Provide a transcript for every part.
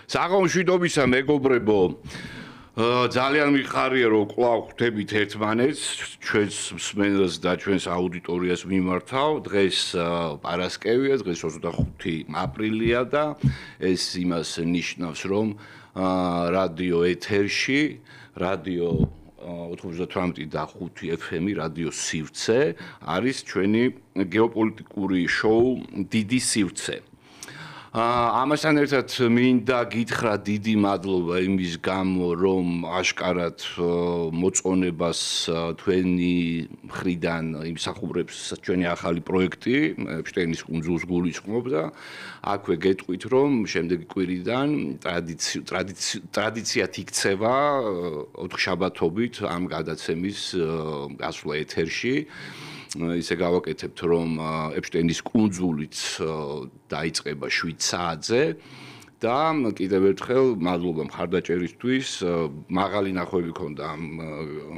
საგონშვიდობისა მეგობრებო, ძალიან მიხარია რომ კვლავ ხვდებით ერთმანეთს, ჩვენს მსმენელს და ჩვენს აუდიტორიას მიმართავ. დღეს პარასკევია, დღეს 25 აპრილია და ეს იმას ნიშნავს, რომ რადიო ეთერში, რადიო 98 და 5 FM რადიო სივრცე არის ჩვენი გეოპოლიტიკური შოუ დიდი სივრცე. ამასთან ერთად მინდა გითხრა დიდი მადლობა იმის გამო, რომ აშკარად მოწონებას თქვენი მხრიდან იმსახურებს ჩვენი ახალი პროექტი, ეპშტეინის კუნძულს გულისხმობ და აქვე გეტყვით, რომ შემდეგი კვირიდან ტრადიციად იქცევა 4 შაბათობით ამ გადაცემის გასვლა ეთერში. ისე გავაკეთებთ, რომ ეპშტეინის კუნძულიც დაიწყება 7 საათზე და კიდევ ერთხელ მადლობა მხარდაჭერისთვის. მაღალი ნახვები ქონდა ამ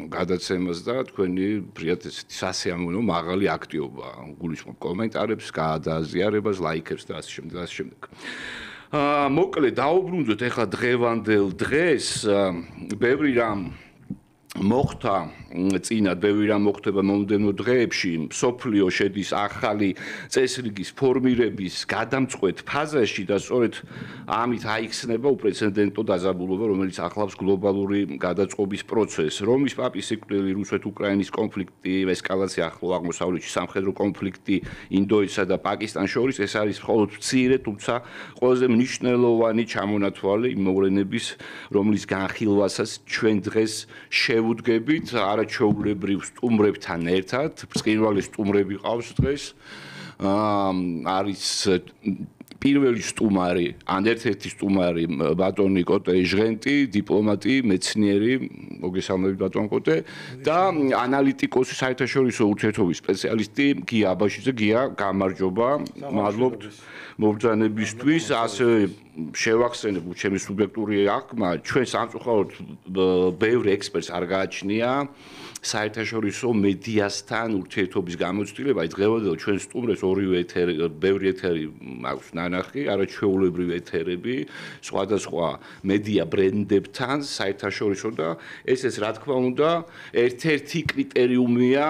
გადაცემას და თქვენი ფრიად სასიამოვნო მაღალი აქტივობა. გულისხმობ კომენტარებს, გადაზიარებას, ლაიქებს და ასე შემდეგ და ასე შემდეგ. მოკლედ დაუბრუნდეთ ახლა დღევანდელ დღეს, ბევრი რამ მოხდა წინათ, ბევრი რამ მოხდება მომდევნო დღეებში. მსოფლიო შედის ახალი წესრიგის ფორმირების გადამწყვეტ ფაზაში და სწორედ ამით აიხსნება უპრეცედენტო დაზაბულობა, რომელიც ახლავს გლობალური გადაწყობის პროცესს. რომის პაპის სიკვდილი, რუსეთ-უკრაინის კონფლიქტი, ესკალაცია ახლო აღმოსავლეთში, სამხედრო კონფლიქტი ინდოეთსა და პაკისტანს შორის, ეს არის მხოლოდ მცირე, თუმცა ყველაზე მნიშვნელოვანი ჩამონათვალი იმ მოვლენების, რომლის განხილვასაც ჩვენ დღეს შევუდგებით არაჩვეულებრივ სტუმრებთან ერთად. ბრწყინვალე სტუმრები ყავს დღეს. არის პირველი სტუმარი, ან ერთ-ერთი სტუმარი ბატონი კოტე ჟღენტი, დიპლომატი, მეცნიერი, მოგესალმებით ბატონ კოტე და ანალიტიკოსი, საერთაშორისო ურთიერთობის სპეციალისტი გია აბაშიძე. გია, გამარჯობა. მადლობთ მობრძანებისთვის. ასევე შევახსენებ ჩემი სუბიექტური აღქმა, ჩვენ სამწუხაროდ ბევრი ექსპერტს არ გააჩნია საერთაშორისო მედიასთან ურთიერთობის გამოცდილება. დღევანდელ ჩვენ სტუმრებს ორივე ეთერი, ბევრი ეთერი აქვს ნანახი, არაჩვეულებრივი ეთერები, სხვადასხვა მედია ბრენდებთან საერთაშორისო და ეს რა თქმა უნდა ერთ-ერთი კრიტერიუმია,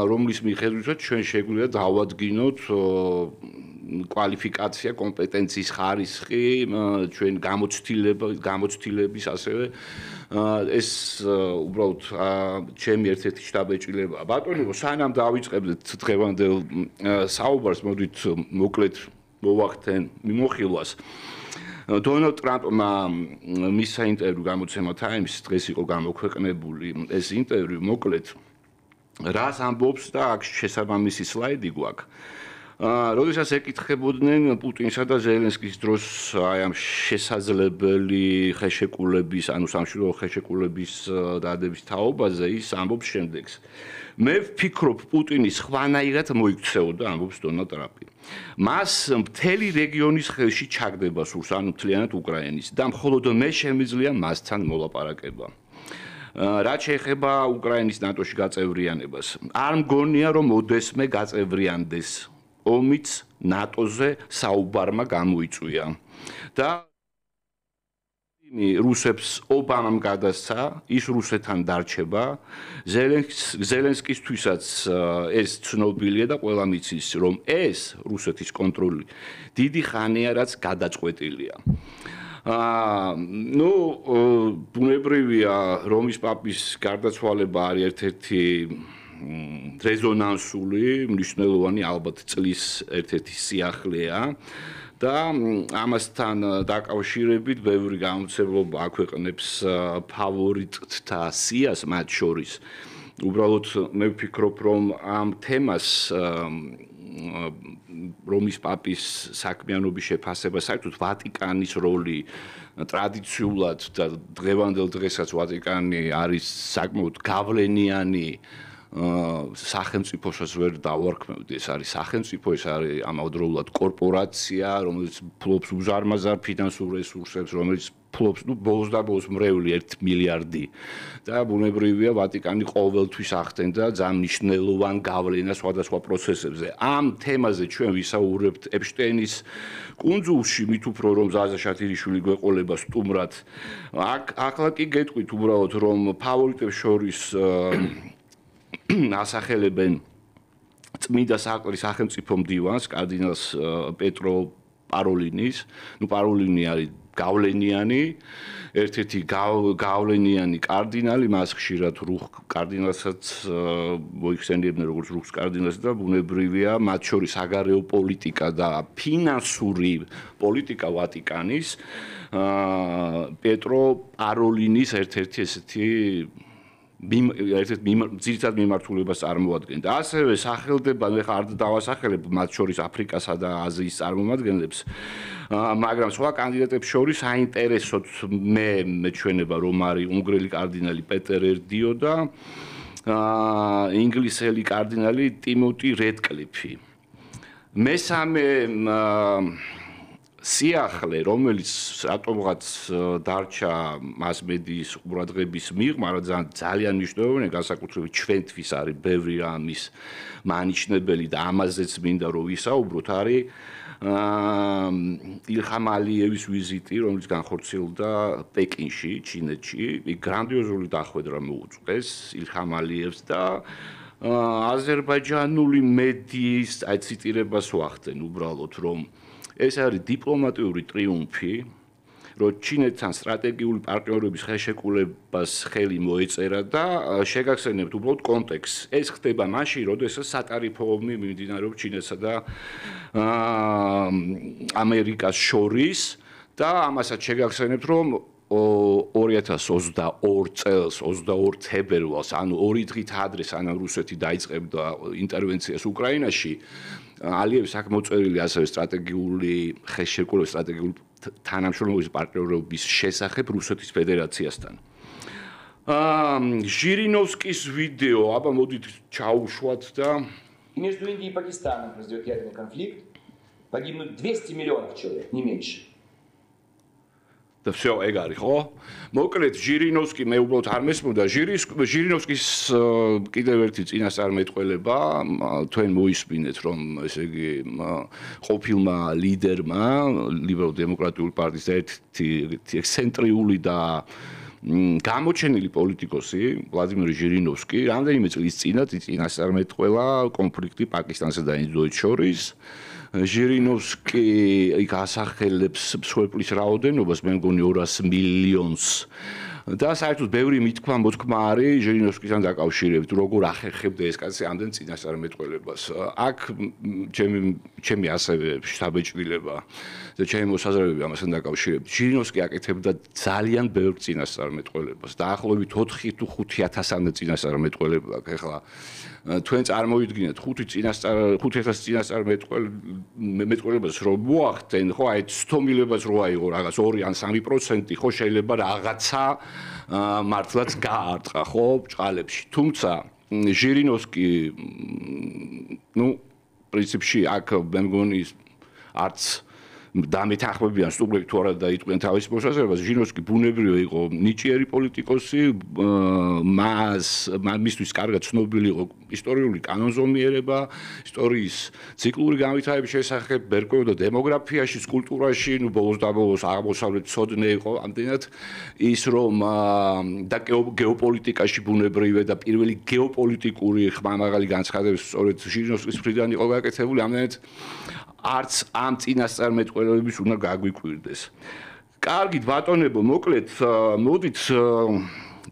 რომლის მიხედვითაც ჩვენ შეგვიძლია დავადგინოთ კვალიფიკაცია, კომპეტენციის ხარისხი, ჩვენ გამოცდილების ასევე ეს უბრალოდ ჩემი ერთ-ერთი შტაბეჭდილება. ბატონო, სანამ დავიწყებდეთ დღევანდელ საუბარს, მოდით მოკლედ მოვახდენ მიმოხილვას. დონალდ ტრამპმა მისცა ინტერვიუ გამოცემა Times, დღეს იყო გამოქვეყნებული ეს ინტერვიუ, მოკლედ რას ამბობს და აქ შესაბამისი სლაიდი გვაქვს. როდესაც ეკითხებოდნენ პუტინსა და ზელენსკის დროს აი ამ შესაძლებელი ხეშეკულების, ანუ სამშვიდობო ხეშეკულების დადების თაობაზე, ის ამბობს შემდეგს. მე ვფიქრობ, პუტინი სხვანაირად მოიქცეოდა, ამბობს დონალდ ტრამპი. მას მთელი რეგიონის ხელში ჩაგდება სურს, ანუ მთლიანად უკრაინის და მხოლოდ მე შემიძლია მასთან მოლაპარაკება. რაც შეეხება უკრაინის ნატოში გაწევრიანებას, არ მგონია, რომ ოდესმე გაწევრიანდეს. ომიც ნატოზე საუბარმა გამოიწვია და რუსებს ობამამ გადასცა, ის რუსეთთან დარჩება. ზელენსკისთვისაც ეს ცნობილია და ყველა მიცის, რომ ეს რუსეთის კონტროლი დიდი ხანია, რაც გადაწყვეტილია. ბუნებრივია, რომის პაპის გარდაცვალება არის ერთ-ერთი რეზონანსული, მნიშვნელოვანი ალბათ წლის ერთ-ერთი სიახლეა და ამასთან დაკავშირებით ბევრი გამოცემლობა აქვეყნებს ფავორიტთა სიას მათ შორის. უბრალოდ მე ვფიქრობ, რომ ამ თემას რომის პაპის საქმიანობის შეფასება, საერთოდ ვატიკანის როლი ტრადიციულად და დღევანდელ დღესაც ვატიკანი არის საკმაოდ გავლენიანი სახელმწიფოსაც ვერ დავარქმევთ, ეს არის სახელმწიფო, ეს არის ამავდროულად კორპორაცია, რომელიც ფლობს უზარმაზარ ფინანსურ რესურსებს, რომელიც ფლობს, ბოლოს და ბოლოს მრევლი 1 მილიარდი და ბუნებრივია ვატიკანი ყოველთვის ახდენდა ძალიან მნიშვნელოვან გავლენას სხვადასხვა პროცესებზე. ამ თემაზე ჩვენ ვისაუბრებთ ეპშტეინის კუნძულში, მით უფრო რომ ზაზა შათირიშვილი გვეყოლება სტუმრად. ახლა კი გეტყვით უბრალოდ რომ ფავორიტებს შორის ასახელებენ წმინდა საყდრის სახელმწიფო მდივანს კარდინალს პეტრო პაროლინის, პაროლინი არის გავლენიანი, ერთ-ერთი გავლენიანი კარდინალი, მას ხშირად რუხ კარდინალსაც მოიხსენიებდნენ როგორც რუხს კარდინალს და ბუნებრივია, მათ შორის საგარეო პოლიტიკა და ფინანსური პოლიტიკა ვატიკანის პეტრო პაროლინის ერთ-ერთი ესეთი ძირითად მიმართულებას წარმოადგენდა. ასევე სახელდება, მე ხარ დავასახელებ მათ შორის აფრიკასა და აზიის წარმომადგენლებს, მაგრამ სხვა კანდიდატებს შორის საინტერესოდ მე მეჩვენება რომ არის უნგრელი კარდინალი პეტერ ერდიო და ინგლისელი კარდინალი ტიმოტი რედკლიფი. მესამე სიახლე, რომელიც რატომღაც დარჩა მასმედიის ყურადღების მიღმა, მაგრამ ძალიან მნიშვნელოვანია, განსაკუთრებით ჩვენთვის არის ბევრი რამის მანიშნებელი და ამაზეც მინდა რომ ვისაუბროთ, არის ილჰამ ალიევის ვიზიტი, რომელიც განხორციელდა პეკინში, ჩინეთში. იქ გრანდიოზული დახვედრა მოუწყვეს ილჰამ ალიევს და აზერბაიჯანული მედიის ციტირებას ვახდენ უბრალოდ რომ ეს არის დიპლომატიური ტრიუმფი, რომ ჩინეთთან სტრატეგიული პარტნიორობის ხელშეკრულებას ხელი მოეწერა და შეგახსენებთ უბრალოდ კონტექსტს. ეს ხდება მაშინ, როდესაც სატარიფო ომი მიმდინარეობს ჩინეთსა და ამერიკას შორის და ამასაც შეგახსენებთ, რომ 2022 წელს 22 თებერვალს, ანუ 2 დღით ადრე სანამ რუსეთი დაიწყებდა ინტერვენციას უკრაინაში, ალიევის აქ მოწერილი ასევე სტრატეგიული ხელშეკრულების სტრატეგიული თანამშრომლობის პარტნიორობის შესახებ რუსეთის федерациასთან. ჟირინოვსკის ვიდეო, აბა მოდით ჩაუშვათ და Между Индией и Пакистаном произойдет ядерный конфликт, погибнут 200 миллионов человек, не меньше. და всё ეგ არის, ხო? მოკლედ ჟირინოვსკი მე უბრალოდ არ მესმოდა, ჟირინოვსკის კიდევ ერთი წინასწარმეტყველება, თქვენ მოისმინეთ, რომ ესე იგი ყოფილმა ლიდერმა, ლიბერალ-დემოკრატიული პარტიის ერთი ექსცენტრიული და გამოჩენილი პოლიტიკოსი, ვლადიმერ ჟირინოვსკი, რამდენიმე წლის წინათ წინასწარმეტყველა კონფლიქტი პაკისტანსა და ინდოეთს შორის. ჟირინოვსკი იქ ასახელებს მსხვერპლის რაოდენობას, მე მგონი 200 მილიონს. და საერთოდ ბევრი მოთქმა არის ჟირინოვსკისთან დაკავშირებით, როგორ ახერხებდა ეს კაცი ამდენ წინასწარმეტყველებას. აქ ჩემი ასევე შთაბეჭდილება და ჩემი მოსაზრებები ამასთან დაკავშირებით. ჟირინოვსკი აკეთებდა ძალიან ბევრ წინასწარმეტყველებას. დაახლოებით 4 თუ 5000-მდე წინასწარმეტყველება აქვს. ეხლა თქვენ წარმოიდგინეთ 5000 წინასწარმეტყველებას რომ მოახდენ, ხო, აი 100 მილებას რო აიღო რაღაც 2 ან 3%, ხო, შეიძლება რაღაცა მართლაც გაარტყა, ხო, ბჭყალებში. თუმცა ჟირინოვსკი პრინციპში აქ მე მგონი არც დამეთანხმებიან სტუმრები თუ არა დაიწყნენ თავის მოსაზრებას. ჟირინოვსკი ბუნებრივია იყო ნიჭიერი პოლიტიკოსი, მისთვის კარგად ცნობილი იყო ისტორიული კანონზომიერება, ისტორიის ციკლური განვითარების შესახებ, ბერკვეოდა დემოგრაფიაში, კულტურაში, ბოლოს და ბოლოს აღმოსავლეთ ცოდნე იყო ამდენად ის რომ და გეოპოლიტიკაში ბუნებრივია და პირველი გეოპოლიტიკური ხმამაღალი განცხადების სწორედ ჟირინოვსკის მხრიდან იყო გაკეთებული, ამდენად არც ამ წინასწარმეტყველების უნდა გაგვიკვირდეს. კარგით, ბატონებო, მოკლედ, მოდით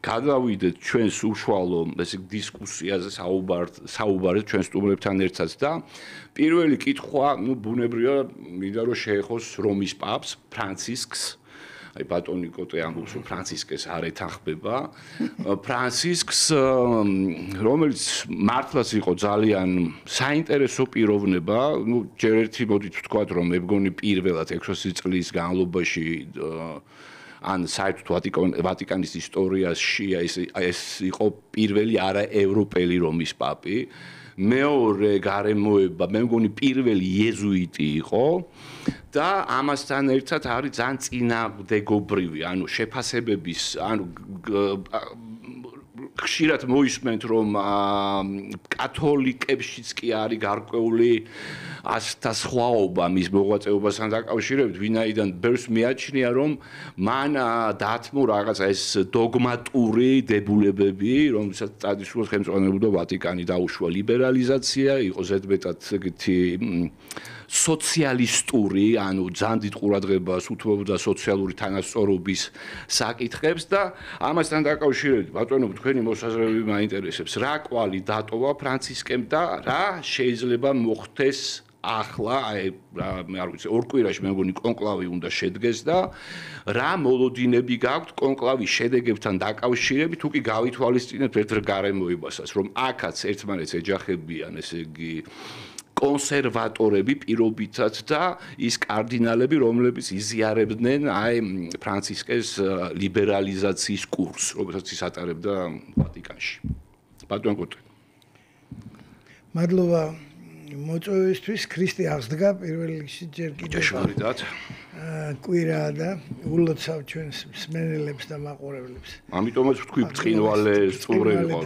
გადავიდეთ ჩვენს უშუალო ესე დისკუსიაზე საუბარეთ ჩვენ სტუმრებთან ერთად და პირველი კითხვა, ბუნებრივია, მინდა რომ შეეხოს რომის პაპს, ფრანცისკს. აი ბატონი კოტე ამბობს, რომ ფრანცისკეს არ ეთანხმება. ფრანცისკს, რომელიც მართლაც იყო ძალიან საინტერესო პიროვნება, ჯერ ერთი მოდით ვთქვათ, რომ მე მგონი პირველად 600 წლის განმავლობაში ან საერთოდ ვატიკანის ისტორიაში ეს იყო პირველი არაევროპელი რომის პაპი. მეორე გარემოება, მე მგონი პირველი იეზუიტი იყო და ამასთან ერთად არის ძალიან წინამდებობრივი, ანუ შეფასებების, ანუ ხშირად მოისმენთ, რომ კათოლიკებშიც კი არის გარკვეული ასთა სხვაობა მის მოღვაწეობასთან დაკავშირებით, ვინაიდან ბევრს მიაჩნია, რომ მან დათმო რაღაცა ეს დოგმატური დებულებები, რომელსაც წადისულს ხელმძღვანელობდა ვატიკანი, დაუშვა ლიბერალიზაცია, იყო ზედმეტად ეგეთი სოციალისტური, ანუ ძალიან დიდ ყურადღებას უთმობდა სოციალური თანასწორობის საკითხებს და ამასთან დაკავშირებით, ბატონო, თქვენი მოსაზრებები მაინტერესებს. რა კვალი დატოვა ფრანცისკემ და რა შეიძლება მოხდეს ახლა, არ ვიცი, ორ კვირაში მე მგონი კონკლავი უნდა შედგეს და რა მოლოდინები გაქვთ კონკლავის შედეგებთან დაკავშირებით, თუ კი გავითვალისწინებთ ერთ გარემოებასაც, რომ აქაც ერთმანეთს ეჯახებიან, ესე იგი კონსერვატორები პირობითად და ის კარდინალები, რომლებიც იზიარებდნენ აი ფრანცისკეს ლიბერალიზაციის კურსს, რომელსაც ის ატარებდა ვატიკანში. ბატონ კუტე. მადლობა მოწვევისთვის. ქრისტე აღსდგა პირველ რიგში ჯერ კიდევ. ჭეშმარიტად. კვირა და ულოცავ ჩვენს მსმენელებს და მაყურებლებს. ამიტომაც ვთქვი ბრწყინვალე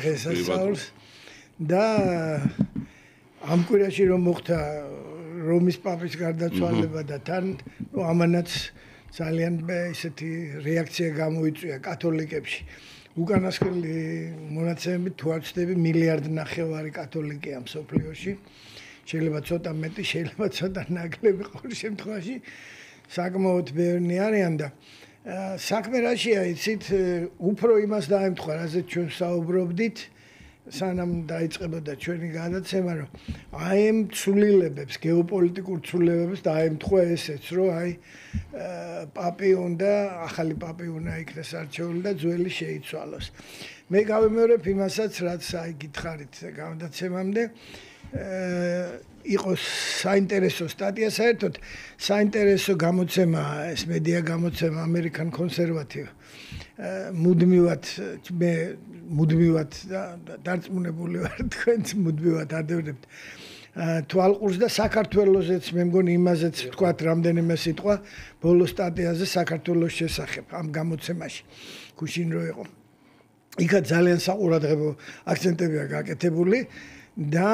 დღესასწაულს და ამ კვირაში რომ მოხდა რომის პაპის გარდაცვალება და თან ამანაც ძალიან ისეთი რეაქცია გამოიწვია კათოლიკებში. უკანასკნელი მონაცემებით თუ არ ვცდები 1.5 მილიარდი კათოლიკეა მსოფლიოში. შეიძლება ცოტა მეტი, შეიძლება ცოტა ნაკლები, ყოველ შემთხვევაში საკმაოდ ბევრი არიან და საქმე რაშია, იცით, უფრო იმას დაემთხვა, რაზეც ჩვენ საუბრობდით, სანამ დაიწყებოდა ჩვენი გადაცემა, რომ აი ამ ცვლილებებს, გეოპოლიტიკურ ცვლილებებს დაემთხვა ესეც, რომ აი პაპი უნდა, ახალი პაპი უნდა იქნას არჩეული და ძველი შეიცვალოს. მე გავიმეორებ იმასაც, რაც აი გითხარით გადაცემამდე, იყო საინტერესო სტატია, საერთოდ საინტერესო გამოცემა, ეს მედია გამოცემა American Conservative. მუდმივად დარწმუნებული ვარ, თქვენც მუდმივად ადევნებთ თვალყურს და საქართველოსეც მე მგონი იმაზეც ვთქვათ რამდენიმე სიტყვა ბოლო სტატიაზე საქართველოს შესახებ ამ გამოცემაში გუშინ რო იყო. იქა ძალიან საყურადღებო აქცენტებია გაკეთებული და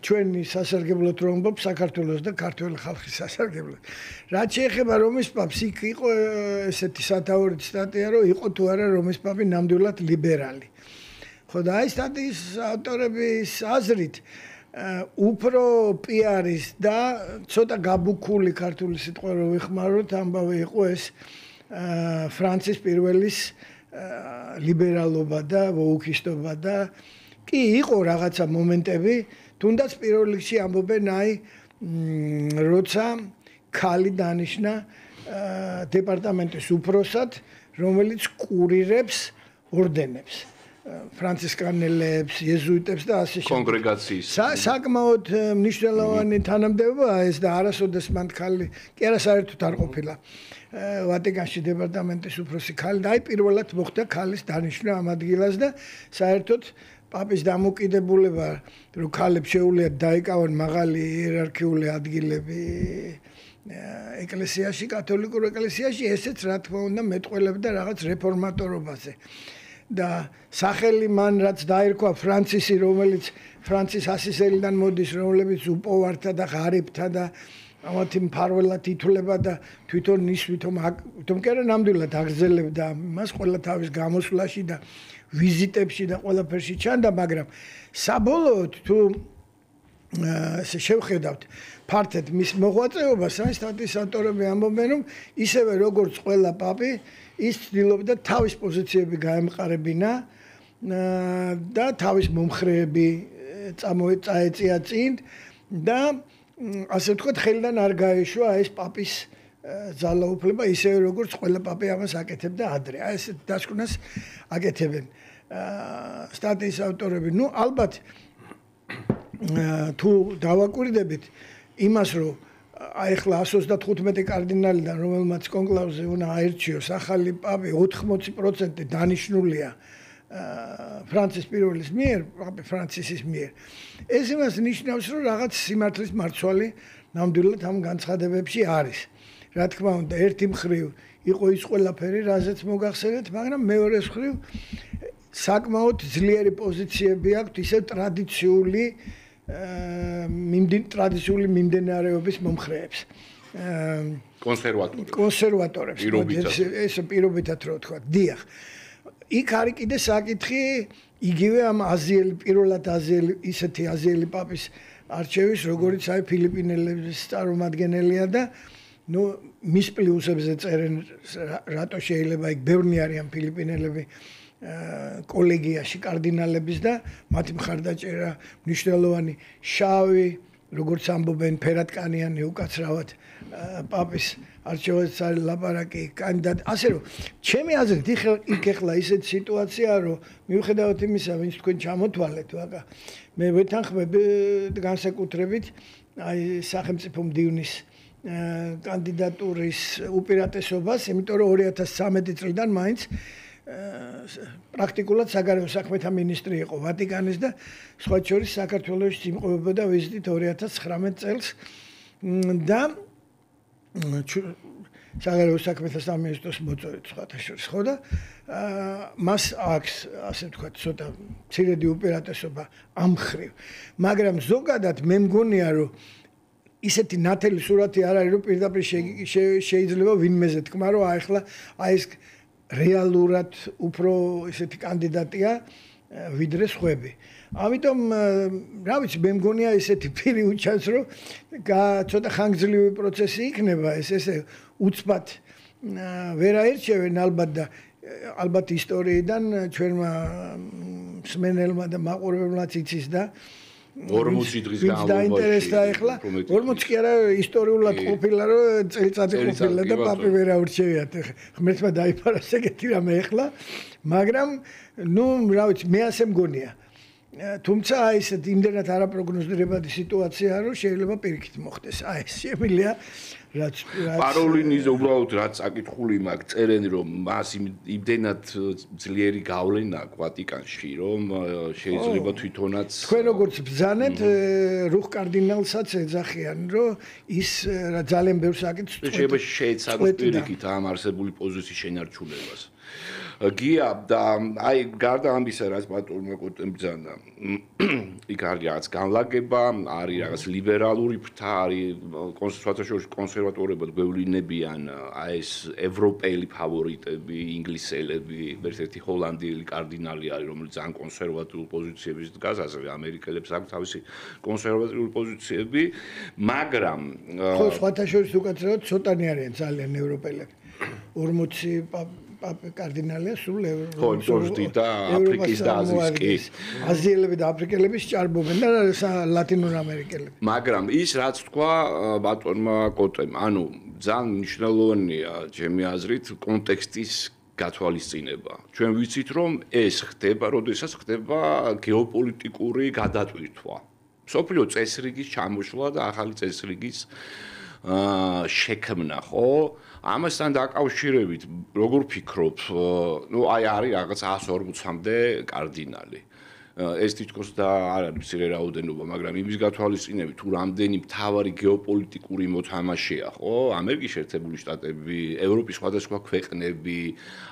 ჩვენი სასარგებლოდ რომ ვამბობ საქართველოს და ქართველი ხალხის სასარგებლოდ. რაც შეეხება რომის პაპს, იქ იყო ესეთი სათაურით სტატია, რომ იყო თუ არა რომის პაპი ნამდვილად ლიბერალი. ხო და აი სტატიის ავტორების აზრით უფრო პიარის და ცოტა გაბუქული ქართული სიტყვა რო ვიხმაროთ, ამბავი იყო ეს ფრანცის პირველის ლიბერალობა და ვოუქისტობა და კი იყო რაღაცა მომენტები, თუნდაც პირველ რიგში ამბობენ აი როცა ქალი დანიშნა დეპარტამენტის უფროსად, რომელიც კურირებს ორდენებს, ფრანცისკანელებს, იეზუიტებს და ასე შემდეგ. კონგრეგაციის. საკმაოდ მნიშვნელოვანი თანამდებობაა ეს და არასოდეს მან ქალი, კი არა საერთოდ არ ყოფილა ვატიკანში დეპარტამენტის უფროსი ქალი და აი პირველად მოხდა ქალის დანიშვნა ამ ადგილას და საერთოდ პაპის დამოკიდებულება, რომ ქალებს შეუძლიათ დაიკავონ მაღალი იერარქიული ადგილები ეკლესიაში, კათოლიკურ ეკლესიაში, ესეც რა თქმა უნდა მეტყველებდა რაღაც რეფორმატორობაზე. და სახელი მან რაც დაერქვა ფრანცისი, რომელიც ფრანცის ასისელიდან მოდის, რომლებიც უპოვართა და ღარიბთა და ამათი მფარველად ითვლება და თვითონ თვითონ კი არა ნამდვილად აგრძელებდა მას ყველა თავის გამოსვლაში და ვიზიტებში და ყველაფერში ჩანდა, მაგრამ საბოლოოდ თუ ესე შევხედავთ ფართედ მის მოღვაწეობას, აი სტატიის ავტორები ამბობენ, რომ ისევე როგორც ყველა პაპი, ის ცდილობდა თავის პოზიციები გაემყარებინა და თავის მომხრეები წაეწია წინ და ასე ვთქვათ, ხელიდან არ გაეშვა ეს პაპის ძალაუფლება, ისევე როგორც ყველა პაპი ამას აკეთებდა ადრე. აი ეს დასკვნას აკეთებენ სტატიის ავტორები. ნუ ალბათ თუ დავაკვირდებით იმას, რომ აი ახლა 135 კარდინალიდან, რომელმაც კონკლავზე უნდა აერჩიოს ახალი პაპი, 80% დანიშნულია ფრანცის პირველის მიერ, პაპი ფრანცისის მიერ. ეს იმას ნიშნავს, რომ რაღაც სიმართლის მარცვალი ნამდვილად ამ განცხადებებში არის. რა თქმა უნდა, ერთი მხრივ იყო ის ყველაფერი, რაზეც მოგახსენეთ, მაგრამ მეორე მხრივ საკმაოდ ძლიერი პოზიციები აქვს ისე ტრადიციული მიმდინარეობის მომხრეებს. კონსერვატორებს. ეს პირობითად რო თქვა. დიახ. იქ არის კიდე საკითხი იგივე ამ პირველად ისეთი აზიელი პაპის არჩევის, როგორც აი ფილიპინელების წარმომადგენელია და მის პლუსებზე წერენ რატო შეიძლება იქ ბევრი არიან ფილიპინელები კოლეგიაში კარდინალების და მათი მხარდაჭერა მნიშვნელოვანი შავი როგორც ამბობენ ფერატკანიანი უკაცრავად პაპის არჩევას არის ლაპარაკი კანდიდატ ასე რომ ჩემი აზრით იქ ეხლა ისეთი სიტუაციაა რომ მიუხედავად იმისა ვინც თქვენ ჩამოთვალეთ ვაკა მე ვეთანხმებ განსაკუთრებით აი სახელმწიფო მდივნის კანდიდატურის უპირატესობას იმიტომ რომ 2013 წლიდან მაინც პრაქტიკულად საგარეო საქმეთა მინისტრი იყო ვატიკანის და სხვა შორის საქართველოში იმყოფებოდა ვიზიტით 2019 წელს და საგარეო საქმეთა სამინისტროს მოწოდეთ სხვათა შორის ხო და მას აქვს ასე ვთქვათ ცოტა მცირედი უპირატესობა ამ მხრივ მაგრამ ზოგადად მე მგონია რომ ისეთი ნათელი სურათი არ არის რომ პირდაპირ შეიძლება ვინმეზე თქმა რომ ახლა აი ეს რეალურად უფრო ესეთი კანდიდატია ვიდრე სხვები. ამიტომ რა ვიცი მე მგონია ესეთი პირი უჩანს რომ ცოტა ხანგრძლივი პროცესი იქნება ესე უცბად ვერ აერჩევენ ალბათ და ალბათ ისტორიიდან ჩვენმა მსმენელმა და მაყურებელმაც იცის და 40 დღის განმავლობაში დაინტერესდა ახლა 40 კი არა ისტორიულად ყოფილა რომ წელიწადი ყოფილა და პაპი ვერ აურჩევიათ ღმერთმა დაიფარა ეგეთი რამე ახლა მაგრამ რა ვიცი მე ასე მგონია თუმცა აი ესეთ იმდენად არაპროგნოზირებადი სიტუაციაა რომ შეიძლება პირიქით მოხდეს აი ეს შემილია რაც პაროლინის უბრალოდ რაც აკითხული მაქვს წერენ რომ მას იმდენად ძლიერი გავლენა აქვს ვატიკანში რომ შეიძლება თვითონაც თქვენ როგორც ბრძანეთ რუხ კარდინალსაც ეძახიან რომ ის ძალიან ბევრ საკითხს შეიძლება შეეცადოს პირიქით ამ არსებული პოზიციის შენარჩუნებას გია და აი გარდა ამისა რაც პატრონმა კოტემ ბრძანა იქ არის რაღაც განლაგება არის რაღაც ლიბერალური ფრთა არის კონსერვატორებად გვევლინებიან აი ეს ევროპელი ფავორიტები ინგლისელები ერთ-ერთი ჰოლანდიელი კარდინალი არის რომელიც ძალიან კონსერვატიულ პოზიციებში დგას ასევე ამერიკელებს აქვს თავისი კონსერვატიული პოზიციები მაგრამ ხო სხვათა შორის უკაცრავად ცოტანი არიან ძალიან ევროპელები 40 კარდინალია სულ ევროპაში და აფრიკის და აზიის კი აზიელები და აფრიკელები სჭარბობენ და ლათინურ ამერიკელები მაგრამ ის რაც თქვა ბატონმა კოტემ ანუ ძალიან მნიშვნელოვანია ჩემი აზრით კონტექსტის გათვალისწინება ჩვენ ვიცით რომ ეს ხდება როდესაც ხდება გეოპოლიტიკური გადატვირთვა სოფლიო წესრიგის ჩამოშლა და ახალი წესრიგის შექმნა ხო ამასთან დაკავშირებით როგორ ფიქრობ აი არის რაღაც 140-მდე კარდინალი ეს თითქოს და არ არის მცირე რაოდენობა მაგრამ იმის გათვალისწინებით თუ რამდენი მთავარი გეოპოლიტიკური მოთამაშეა ხო ამერიკის შეერთებული შტატები ევროპის სხვადასხვა ქვეყნები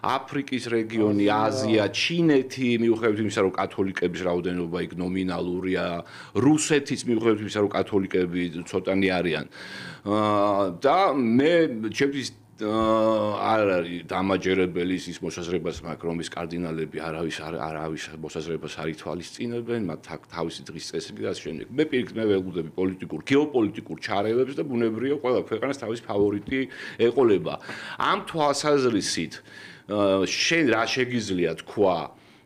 აფრიკის რეგიონი აზია ჩინეთი მიუხედავად იმისა რომ კათოლიკების რაოდენობა იქ ნომინალურია რუსეთიც მიუხედავად იმისა რომ კათოლიკები ცოტანი არიან და მე ჩემთვის არ არის დამაჯერებელი ის მოსაზრებას მაგრამ რომ ის კარდინალები არავის მოსაზრებას არ ითვალისწინებენ მათ თავისი დღის წესრიგი და შემდეგ მე პირიქით მე ვეღუდები გეოპოლიტიკურ ჩარევებს და ბუნებრივია ყველა ქვეყანას თავისი ფავორიტი ეყოლება ამ თვალსაზრისით შენ რა შეგიძლია თქვა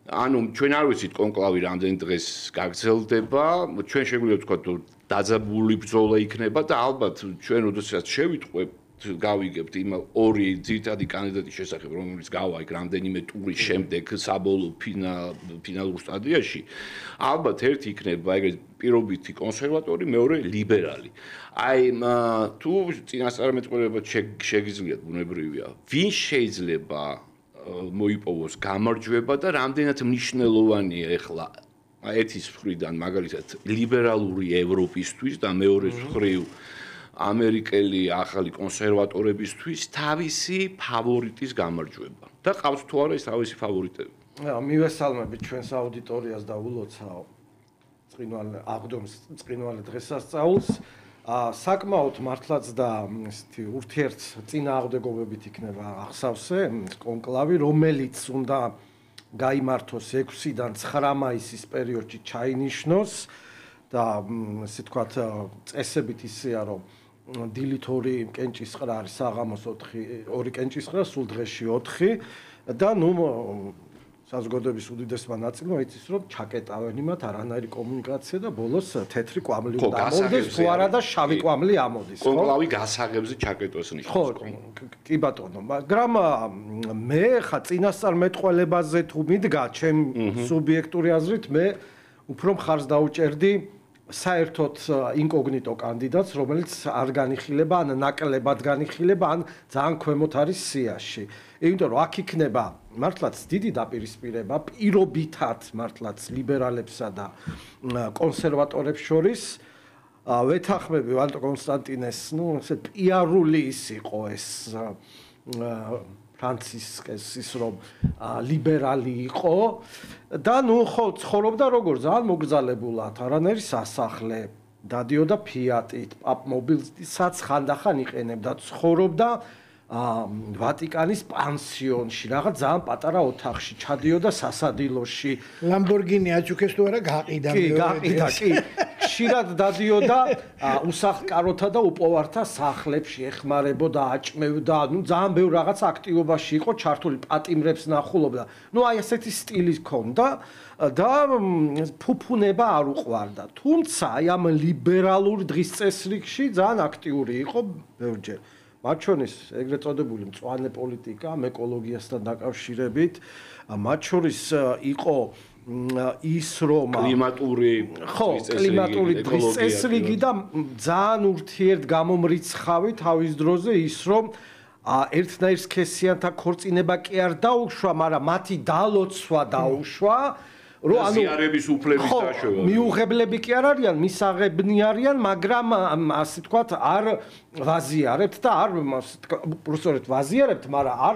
ანუ ჩვენ არ ვიცით კონკლავი რამდენი დღეს გაგრძელდება ჩვენ შეგვიძლია თქვა რომ დაძაბული ბრძოლა იქნება და ალბათ ჩვენ ოდესაც შევიტყვეთ გავიგებთ იმ ორი ძირითადი კანდიდატის შესახებ რომელიც გავა იქ რამდენიმე ტურის შემდეგ საბოლოო ფინალურ სტადიაში ალბათ ერთი იქნება ეგრეთ პირობითი კონსერვატორი მეორე ლიბერალი აი თუ წინასწარმეტყველებად შეგიძლიათ ბუნებრივია ვინ შეიძლება მოიპოვოს გამარჯვება და რამდენად მნიშვნელოვანია ეხლა ერთის მხრიდან მაგალითად ლიბერალური ევროპისთვის და მეორეს მხრივ ამერიკელი ახალი კონსერვატორებისთვის თავისი ფავორიტის გამარჯვება. და ყავს თუ არა ეს თავისი ფავორიტები? მივესალმებით ჩვენს აუდიტორიას და ულოცავ წყინვალე დღესასწაულს. საკმაოდ მართლაც და ესეთი ურთიერთწინააღმდეგობებით იქნება აღსავსე კონკლავი, რომელიც უნდა გაიმართოს 6-დან 9 მაისის პერიოდში ჩაინიშნოს და ესე ვთქვათ წესებით ისეა რომ დილით 2 კენჭისყრა არის საღამოს 2 კენჭისყრა სულ დღეში 4 და საზოგადოების უდიდესმა ნაწილმა იცის რომ ჩაკეტავენ იმათ არანაირი კომუნიკაცია და ბოლოს თეთრი კვამლი უნდა ამოდის თუ არა და შავი კვამლი ამოდის ხო? კონკლავი გასაღებზე ჩაკეტოს ნიშნავს. ხო, კი ბატონო, მაგრამ მე ხა წინასწარმეტყველებაზე თუ მიდგა ჩემ სუბიექტური აზრით მე უფრო მხარს დაუჭერდი საერთოდ ინკოგნიტო კანდიდატს, რომელიც არ განიხილება, ან ნაკლებად განიხილება, ან ძალიან ქვემოთ არის სიაში. იმიტომ რომ აქ იქნება მართლაც დიდი დაპირისპირება პირობითად მართლაც ლიბერალებსა და კონსერვატორებს შორის. ვეთანხმები ვალტო კონსტანტინეს, ესე პიარული ის იყო ეს ფრანცისკეს ის რომ ლიბერალი იყო და ხო ცხოვრობდა როგორ ძალიან მოგრძალებულად არანაირი სასახლე დადიოდა ფიატით პაპმობილსაც ხანდახან იყენებდა ცხოვრობდა ვატიკანის პანსიონში რაღაც ძალიან პატარა ოთახში ჩადიოდა სასადილოში ლამბორგინი აჩუქეს თუ არა გაყიდა კი ხშირად დადიოდა უსახლკაროთა და უპოვართა სახლებში ეხმარებოდა აჭმევდა ძალიან ბევრ რაღაც აქტივობაში იყო ჩართული პატიმრებს ნახულობდა აი ასეთი სტილი ჰქონდა და ფუფუნება არ უყვარდა თუმცა აი ამ ლიბერალური დღის წესრიგში ძალიან აქტიური იყო ბევრჯერ მათ შორის ეგრეთ წოდებული მწვანე პოლიტიკა ეკოლოგიასთან დაკავშირებით მათ შორის იყო ის რომ კლიმატური დღის წესრიგი და ძალიან ურთიერთ გამომრიცხავი თავის დროზე ის რომ ერთნაირ სქესიანთა ქორწინება კი არ დაუშვა, მაგრამ მათი დალოცვა დაუშვა რომ ზიარების უფლების დაშოვა. მიუღებლები კი არ არიან, მისაღებნი არიან, მაგრამ ასე ვთქვათ, არ ვაზიარებთ და არ უბრალოდ ვაზიარებთ, მაგრამ არ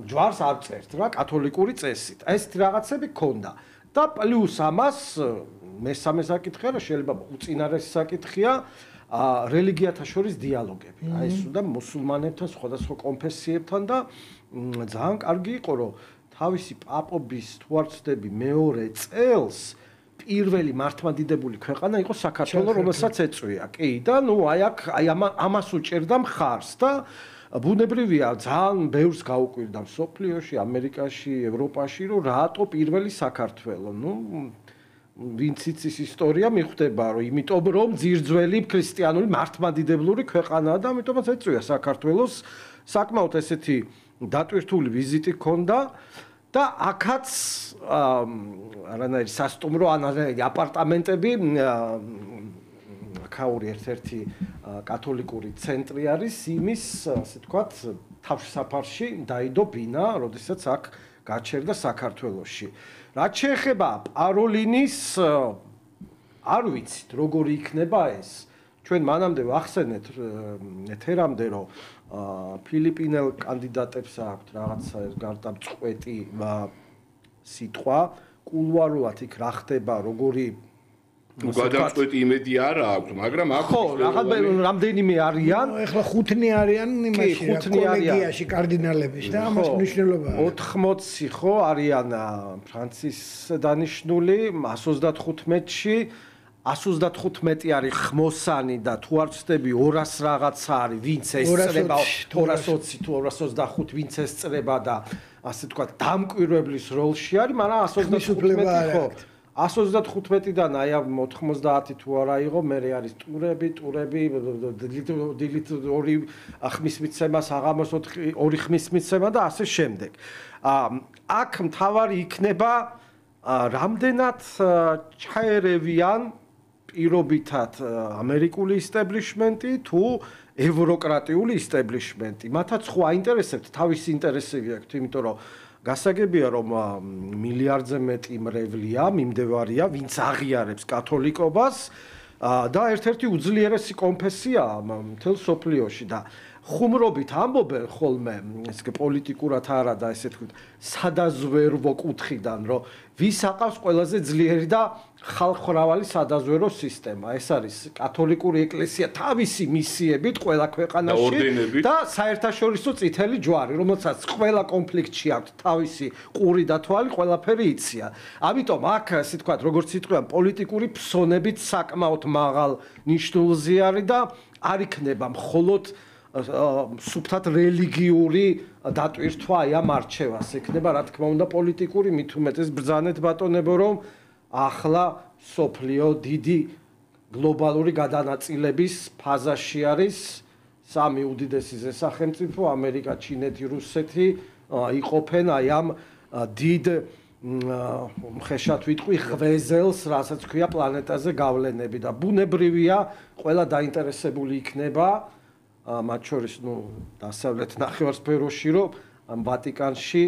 ჯვარს არ წერთ რა კათოლიკური წესით. ეს რაღაცები ქონდა. და პლუს ამას მესამე საკითხია, რომ შეიძლება უწინარესი საკითხია რელიგიათა შორის დიალოგები. აი ეს უნდა მუსულმანებთან, სხვადასხვა კონფესიებთან და ძალიან კარგი იყო, რომ თავისი პაპობის თუ არ ვცდები მეორე წელს პირველი მართლმადიდებელი ქვეყანა იყო საქართველო, რომელსაც ეწვია. კი, და აი ამას უჭერდა მხარს და ბუნებრივია ძალიან ბევრს გაუკვირდა მსოფლიოში, ამერიკაში, ევროპაში, რომ რატო პირველი საქართველო. ვინც იცის ისტორია მიხვდება, რომ იმიტომ რომ ძირძველი ქრისტიანული მართლმადიდებლური ქვეყანაა და ამიტომაც ეწვია საქართველოს საკმაოდ ესეთი დატვირთული ვიზიტი ჰქონდა და აქაც არანაირი სასტუმრო ან აპარტამენტები ქაური ერთ-ერთი კათოლიკური ცენტრი არის იმის, ასე ვთქვათ, თავშესაფარში დაიდო ბინა, როდესაც აქ გაჩერდა საქართველოში. რაც შეეხება პაროლინის არ ვიცით როგორი იქნება ეს. ჩვენ მანამდე ვახსენეთ ეთერამდე რომ ფილიპინელ კანდიდატებს აქვთ რაღაცა გარდამწყვეტი სიტყვა, კულუარულად იქ რა ხდება, როგორი გადამწყვეტი იმედი არა აქვს, მაგრამ აქვს ხო, რამდენიმე არიან. ეხლა 5-ნი არიან იმაში, კოლეგიაში კარდინალების და ამას მნიშვნელობა აქვს. 80 ხო არიან ფრანცის დანიშნული 135-ში 135 არის ხმოსანი და თუ არ ვცდები 200 რაღაცა არის, ვინც ესწრება 220 თუ 225 ვინც ესწრება და ასე ვთქვათ დამკვირვებლის როლში არის, მაგრამ 135 ხო 135-დან აი 90 თუ არა იყო, მე არის ტურები, დილით 2 ხმის მიცემა, საღამოს 2 ხმის მიცემა და ასე შემდეგ. აქ მთავარი იქნება რამდენად ჩაერევიან პირობითად ამერიკული ისტაბლიშმენტი თუ ევროკრატიული ისტაბლიშმენტი. მათაც ხო აინტერესებთ თავისი ინტერესები აქვთ, იმიტომ რომ გასაგებია რომ მილიარდზე მეტი მრევლია, მიმდევარია, ვინც აღიარებს კათოლიკობას და ერთ-ერთი უძლიერესი კონფესიაა მთელ სოფლიოში და ხუმრობით ამბობენ ხოლმე ესე პოლიტიკურად არა და ესე თქვით სადაზვერვო კუთხიდან რომ ვის აყავს ყველაზე ძლიერი და ხალხმრავალი სადაზვერვო სისტემა ეს არის კათოლიკური ეკლესია თავისი მისიებით ყველა ქვეყანაში და საერთაშორისო წითელი ჯვარი რომელსაც ყველა კონფლიქტში აქვს თავისი ყური და თვალი ყველაფერი იციან ამიტომ აქ ესე თქვათ როგორც იტყვიან პოლიტიკური ფსონებით საკმაოდ მაღალ ნიშნულზიარი და არ იქნება მხოლოდ სუფთად რელიგიური დატვირთვა აი ამ არჩევას ექნება რა თქმა უნდა პოლიტიკური მით უმეტეს ბრძანეთ ბატონებო რომ ახლა სოფლიო დიდი გლობალური გადანაწილების ფაზაში არის სამი უდიდესი ზესახელმწიფო ამერიკა, ჩინეთი, რუსეთი იყოფენ აი ამ დიდ ხეშად ვიტყვი ღვეზელს, რასაც ქვია პლანეტაზე გავლენები და ბუნებრივია ყველა დაინტერესებული იქნება მათ შორის დასავლეთ ნახევარსფეროში რომ ვატიკანში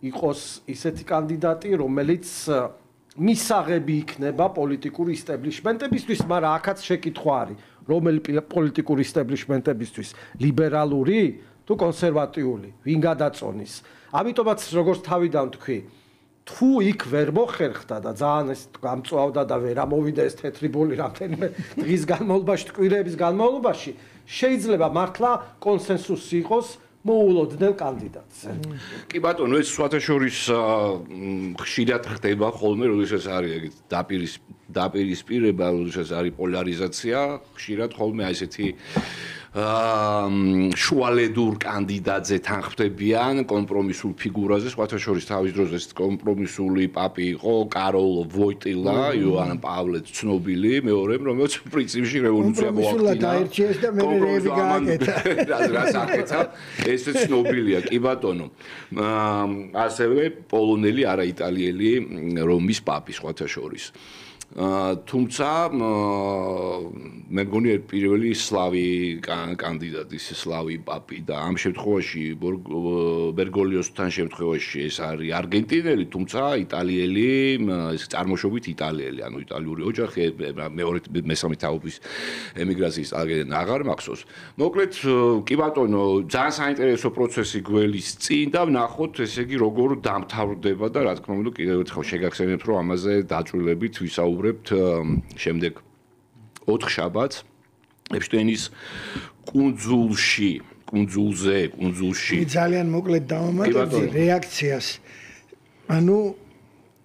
იყოს ისეთი კანდიდატი რომელიც მისაღები იქნება პოლიტიკური ისტაბლიშმენტებისთვის, მაგრამ აქაც შეკითხვა არის, რომელი პოლიტიკური ისტაბლიშმენტებისთვის, ლიბერალური თუ კონსერვატიული, ვინ გადაწონის. ამიტომაც როგორც თავიდან თქვი, თუ იქ ვერ მოხერხდა და ძალიან ეს გამწვავდა და ვერ ამოვიდა ეს თეთრი ბოლი რამდენიმე დღის განმავლობაში, კვირების განმავლობაში, შეიძლება მართლა კონსენსუსი იყოს მოულოდნელ კანდიდატს. კი ბატონო, ეს სხვათაშორის ხშირად ხდება ხოლმე, როდესაც არის დაპირისპირება, როდესაც არის პოლარიზაცია, ხშირად ხოლმე აი ესეთი შუალედურ კანდიდატზე თანხმდებიან კომპრომისულ ფიგურაზე, სხვათაშორის თავის დროზე ეს კომპრომისული პაპი იყო კაროლ ვოიტილა, იოან პავლე ცნობილი, მეორე, რომელიც პრინციპში რევოლუცია მოახდინა. კომპრომისულად დაირჩიეს და მე რეები გააკეთა. რაც აკეთა, ეს ცნობილია, კი ბატონო. ასევე პოლონელი, არა იტალიელი რომის პაპი სხვათაშორის. თუმცა მე მგონი პირველი სლავი კანდიდატი სლავი პაპი და ამ შემთხვევაში ბერგოლიოსთან შემთხვევაში ეს არის არგენტინელი, თუმცა იტალიელი, ეს წარმოშობით იტალიელი, ანუ იტალიური ოჯახი, მეორე მესამე თაობის ემიგრაციის წარგედნენ აღარ მახსოვს. მოკლედ, კი ბატონო, ძალიან საინტერესო პროცესი გველის წინ და ვნახოთ, ესე იგი, როგორ დამთავრდება და რა თქმა უნდა, კიდევ ერთხელ შეგახსენებთ, რომ ამაზე დაწვრილებით ვისაუბრებთ შემდეგ 4 შაბათს ეპშტეინის კუნძულზე ძალიან მოკლედ დავამატებდი რეაქციას ანუ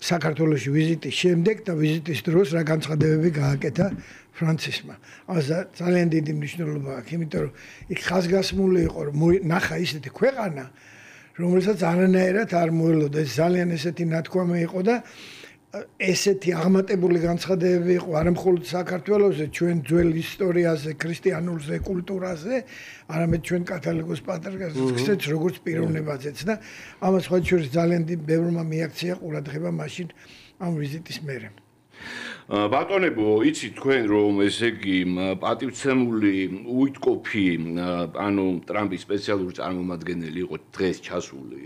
საქართველოში ვიზიტის შემდეგ და ვიზიტის დროს რა განცხადებები გააკეთა ფრანცისმა. ძალიან დიდი მნიშვნელობა აქვს, იმიტომ რომ იქ ხაზგასმული იყო, რომ ნახა ისეთი ქვეყანა, რომელსაც არანაირად არ მოელოდა, ძალიან ესეთი ნათქვამი იყო და ესეთი აღმატებული განცხადებები იყო არა მხოლოდ საქართველოზე, ჩვენ ძველ ისტორიაზე, ქრისტიანულზე, კულტურაზე, არამედ ჩვენ კათოლიკოს პატრიარქასაც როგორც პიროვნებაზეც და ამას სხვა შორის ძალიან ბევრმა მიაქცია ყურადღება მაშინ ამ ვიზიტის მერე. ბატონებო, იცით თქვენ რომ ესე იგი პატივცემული უიტკოფი, ანუ ტრამპის სპეციალური წარმომადგენელი იყო დღეს ჩასული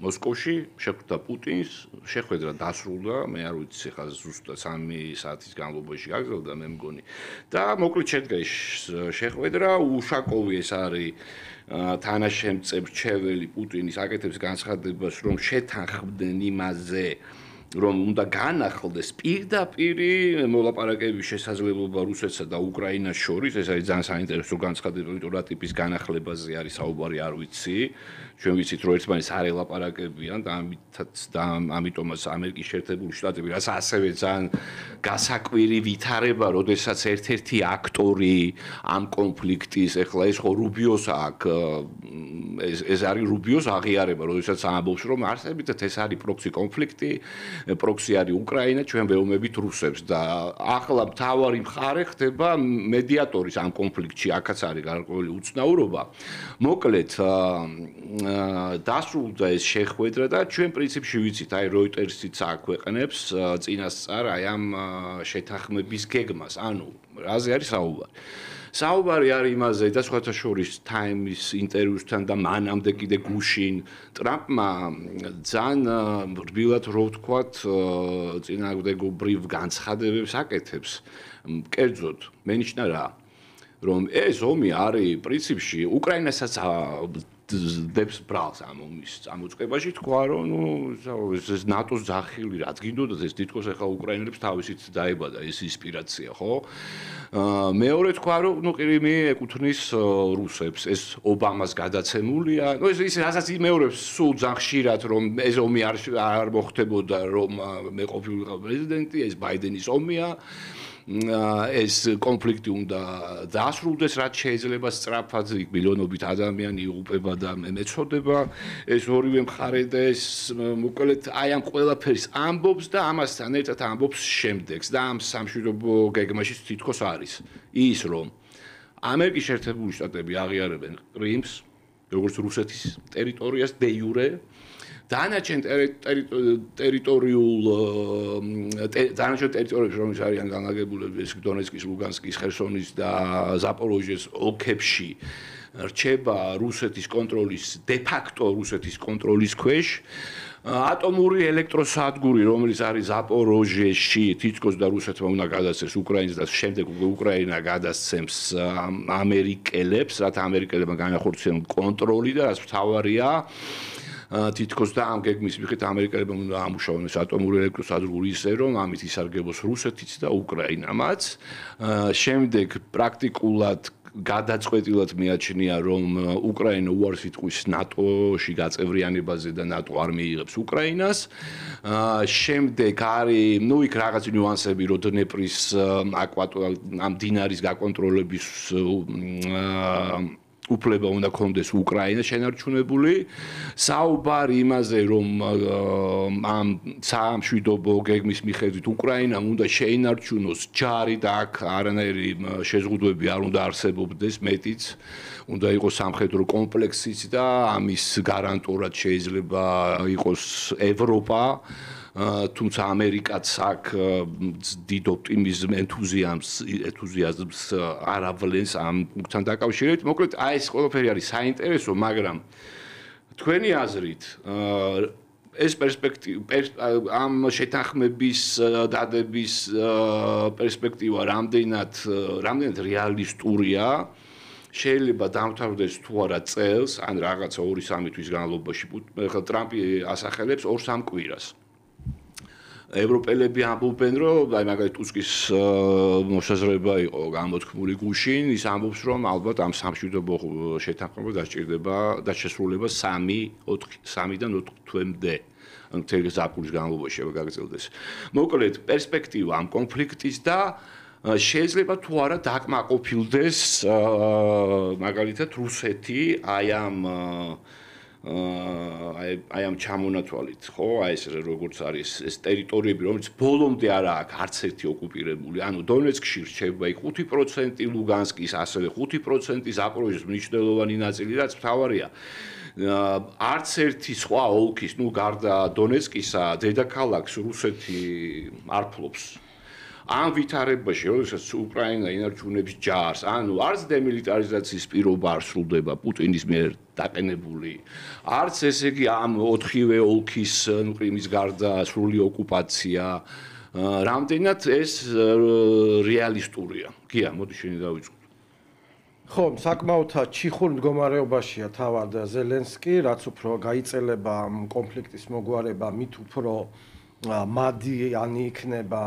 მოსკოვში, შეხვდა პუტინს, შეხვედრა დასრულდა, მე არ ვიცი ხა ზუსტად 3 საათის განმავლობაში გაგრძელდა მე მგონი. და მოკლედ შედგეს შეხვედრა, უშაკოვი ეს არის თანაშემწევრჩეველი პუტინის აკეთებს განცხადებას, რომ შეთანხმდნენ იმაზე, რომ უნდა განახლდეს პირდაპირ მოლაპარაკების შესაძლებლობა რუსეთსა და უკრაინას შორის, ეს არის ძალიან საინტერესო განცხადება, იმიტომ რა ტიპის განახლებაზე არის საუბარი, არ ვიცი. ჩვენ ვიცით, რომ ერთმანეთს არ ელაპარაკებიან და ამიტომაც ამერიკის შეერთებული შტატები, რაც ასევე ძალიან გასაკვირი ვითარება, როდესაც ერთ-ერთი აქტორი ამ კონფლიქტის, ეხლა ეს ხო რუბიოს აქვს, ეს არის რუბიოს აღიარება, როდესაც ამბობს, რომ არსებითად ეს არის პროქსი კონფლიქტი, პროქსი არის უკრაინა, ჩვენ ვეუბნებით რუსებს და ახლა მთავარი მხარე ხდება მედიატორის ამ კონფლიქტში, აქაც არის გარკვეული უცნაურობა. მოკლედ დასრულდა ეს შეხვედრა და ჩვენ პრინციპში ვიცით, აი როიტერსიც აქვეყნებს წინასწარ აი ამ შეთანხმების გეგმას, ანუ რაზე არის საუბარი. საუბარი არის იმაზე და სხვათა შორის Times ინტერვიუსთან და მანამდე კიდე გუშინ ტრამპმა ძალიან რბილად რო ვთქვათ წინააღმდეგობრივ განცხადებებს აკეთებს კერძოდ მენიშნა რა რომ ეს ომი არის პრინციპში უკრაინასაც დებს ბრალს ამ ომის წამოწყებაში თქვა რომ ეს ნატოს ძახილი რაც გინდოდათ ეს თითქოს ახლა უკრაინელებს თავისით დაებადა ეს ინსპირაცია ხო მეორე თქვა რომ ყირიმი ეკუთვნის რუსებს ეს ობამას გადაცემულია ეს რასაც იმეორებს სულ ძალიან ხშირად რომ ეს ომი არ მოხდებოდა რომ მე ყოფილიყავ პრეზიდენტი ეს ბაიდენის ომია ეს კონფლიქტი უნდა დაასრულდეს რაც შეიძლება სწრაფად მილიონობით ადამიანი იღუპება და მეცოდება ეს ორივე მხარე და ეს მოკლედ აი ამ ყველაფერს ამბობს და ამასთან ერთად ამბობს შემდეგს და ამ სამშვიდობო გეგმაში თითქოს არის ის რომ ამერიკის შეერთებული შტატები აღიარებენ ყრიმს როგორც რუსეთის ტერიტორიას დე იურე დანარჩენ ტერიტორიებს რომელიც არიან განლაგებულები ეს დონეცკის, ლუგანსკის, ხერსონის და ზაპოროჟიეს ოლქებში რჩება რუსეთის კონტროლის დე-ფაქტო რუსეთის კონტროლის ქვეშ ატომური ელექტროსადგური რომელიც არის ზაპოროჟიეში თითქოს და რუსეთმა უნდა გადასცეს უკრაინას და შემდეგ უკრაინა გადასცემს ამერიკელებს რათა ამერიკელებმა განახორციელონ კონტროლი და რაც მთავარია თითქოს და ამ გეგმის მიხედვით ამერიკელებმა უნდა ამუშავონ ეს ატომური ელექტროსადგური ისე რომ ამით ისარგებლოს რუსეთიც და უკრაინამაც შემდეგ პრაქტიკულად გადაწყვეტილად მიაჩნია რომ უკრაინა უარს იტყვის ნატოში გაწევრიანებაზე და ნატო არ მიიღებს უკრაინას შემდეგ არის ნუ იქ რაღაც ნიუანსები რომ დნეპრის ამ დინარის გაკონტროლების უფლება უნდა კონდეს უკრაინას შენარჩუნებული საუბარი იმაზე რომ ამ სამშვიდობო გეგმის მიხედვით უკრაინამ უნდა შეინარჩუნოს ჯარი და აქ არანაირი შეზღუდვები არ უნდა არსებობდეს მეტიც უნდა იყოს სამხედრო კომპლექსიც და ამის გარანტულად შეიძლება იყოს ევროპა თუმცა ამერიკაც აქ დიდ ენთუზიაზმს არ ავლენს ამ პუნქტთან დაკავშირებით. მოკლედ, აი ეს ყველაფერი არის საინტერესო, მაგრამ თქვენი აზრით ეს პერსპექტივა ამ შეთანხმების დადების პერსპექტივა რამდენად რეალისტურია? შეიძლება დამთავრდეს თუ არა წელს, ან რაღაცა 2-3 თვის განმავლობაში. ახლა ტრამპი ასახელებს 2-3 კვირას. ევროპელები ამბობენ, რომ აი მაგალითად ტუსკის მოსაზრება იყო გამოთქმული გუშინ, ის ამბობს, რომ ალბათ ამ სამშვიდობო შეთანხმება დასჭირდება და შესრულება 3-დან 4 თვემდე. ანუ თერგ ზაფხულის განმავლობაში გაგრძელდეს. მოკლედ, პერსპექტივა ამ კონფლიქტის და შეიძლება თუ არა დაკმაყოფილდეს მაგალითად რუსეთი აი ამ ჩამონათვალით, ხო, აი ეს როგორც არის ეს ტერიტორიები, რომელიც ბოლომდე არა აქვს არც ერთი ოკუპირებული. ანუ დონეცკში რჩება 5%, ლუგანსკის ასევე 5%, ზაპოროჟიეს მნიშვნელოვანი ნაწილი, რაც მთავარია. არც ერთი სხვა ოლქის, ნუ გარდა დონეცკისა, დედაქალაქს რუსეთი არ ფლობს. ამ ვითარებაში, როდესაც უკრაინა ინარჩუნებს ჯარს, ანუ არც დემილიტარიზაციის პირობა არ სრულდება პუტინის მიერ დაყენებული, არც ესე იგი ამ 4-ვე ოლქის ყრიმის გარდა სრული ოკუპაცია, რამდენად ეს რეალისტურია. გია, მოდი შენი დავიწყოთ. ხო, საკმაოდ ჩიხურ მდგომარეობაშია თავად ზელენსკი, რაც უფრო გაიწელება კონფლიქტის მოგვარება, მით უფრო მადიანი იქნება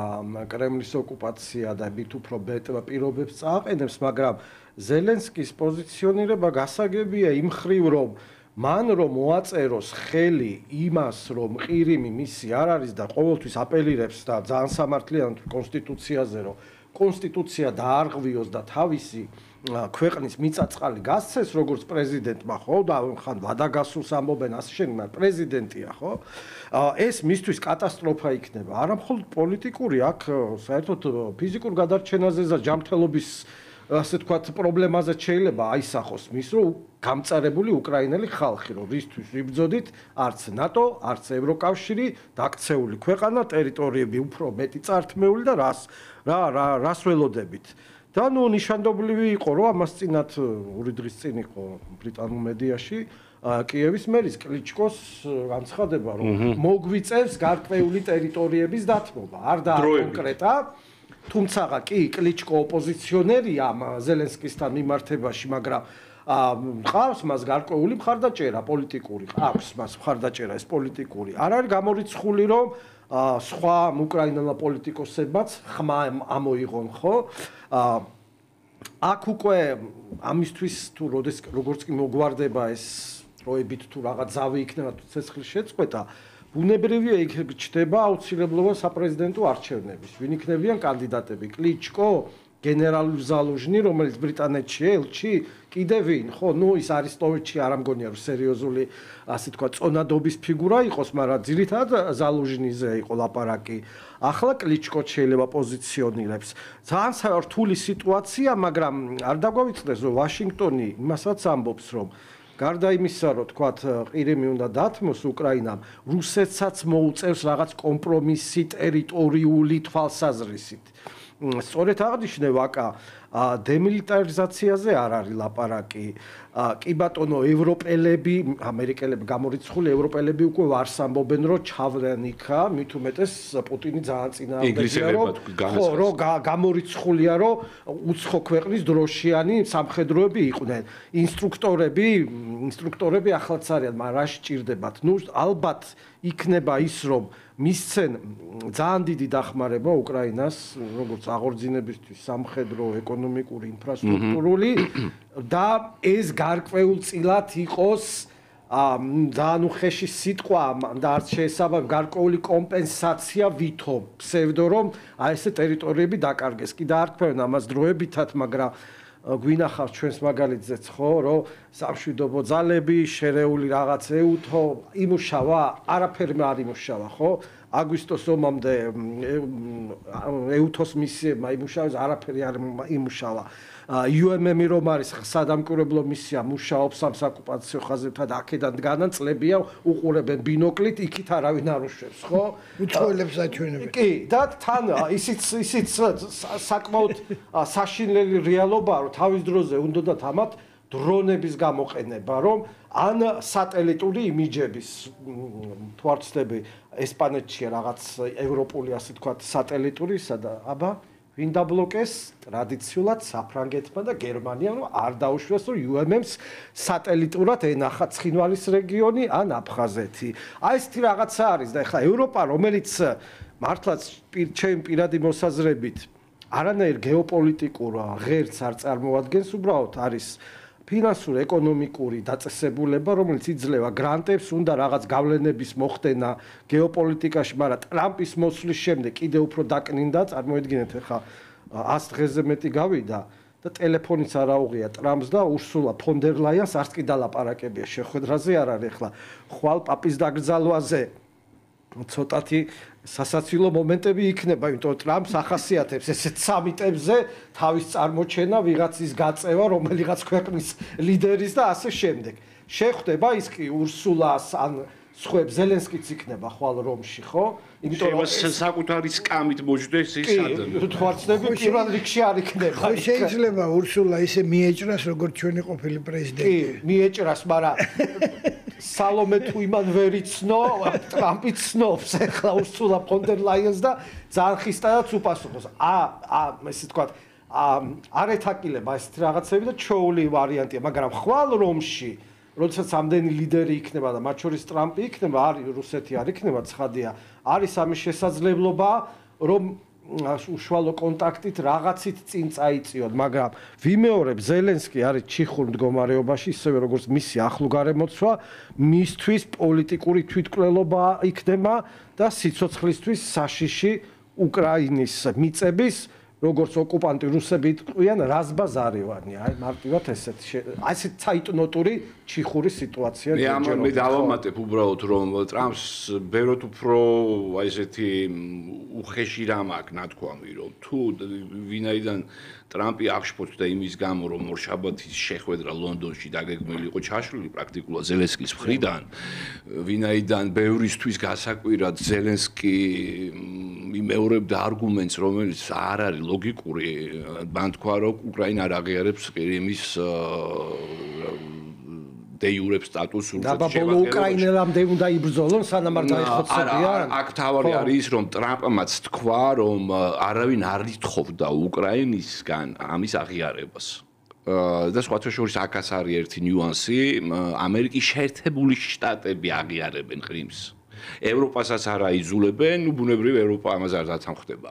კრემლის ოკუპაცია და მით უფრო პირობებს წააყენებს, მაგრამ ზელენსკის პოზიციონირება გასაგებია იმ მხრივ, რომ მან რომ მოაწეროს ხელი იმას, რომ ყირიმი მისი არ არის და ყოველთვის აპელირებს და ძალიან სამართლიანად კონსტიტუციაზე, რომ კონსტიტუცია დაარღვიოს და თავისი ქვეყნის მიწაწყალი გასცეს როგორც პრეზიდენტმა, ხო, და ხან ვადაგასულს ამბობენ ასე შემდეგ, პრეზიდენტია, ხო? ეს მისთვის კატასტროფა იქნება. არა მხოლოდ პოლიტიკური, აქ საერთოდ ფიზიკურ გადარჩენაზე და ჯანმრთელობის ასე თქვათ პრობლემაზე შეიძლება აისახოს მის რომ გამწარებული უკრაინელი ხალხი, რომ რისთვის ვიბრძოდით, არც ნატო, არც ევროკავშირი, დაქცეული ქვეყანა, ტერიტორიები უფრო მეტი წართმეული და რას ველოდებით. და ნუ ნიშანდობლივი იყო, რომ ამას წინათ 2 დღის წინ იყო ბრიტანულ მედიაში კიევის მერის კლიჩკოს განცხადება, რომ მოგვიწევს გარკვეული ტერიტორიების დათმობა. არ და კონკრეტა თუმცა კი კლიჩკო ოპოზიციონერია ზელენსკისთან მიმართებაში, მაგრამ ყავს მას გარკვეული მხარდაჭერა პოლიტიკური, აქვს მას მხარდაჭერა ეს პოლიტიკური. არ არის გამორიცხული, რომ სხვა უკრაინელმა პოლიტიკოსებმაც ხმა ამოიღონ, ხო? აქ უკვე ამისთვის თუ როგორც კი მოგვარდება ეს დროებით თუ რაღაც ზავი იქნება თუ ცეცხლის შეწყვეტა, ბუნებრივია იქ ჩდება აუცილებლობა საპრეზიდენტო არჩევნების. ვინ იქნებიან კანდიდატები? კლიჩკო, გენერალური ზალუჟნი, რომელიც ბრიტანეთშია ელჩი, კიდე ვინ? ხო, ის არისტოვიჩი არ ამგონია რომ სერიოზული, ასე თქვა, წონადობის ფიგურა იყოს, მაგრამ ძირითადად ზალუჟნიზე იყო ლაპარაკი. ახლა კლიჩკო შეიძლება პოზიციონირებს. ძალიან რთული სიტუაცია, მაგრამ არ დაგვავიწყდეს, რომ ვაშინგტონი იმასაც ამბობს, რომ გარდა იმისა, რომ თქვათ, ყირიმი უნდა დათმოს უკრაინამ, რუსეთსაც მოუწევს რაღაც კომპრომისი ტერიტორიული თვალსაზრისით. სწორედ აღნიშნე ვაკა, დემილიტარიზაციაზე არ არის ლაპარაკი. კი ბატონო, ევროპელები, ამერიკელები გამორიცხული ევროპელები უკვე ვარს ამბობენ, რომ ჩავლენ იქა, მით უმეტეს პუტინი ძალიან წინააღმდეგია, რომ გამორიცხულია, რომ უცხო ქვეყნის დროშიანი სამხედროები იყვნენ. ინსტრუქტორები ახლაც არიან, მაგრამ რა სჭირდებათ? ალბათ იქნება ის, რომ მისცენ ძალიან დიდი დახმარება უკრაინას, როგორც აღორძინებისთვის, სამხედრო, ეკონომიკური, ინფრასტრუქტურული და ეს გარკვეულწილად იყოს ძალიან უხეში სიტყვა და არც შეესაბამება გარკვეული კომპენსაცია ვითომ ფსევდო რომ ესე ტერიტორიები დაკარგეს. კი დაარქმევენ ამას დროებითად, მაგრამ გვინახავს ჩვენს მაგალითზეც ხო, რომ სამშვიდობო ძალები, შერეული რაღაც ეუთო იმუშავა, არაფერმა არ იმუშავა, ხო? აგვისტოს ომამდე ეუთოს მისიებმა იმუშავეს, არაფერი არ იმუშავა. UMM-ი რომ არის სადამკვირვებლო მისია, მუშაობს ამ საკუპაციო ხაზებთან, აქედან განაწლებია, უყურებენ ბინოკლით, იქით არავინ არ უშვებს, ხო? უცხოელებს აჩვენებენ. კი, და თან ისიც საკმაოდ საშინელი რეალობაა, რომ თავის დროზე უნდათ ამათ დრონების გამოყენება, რომ ან სატელიტური იმიჯების თვარცდები ესპანეთშია რაღაც ევროპული, ასე თქვათ, სატელიტური, სადა აბა ვინ დაბლოკეს ტრადიციულად საფრანგეთმა და გერმანიამ, რომ არ დაუშვეს, რომ UMM-ს სატელიტურად ენახა ცხინვალის რეგიონი ან აფხაზეთი. აი ესეთი რაღაცა არის და ეხლა ევროპა, რომელიც მართლაც ჩემი პირადი მოსაზრებით არანაირ გეოპოლიტიკურ ღერთს არ წარმოადგენს, უბრალოდ არის ფინანსური, ეკონომიკური დაწესებულება, რომელიც იძლევა გრანტებს, უნდა რაღაც გავლენების მოხდენა გეოპოლიტიკაში, მაგრამ ტრამპის მოსვლის შემდეგ კიდევ უფრო დაკნინდა, წარმოიდგინეთ ახლა 100 დღეზე მეტი გავიდა და ტელეფონიც არ აუღია ტრამპს და ურსულა ფონ დერ ლაიანს არც კი დალაპარაკებია შეხვედრაზე არ არის ახლა ხვალ პაპის დაკრძალვაზე ცოტათი სასაცილო მომენტები იქნება, იმიტომ რომ ტრამპს ახასიათებს ესეთ სამიტებზე თავის წარმოჩენა, ვიღაცის გაწევა, რომელიღაც ქვეყნის ლიდერის და ასე შემდეგ. შეხვდება ის კი ურსულას ან სხვებს ზელენსკიც იქნება ხვალ რომში, ხო? იმიტომ რომ საკუთარი სკამით მოждდეს ის ადმი. თუ ხარცდები პირველ რიგში არ იქნება. ხო შეიძლება ურსულა ისე მიეჭრას, როგორც ჩვენი ყოფილი პრეზიდენტი. კი, მიეჭრას, მაგრამ სალომე თუ იმან ვერ იცნო, ტრამპი ცნობს ახლა ურსულა ფონ დერ ლაიანს და ძალიან ხისტადაც უპასუხოს. ესე თქვა, არ ეთაკილება ესეთი რაღაცები და ჩოული ვარიანტია, მაგრამ ხვალ რომში როდესაც ამდენი ლიდერი იქნება და მათ შორის ტრამპი იქნება, არის რუსეთი არ იქნება, ცხადია, არის ამის შესაძლებლობა, რომ უშუალო კონტაქტით რაღაცით წინ წაიწიოთ, მაგრამ ვიმეორებ, ზელენსკი არის ჩიხურ მდგომარეობაში, ისევე როგორც მისი ახლო-გარემოცვა, მისთვის პოლიტიკური თვითმკვლელობა იქნება და სიცოცხლისთვის საშიში უკრაინის მიწების როგორც ოკუპანტი რუსები იტყვიან, რაზბაზარევანი, აი მარტივად ესეთ საიტნოტური ჩიხური სიტუაცია ჯერჯერობით. მე დავამატებ უბრალოდ, რომ ტრამპს ბეროთ უფრო აი ესეთი უხეში რამ აქვს ნათქვამი, რომ თუ ვინაიდან ტრამპი აღშფოთდა იმის გამო, რომ ორშაბათის შეხვედრა ლონდონში დაგეგმილი იყო ჩაშლილი პრაქტიკულად ზელენსკის მხრიდან, ვინაიდან ბევრისთვის გასაკვირად ზელენსკი იმეორებდა არგუმენტს, რომელიც არ არის ლოგიკური, მან თქვა, რომ უკრაინა არ აღიარებს ყირიმის დე იურე სტატუსს და ბოლო უკრაინელამდე უნდა იბრძოლონ სანამ არ დაიხოცებიან. აქ თავი არის ის, რომ ტრამპმაც თქვა, რომ არავინ არ ითხოვდა უკრაინისგან ამის აღიარებას. და სხვათა შორის აქაც არის ერთი ნიუანსი, ამერიკის შეერთებული შტატები აღიარებენ ყრიმს. ევროპასაც არ აიძულებენ, ბუნებრივი ევროპა ამაზე არ დათანხმდება.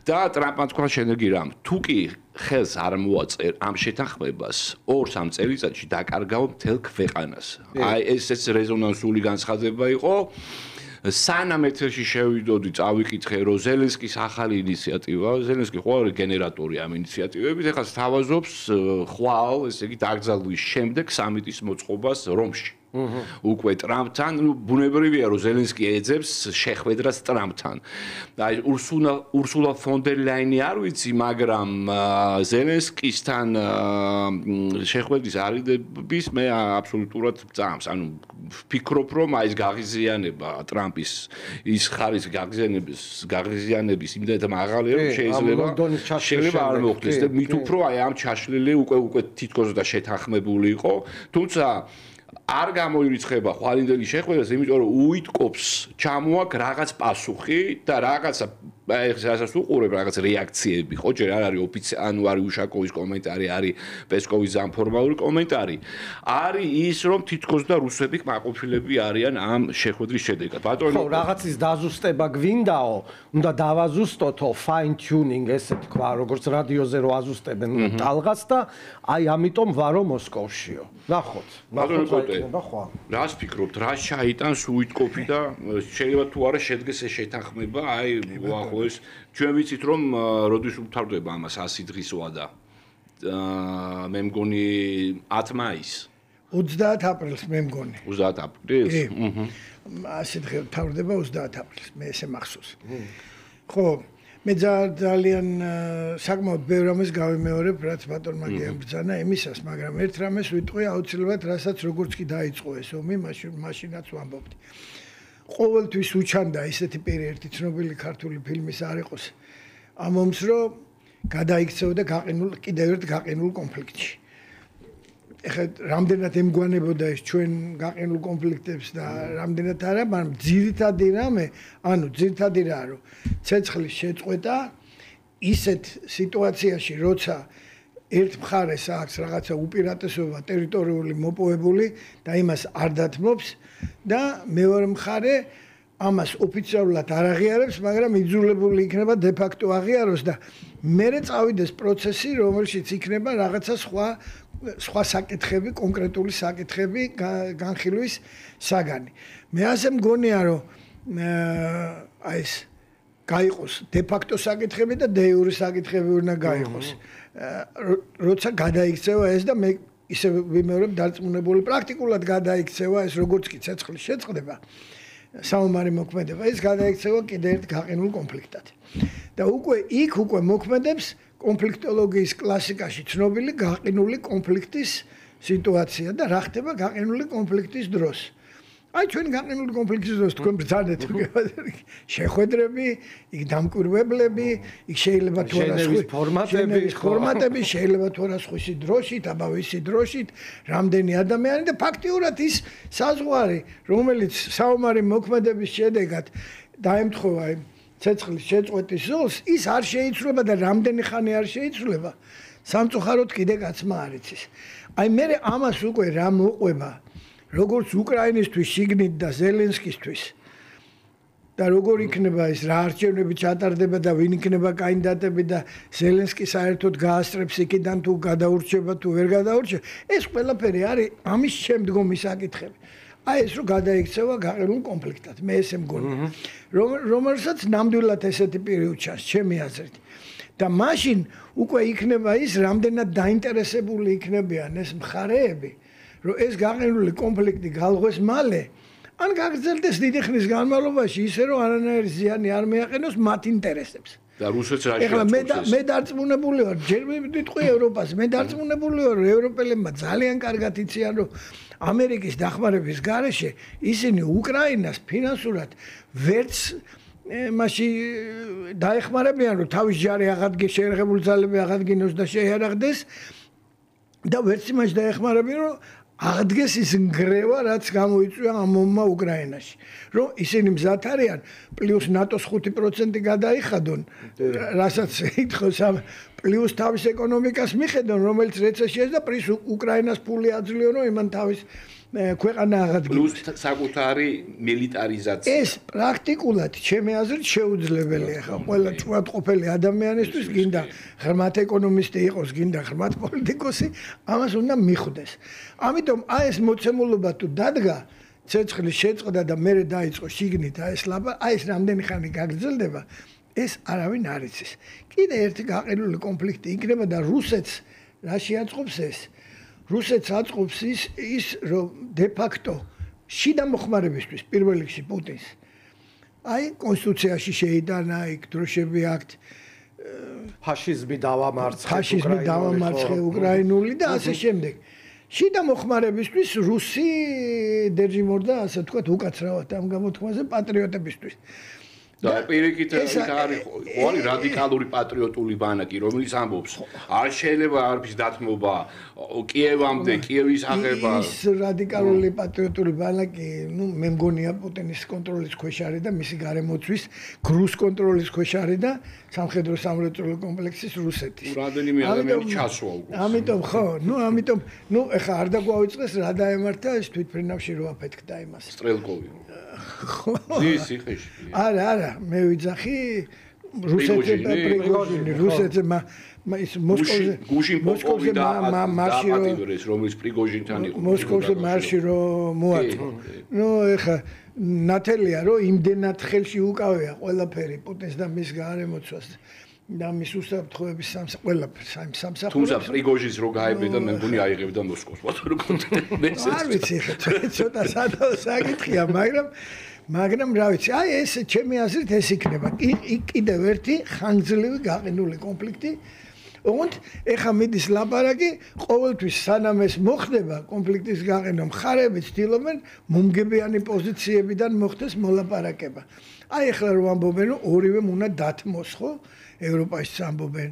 და ტრამპმა თქვა შედეგი რამ, თუ კი ხელს არ მოაწერ ამ შეთანხმებას, 2-3 წელიწადში დაკარგავ მთელ ქვეყანას. აი ესეც რეზონანსული განცხადება იყო. სანამ ეთერში შევიდოდი, წავიკითხე, რომ ზელენსკის ახალი ინიციატივა, ზელენსკი ხო არის გენერატორი ამ ინიციატივების, ეხლა სთავაზობს ხვალ, ესე იგი დაკრძალვის შემდეგ სამიტის მოწყობას რომში. უკვე ტრამპთან, ბუნებრივია, რომ ზელენსკი ეძებს შეხვედრას ტრამპთან. აი ურსულა ფონ დერ ლაინი არ ვიცი, მაგრამ ზელენსკისთან შეხვედრის არიდების მე აბსოლუტურად წამს. ანუ ვფიქრობ, რომ აი ეს გაღიზიანება ტრამპის ის ხარის გაღიზიანების იმდენად მაღალია, რომ შეიძლება არ მოხდეს და მით უფრო აი ამ ჩაშლილი უკვე თითქოს და შეთანხმებული იყო, თუმცა არ გამოირიცხება ხვალინდელი შეხვედრას, იმიტომ რომ უიტკობს ჩამოაკ რაღაც პასუხი და რაღაცა რასაც უყურებ რაღაც რეაქციები, ხო, ჯერ არ არის ანუ არის უშაკოვის კომენტარი, არის პესკოვის ზამფორმალური კომენტარი. არის ის, რომ თითქოს და რუსები კმაყოფილები არიან ამ შეხვედრის შედეგად. ბატონო, ხო, რაღაცის დაზუსტება გვინდაო, უნდა დავაზუსტოთო, fine tuning, ესე თქვა, როგორც რადიოზე რო აზუსტებენ ტალღას და აი ამიტომ ვარო მოსკოვშიო. ნახოთ. რას ფიქრობთ, რა შეიტანს უიტკოფი და შეიძლება თუ არა შედგეს ეს შეთანხმება, აი უახლოეს ჩვენ ვიცით რომ როდის უთავდება ამას 100 დღის ვადა. მე მგონი 10 მაისს. 30 აპრილს მე მგონი. 30 აპრილს? 100 დღე თავდება 30 აპრილს, მე ესე მახსოვს. ხო, მე ძალიან საკმაოდ ბევრ რამეს გავიმეორებ, რაც ბატონმა გეუბნება იმისას, მაგრამ ერთ რამეს ვიტყვი აუცილებლად, რასაც როგორც კი დაიწყო ეს ომი, მაშინაც ვამბობდი. ყოველთვის უჩანდა ისეთი პირი ერთი ცნობილი ქართული ფილმის არ იყოს ამ ომს, რომ გადაიქცეოდა კიდევ ერთ გაყინულ კონფლიქტში. ეხლა რამდენად ემგვანებოდა ეს ჩვენ გაყინულ კონფლიქტებს და რამდენად არა, მაგრამ ძირითადი რამე, ძირითადი რა, რომ ცეცხლის შეწყვეტა ისეთ სიტუაციაში, როცა ერთ მხარეს აქვს რაღაცა უპირატესობა ტერიტორიული მოპოვებული და იმას არ დათმობს და მეორე მხარე ამას ოფიციალურად არ აღიარებს, მაგრამ იძულებული იქნება de facto აღიაროს და მერე წავიდეს პროცესი, რომელშიც იქნება რაღაცა სხვა საკითხები, კონკრეტული საკითხები განხილვის საგანი. მე ასე მგონია, რომ აი ეს გაიყოს de facto საკითხები და de jure საკითხები უნდა გაიყოს. როცა გადაიქცევა ეს და მე ისე ვიმეორებ დარწმუნებული პრაქტიკულად გადაიქცევა ეს როგორც კი ცეცხლის შეწყდება საომარი მოქმედება ეს გადაიქცევა კიდევ ერთ გაყინულ კონფლიქტად და უკვე მოქმედებს კონფლიქტოლოგიის კლასიკაში ცნობილი გაყინული კონფლიქტის სიტუაცია და რა ხდება გაყინული კონფლიქტის დროს აი ჩვენ გაყინული კონფლიქტის დროს თქვენ ბრძანეთ შეხვედრები, იქ დამკვირვებლები, იქ შეიძლება თუ არა ფორმატები, შეიძლება თუ არა სხვისი დროშით, აბა ვისი დროშით, რამდენი ადამიანი და ფაქტიურად ის საზღვარი, რომელიც საომარი მოქმედების შედეგად დაემთხვევა ცეცხლის შეწყვეტის ზოლს, ის არ შეიცვლება და რამდენი ხანი არ შეიცვლება, სამწუხაროდ კიდე კაცმა არ იცის. აი მე ამას უკვე რა მოყვება როგორც უკრაინისთვის შიგნით და ზელენსკისთვის და როგორ იქნება ეს რა არჩევნები ჩატარდება და ვინ იქნება კანდიდატები და ზელენსკი საერთოდ გაასწრებს იქიდან თუ გადაურჩება თუ ვერ გადაურჩება ეს ყველაფერი არის ამის შემდგომი საკითხები აი ეს რომ გადაიქცევა გაყინულ კონფლიქტად მე ესე მგონი რომელსაც ნამდვილად ესეთი პირი უჩანს ჩემი აზრით და მაშინ უკვე იქნება ის რამდენად დაინტერესებული იქნებიან ეს მხარეები რომ ეს გაყინული კონფლიქტი galvos მალე ან გაგრძელდეს დიდი ხნის განმავლობაში ისე რომ არანაირი ზიანი არ მეაყენოს მათ ინტერესებს და რუსეთს რა შეაწყობს მე დარწმუნებული ვარ ჯერ ვიტყვი ევროპას მე დარწმუნებული ვარ რომ ევროპელებმა ძალიან კარგად იციან რომ ამერიკის დახმარების გარეშე ისინი უკრაინას ფინანსურად ვერც მასში დაეხმარებიან რომ თავის ჯარი აღადგეს შეერაღებული ძალები აღადგინოს და შეიარაღდეს და ვერც იმაში დაეხმარებიან რომ აღდგეს ის ნგრევა, რაც გამოიწვია ამ ომმა უკრაინაში. რომ ისინი მზად არიან პლუს ნატოს 5% გადაიხადონ, რასაც ითხოვს ამ პლუს თავის ეკონომიკას მიხედონ, რომელიც რეცესიას და პლუს უკრაინას ფული აძლევენ, რომ იმან თავის ქვეყანა აღადგინოს. პლუს საკუთარი მილიტარიზაცია. ეს პრაქტიკულად ჩემი აზრით შეუძლებელია ხა ყველა ჭუატყოფელი ადამიანისთვის გინდა ღრმად ეკონომისტი იყოს, გინდა ღრმად პოლიტიკოსი, ამას უნდა მიხვდეს. ამიტომ აი ეს მოცემულობა თუ დადგა ცეცხლის შეწყდა და მე დაიწყო შიგნით აი ეს ლაბა, აი ეს რამდენი ხანი გაგრძელდება, ეს არავინ არ იცის. კიდე ერთი გაყინული კონფლიქტი იქნება და რუსეთს რა შეაწყობს ეს? რუსეთს აწყობს ის რომ დე ფაქტო შიდა მოხმარებისთვის პირველ რიგში პუტინს აი კონსტიტუციაში შეიტანა იქ დროშები აქტ ფაშიზმი დავამარცხე უკრაინული და ასე შემდეგ. შიდა მოხმარებისთვის რუსი დერჯიმორდა ასე თქვათ უკაცრავად ამ გამოთქმაზე პატრიოტებისთვის. და პირიქით ის არის ყოველი რადიკალური პატრიოტული ბანაკი, რომელიც ამბობს, არ შეიძლება არაფრის დათმობა კიევამდე, კიევის აღება. ის რადიკალური პატრიოტული ბანაკი, მე მგონია პუტინის კონტროლის ქვეშ არის და მისი გარემოცვის გრუს კონტროლის ქვეშ არის და სამხედრო სამრეწველო კომპლექსის რუსეთის. რამდენიმე ადამიანი ჩასვა უკვე. ამიტომ ხო, ამიტომ ეხა არ დაგვაუწყეს რა დაემართა ეს თვითფრინავში რო აფეთქდა იმას. სტრელკოვი. ხო. ის იხეში. არა, მე ვიძახი რუსეთზე ის მოსკოვზე დაპატიმრეს, რომელიც პრიგოჟინთან იყო. მოსკოვზე მარში რომ მოაწყო. ეხა ნათელია რომ იმდენად ხელში უკავია ყველაფერი პუტინს და მის გარემოცვას და მის უსაფრთხოების ყველაფერს სამსახურს. თუმცა პრიგოჟინს რო გაებედა, მე მგონი აიღებდა მოსკოვს. არ ვიცი ხა ცოტა სადავო საკითხია, მაგრამ რა ვიცი, აი ეს ჩემი აზრით ეს იქნება. კიდევ ერთი ხანგრძლივი გაყინული კონფლიქტი. ოღონდ ეხა მიდის ლაპარაკი, ყოველთვის სანამ ეს მოხდება, კონფლიქტის გაყენა მხარეები ცდილობენ მომგებიანი პოზიციებიდან მოხდეს მოლაპარაკება. აი ეხლა რომ ამბობენ, რომ ორივე უნდა დათმოს, ხო? ევროპაში ამბობენ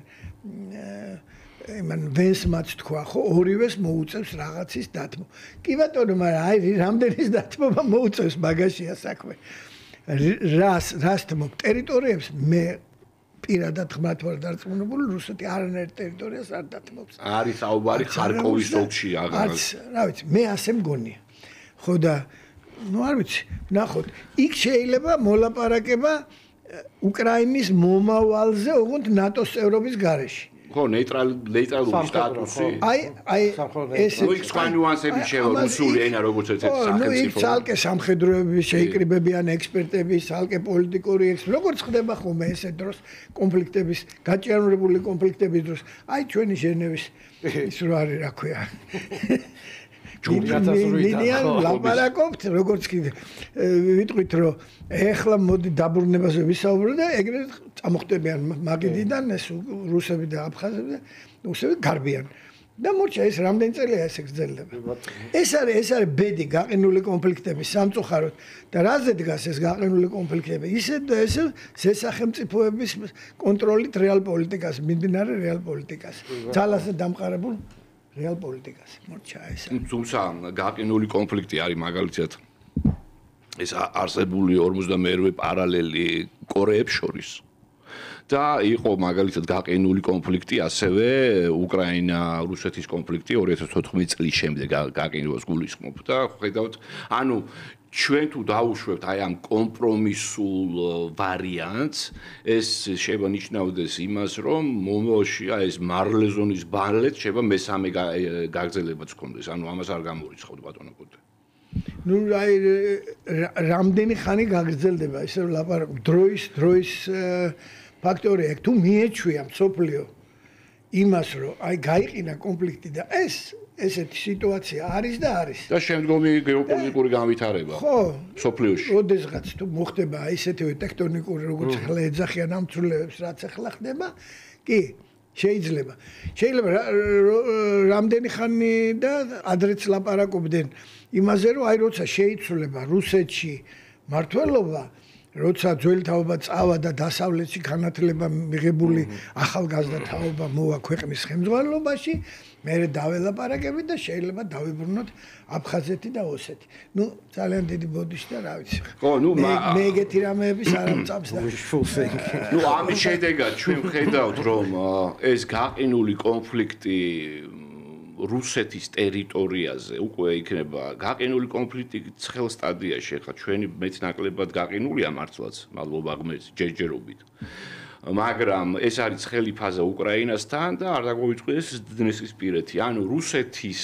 იმან ვენსმაც თქვა, ხო, ორივეს მოუწევს რაღაცის დათმო. კი ბატონო, მაგრამ აი რამდენის დათმობა მოუწევს მაგაშია საქმე. რას თმობ ტერიტორიებს მე პირადად ხმათ ვარ დარწმუნებული, რუსეთი არანაირ ტერიტორიას არ დათმობს. არის საუბარი ხარკოვის ოლქში აღარ. რა ვიცი, მე ასე მგონია. ხო და არ ვიცი, ნახოთ, იქ შეიძლება მოლაპარაკება უკრაინის მომავალზე, ოღონდ ნატოს წევრობის გარეშე. ხო, ნეიტრალური სტატუსი. აი ეს იქ სხვა ნიუანსები შევა რუსული ენა როგორც ერთ-ერთი სახელმწიფო. იქ ცალკე სამხედროები შეიკრიბებიან ექსპერტები, ცალკე პოლიტიკური ექსპერტები. როგორც ხდება ხოლმე ესე დროს კონფლიქტების, გაჭიანურებული კონფლიქტების დროს. აი ჩვენი ჟენევის ის რო არის, რა ქვია. ჯურნალისტები ლაპარაკობთ, როგორც კი ვიტყვით, რომ ეხლა მოდი დაბრუნებაზე ვისაუბროთ და ეგრეთ წამოხდებიან მაგიდიდან ეს რუსები და აფხაზები და რუსები გარბიან. და მორჩა ეს რამდენი წელია ესე გრძელდება. ეს არის ბედი გაყინული კონფლიქტების სამწუხაროდ და რაზე დგას ეს გაყინული კონფლიქტები? ისე და ესე ზესახელმწიფოების კონტროლით რეალ პოლიტიკას, მიმდინარე რეალ პოლიტიკას. ძალაზე დამყარებულ რეალ პოლიტიკას. მორჩა ეს. თუმცა გაყინული კონფლიქტი არის მაგალითად ეს არსებული 52 პარალელი კორეებს შორის. და იყო მაგალითად გაყინული კონფლიქტი ასევე უკრაინა-რუსეთის კონფლიქტი 2014 წლის შემდეგ გაყინებას გულისხმობ და ხედავთ ანუ ჩვენ თუ დაუშვებთ აი ამ კომპრომისულ ვარიანტს ეს შეიძლება ნიშნავდეს იმას რომ მომავალში აი ეს მარლეზონის ბალეტ შეიძლება მესამე გაგრძელებაც ჰქონდეს ანუ ამას არ გამორიცხავთ ბატონო კუტე აი რამდენი ხანი გაგრძელდება ესე ლაპარაკობ დროის ფაქტორია თუ მიეჩვია მსოფლიო იმას რომ აი გაიყინა კონფლიქტი და ესეთი სიტუაცია არის და არის და შემდგომი გეოპოლიტიკური განვითარება ხო მსოფლიოში ოდესღაც თუ მოხდება ისეთივე ტექტონიკური როგორც ახლა ეძახიან ამ ცვლილებებს რაც ახლა ხდება კი შეიძლება რამდენი ხანი და ადრეც ლაპარაკობდნენ იმაზე რომ აი როცა შეიცვლება რუსეთში მართლობა როცა ძველი თაობა წავა და დასავლეთში განათლება მიღებული ახალგაზრდა თაობა მოვა ქვეყნის ხელმძღვანელობაში, მე დაველაპარაკებით და შეიძლება დავიბრუნოთ აფხაზეთი და ოსეთი. ნუ ძალიან დიდი ბოდიში და რა ვიცი. ხო, ნუ მე ეგეთი რამეების არ ამწამს და ნუ ამის შედეგად ჩვენ ვხედავთ რომ ეს გაყინული კონფლიქტი რუსეთის ტერიტორიაზე უკვე იქნება გაყინული კონფლიქტი ცხელ სტადიაში. ახლა ჩვენი მეც ნაკლებად გაყინულია მართლაც, მადლობა ღმერთს ჯერჯერობით. მაგრამ ეს არის ცხელი ფაზა უკრაინასთან და არ დაგვიწყდეს დნესისპირეთი. ანუ რუსეთის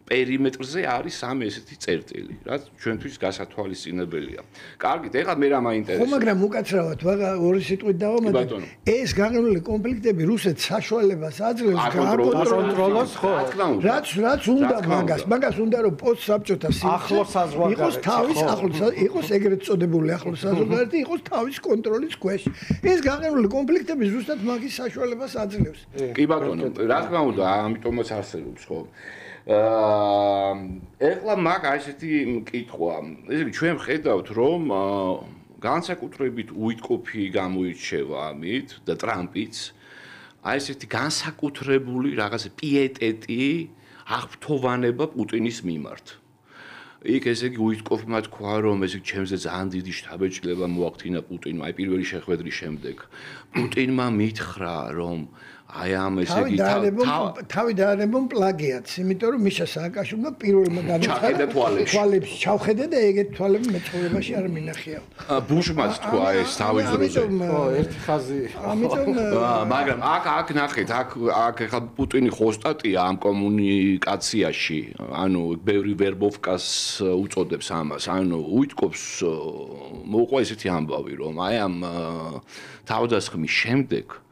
პერიმეტრზე არის სამი ესეთი წერტილი, რაც ჩვენთვის გასათვალისწინებელია. კარგით, ეხლა მე რა მაინტერესებს. ხო, მაგრამ უკაცრავად, ორი სიტყვით დავამატებ. ეს გაყინული კონფლიქტები რუსეთს საშუალებას აძლევს გაკონტროლოს, ხო? რაც უნდა მაგას უნდა რომ პოსტსაბჭოთა ახლოს საზღვარგარეთ იყოს თავის ახლოს იყოს ეგრეთ წოდებული ახლოს საზღვარგარეთი იყოს თავის კონტროლის ქვეშ. ეს გაყინული კონფლიქტები ზუსტად მაგის საშუალებას აძლევს. კი ბატონო, რა თქმა უნდა, ამიტომაც არსებობს, ხო? ეხლა მაგ ასეთი მკითხვა. ესე იგი ჩვენ ვხედავთ რომ განსაკუთრებით უიტკოფი გამოირჩევა ამით და ტრამპიც აი ესეთი განსაკუთრებული რაღაცა პიეტეტი აღფრთოვანება პუტინის მიმართ. იქ ესე იგი უიტკოფმა თქვა რომ ესე ჩემზე ძალიან დიდი შთაბეჭდილება მოახდინა პუტინმა აი პირველი შეხვედრის შემდეგ. პუტინმა მითხრა რომ აი ამ ესე იგი თავი დაარებონ პლაგიატს, იმიტომ რომ მიშა სააკაშვილმა პირველმა განაცხადა თვალებს ჩავხედე და ეგეთ თვალები მეცხოველობაში არ მინახია. ბუშმაც თქვა ეს თავის დროზე. ხო, ერთი ხაზი. ამიტომ მაგრამ აქ ნახეთ, აქ ეხლა პუტინი ხოსტატია ამ კომუნიკაციაში, ანუ ბევრი ვერბოვკას უწოდებს ამას, ანუ უიტკობს მოუყვა ესეთი ამბავი, რომ აი ამ თავდასხმის შემდეგ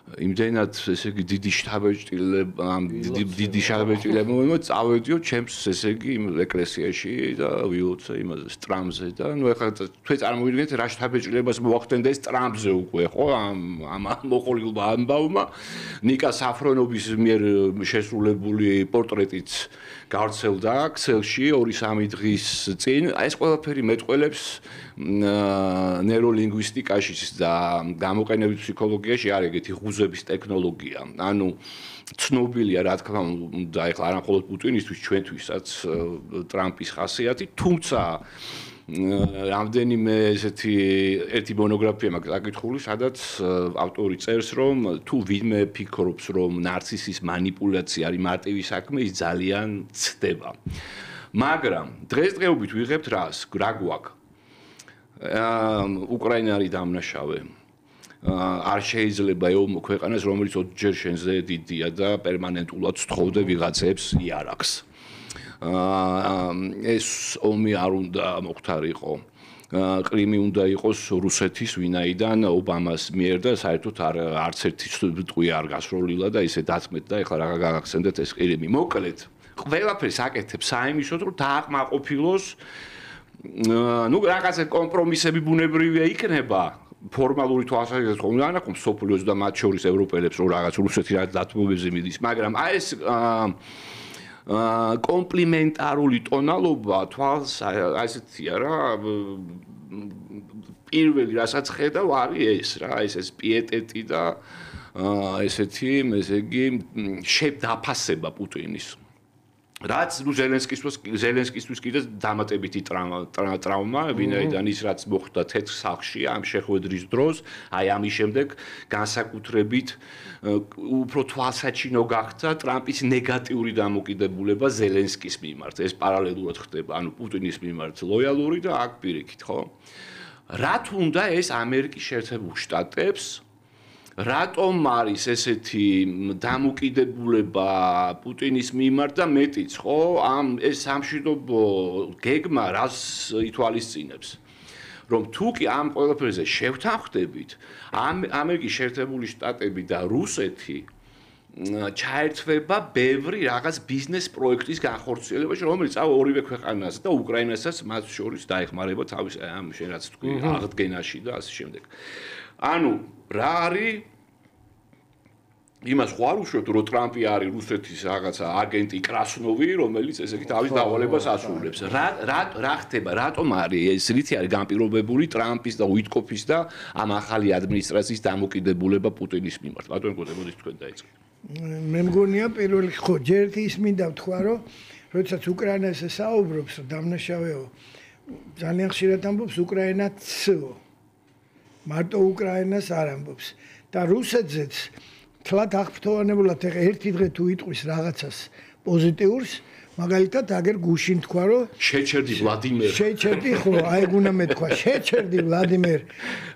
იმდენად ესე იგი დიდი შთაბეჭდილება დიდი შთაბეჭდილება წავედიო ჩემს ესე იგი იმ ეკლესიაში და ვიოცე იმაზე ტრამზე და ნუ ეხლა თქვენ წარმოვიდგინეთ რა შთაბეჭდილებას მოახდენდა ეს ტრამზე უკვე ხო ამ მოყოლილ ამბავმა ნიკა საფრონოვის მიერ შესრულებული პორტრეტიც გავრცელდა ქსელში 2-3 დღის წინ ეს ყველაფერი მეტყველებს ნეიროლინგვისტიკაში და გამოყენებით ფსიქოლოგიაში არის ეგეთი ღუზების ტექნოლოგია. ანუ ცნობილია რა თქმა უნდა ეხლა არა მხოლოდ პუტინისთვის, ჩვენთვისაც ტრამპის ხასიათი, თუმცა რამდენიმე ესეთი ერთი მონოგრაფია მაქვს აკითხული, სადაც ავტორი წერს, რომ თუ ვინმე ფიქრობს, რომ ნარცისის манипуляცია არის მარტივი საქმე, ის ძალიან ცდება. მაგრამ დღესდღეობით ვიღებთ რას? რა გვაქვს? უკრაინა არის დამნაშავე. არ შეიძლება ეომო ქვეყანას, რომელიც 20 ჯერ შენზე დიდია და პერმანენტულად სთხოვდა ვიღაცებს იარაღს. ეს ომი არ უნდა მოხდარიყო. ყრიმი უნდა იყოს რუსეთის, ვინაიდან ობამას მიერ და საერთოდ არც ერთი ტყვია არ გასროლილა და ისე დაწმეთ და ეხლა რა გაგახსენდეთ ეს ყრიმი. მოკლედ, ყველაფერს აკეთებს საიმისოდ, რომ დააკმაყოფილოს ну რაღაცა კომპრომისები ბუნებრივია იქნება ფორმალური თვალსაზრისით ხომ არ ნახო სოფლიოს და მათ შორის ევროპელებს რომ რაღაც რუსეთი რა დათმობებზე მიდის მაგრამ აი ეს კომპლიმენტარული ტონალობა თვალს ასეთია რა პირველი რასაც ხედავ არის ეს რა ეს პიეტეტი და ესეთი ესე იგი შედაფასება პუტინის რაც ნუ ზელენსკისთვის კიდე დამატებითი ტრავმა, ვინაიდან ის რაც მოხდა თეთრ სახლში ამ შეხვედრის დროს, აი ამის შემდეგ განსაკუთრებით უფრო თვალსაჩინო გახდა ტრამპის ნეგატიური დამოკიდებულება ზელენსკის მიმართ. ეს პარალელურად ხდება, ანუ პუტინის მიმართ ლოიალური და აქ პირიქით, ხო? რა თუნდა ეს ამერიკის შეერთებულ შტატებს რატომ არის ესეთი დამოკიდებულება პუტინის მიმართ და მეტიც ხო ამ ეს სამშვიდობო გეგმა რას ითვალისწინებს რომ თუ კი ამ ყველაფერზე შევთანხმდებით ამერიკის შეერთებული შტატები და რუსეთი ჩაერთვება ბევრი რაღაც ბიზნეს პროექტის განხორციელებაში რომელიც ორივე ქვეყანას და უკრაინასაც მათ შორის დაეხმარება თავის ამ შენ რაც თქვი აღდგენაში და ასე შემდეგ ანუ რა არის იმას ხوار უშვებთ, რომ ტრამპი არის რუსეთის რაღაცა აგენტი კრასნოვი, რომელიც ესე იგი თავის დავალებას ასრულებს. რა ხდება? რატომ არის ეს რითი არის განპირობებული ტრამპის და უიტკოფის და ამ ახალი ადმინისტრაციის დამოკიდებულება პუტინის მიმართ? ბატონო გოდებოდის თქვენ დაიწყეთ. მე მგონია პირველი ხო ჯერ ის მინდა ვთქვა, რომ როდესაც უკრაინას საუბრობს, რომ დამნაშავეო ძალიან ხშირად ამბობს უკრაინაც მარტო უკრაინას არ ამბობს და რუსეთზეც თლად აღფრთოვანებულად ერთი დღე თუ იტყვის რაღაცას პოზიტიურს, მაგალითად აგერ გუშინ თქვა, რომ შეჩერდი ვლადიმერ. შეჩერდი ხო, აი გუნა მეთქვა, შეჩერდი ვლადიმერ,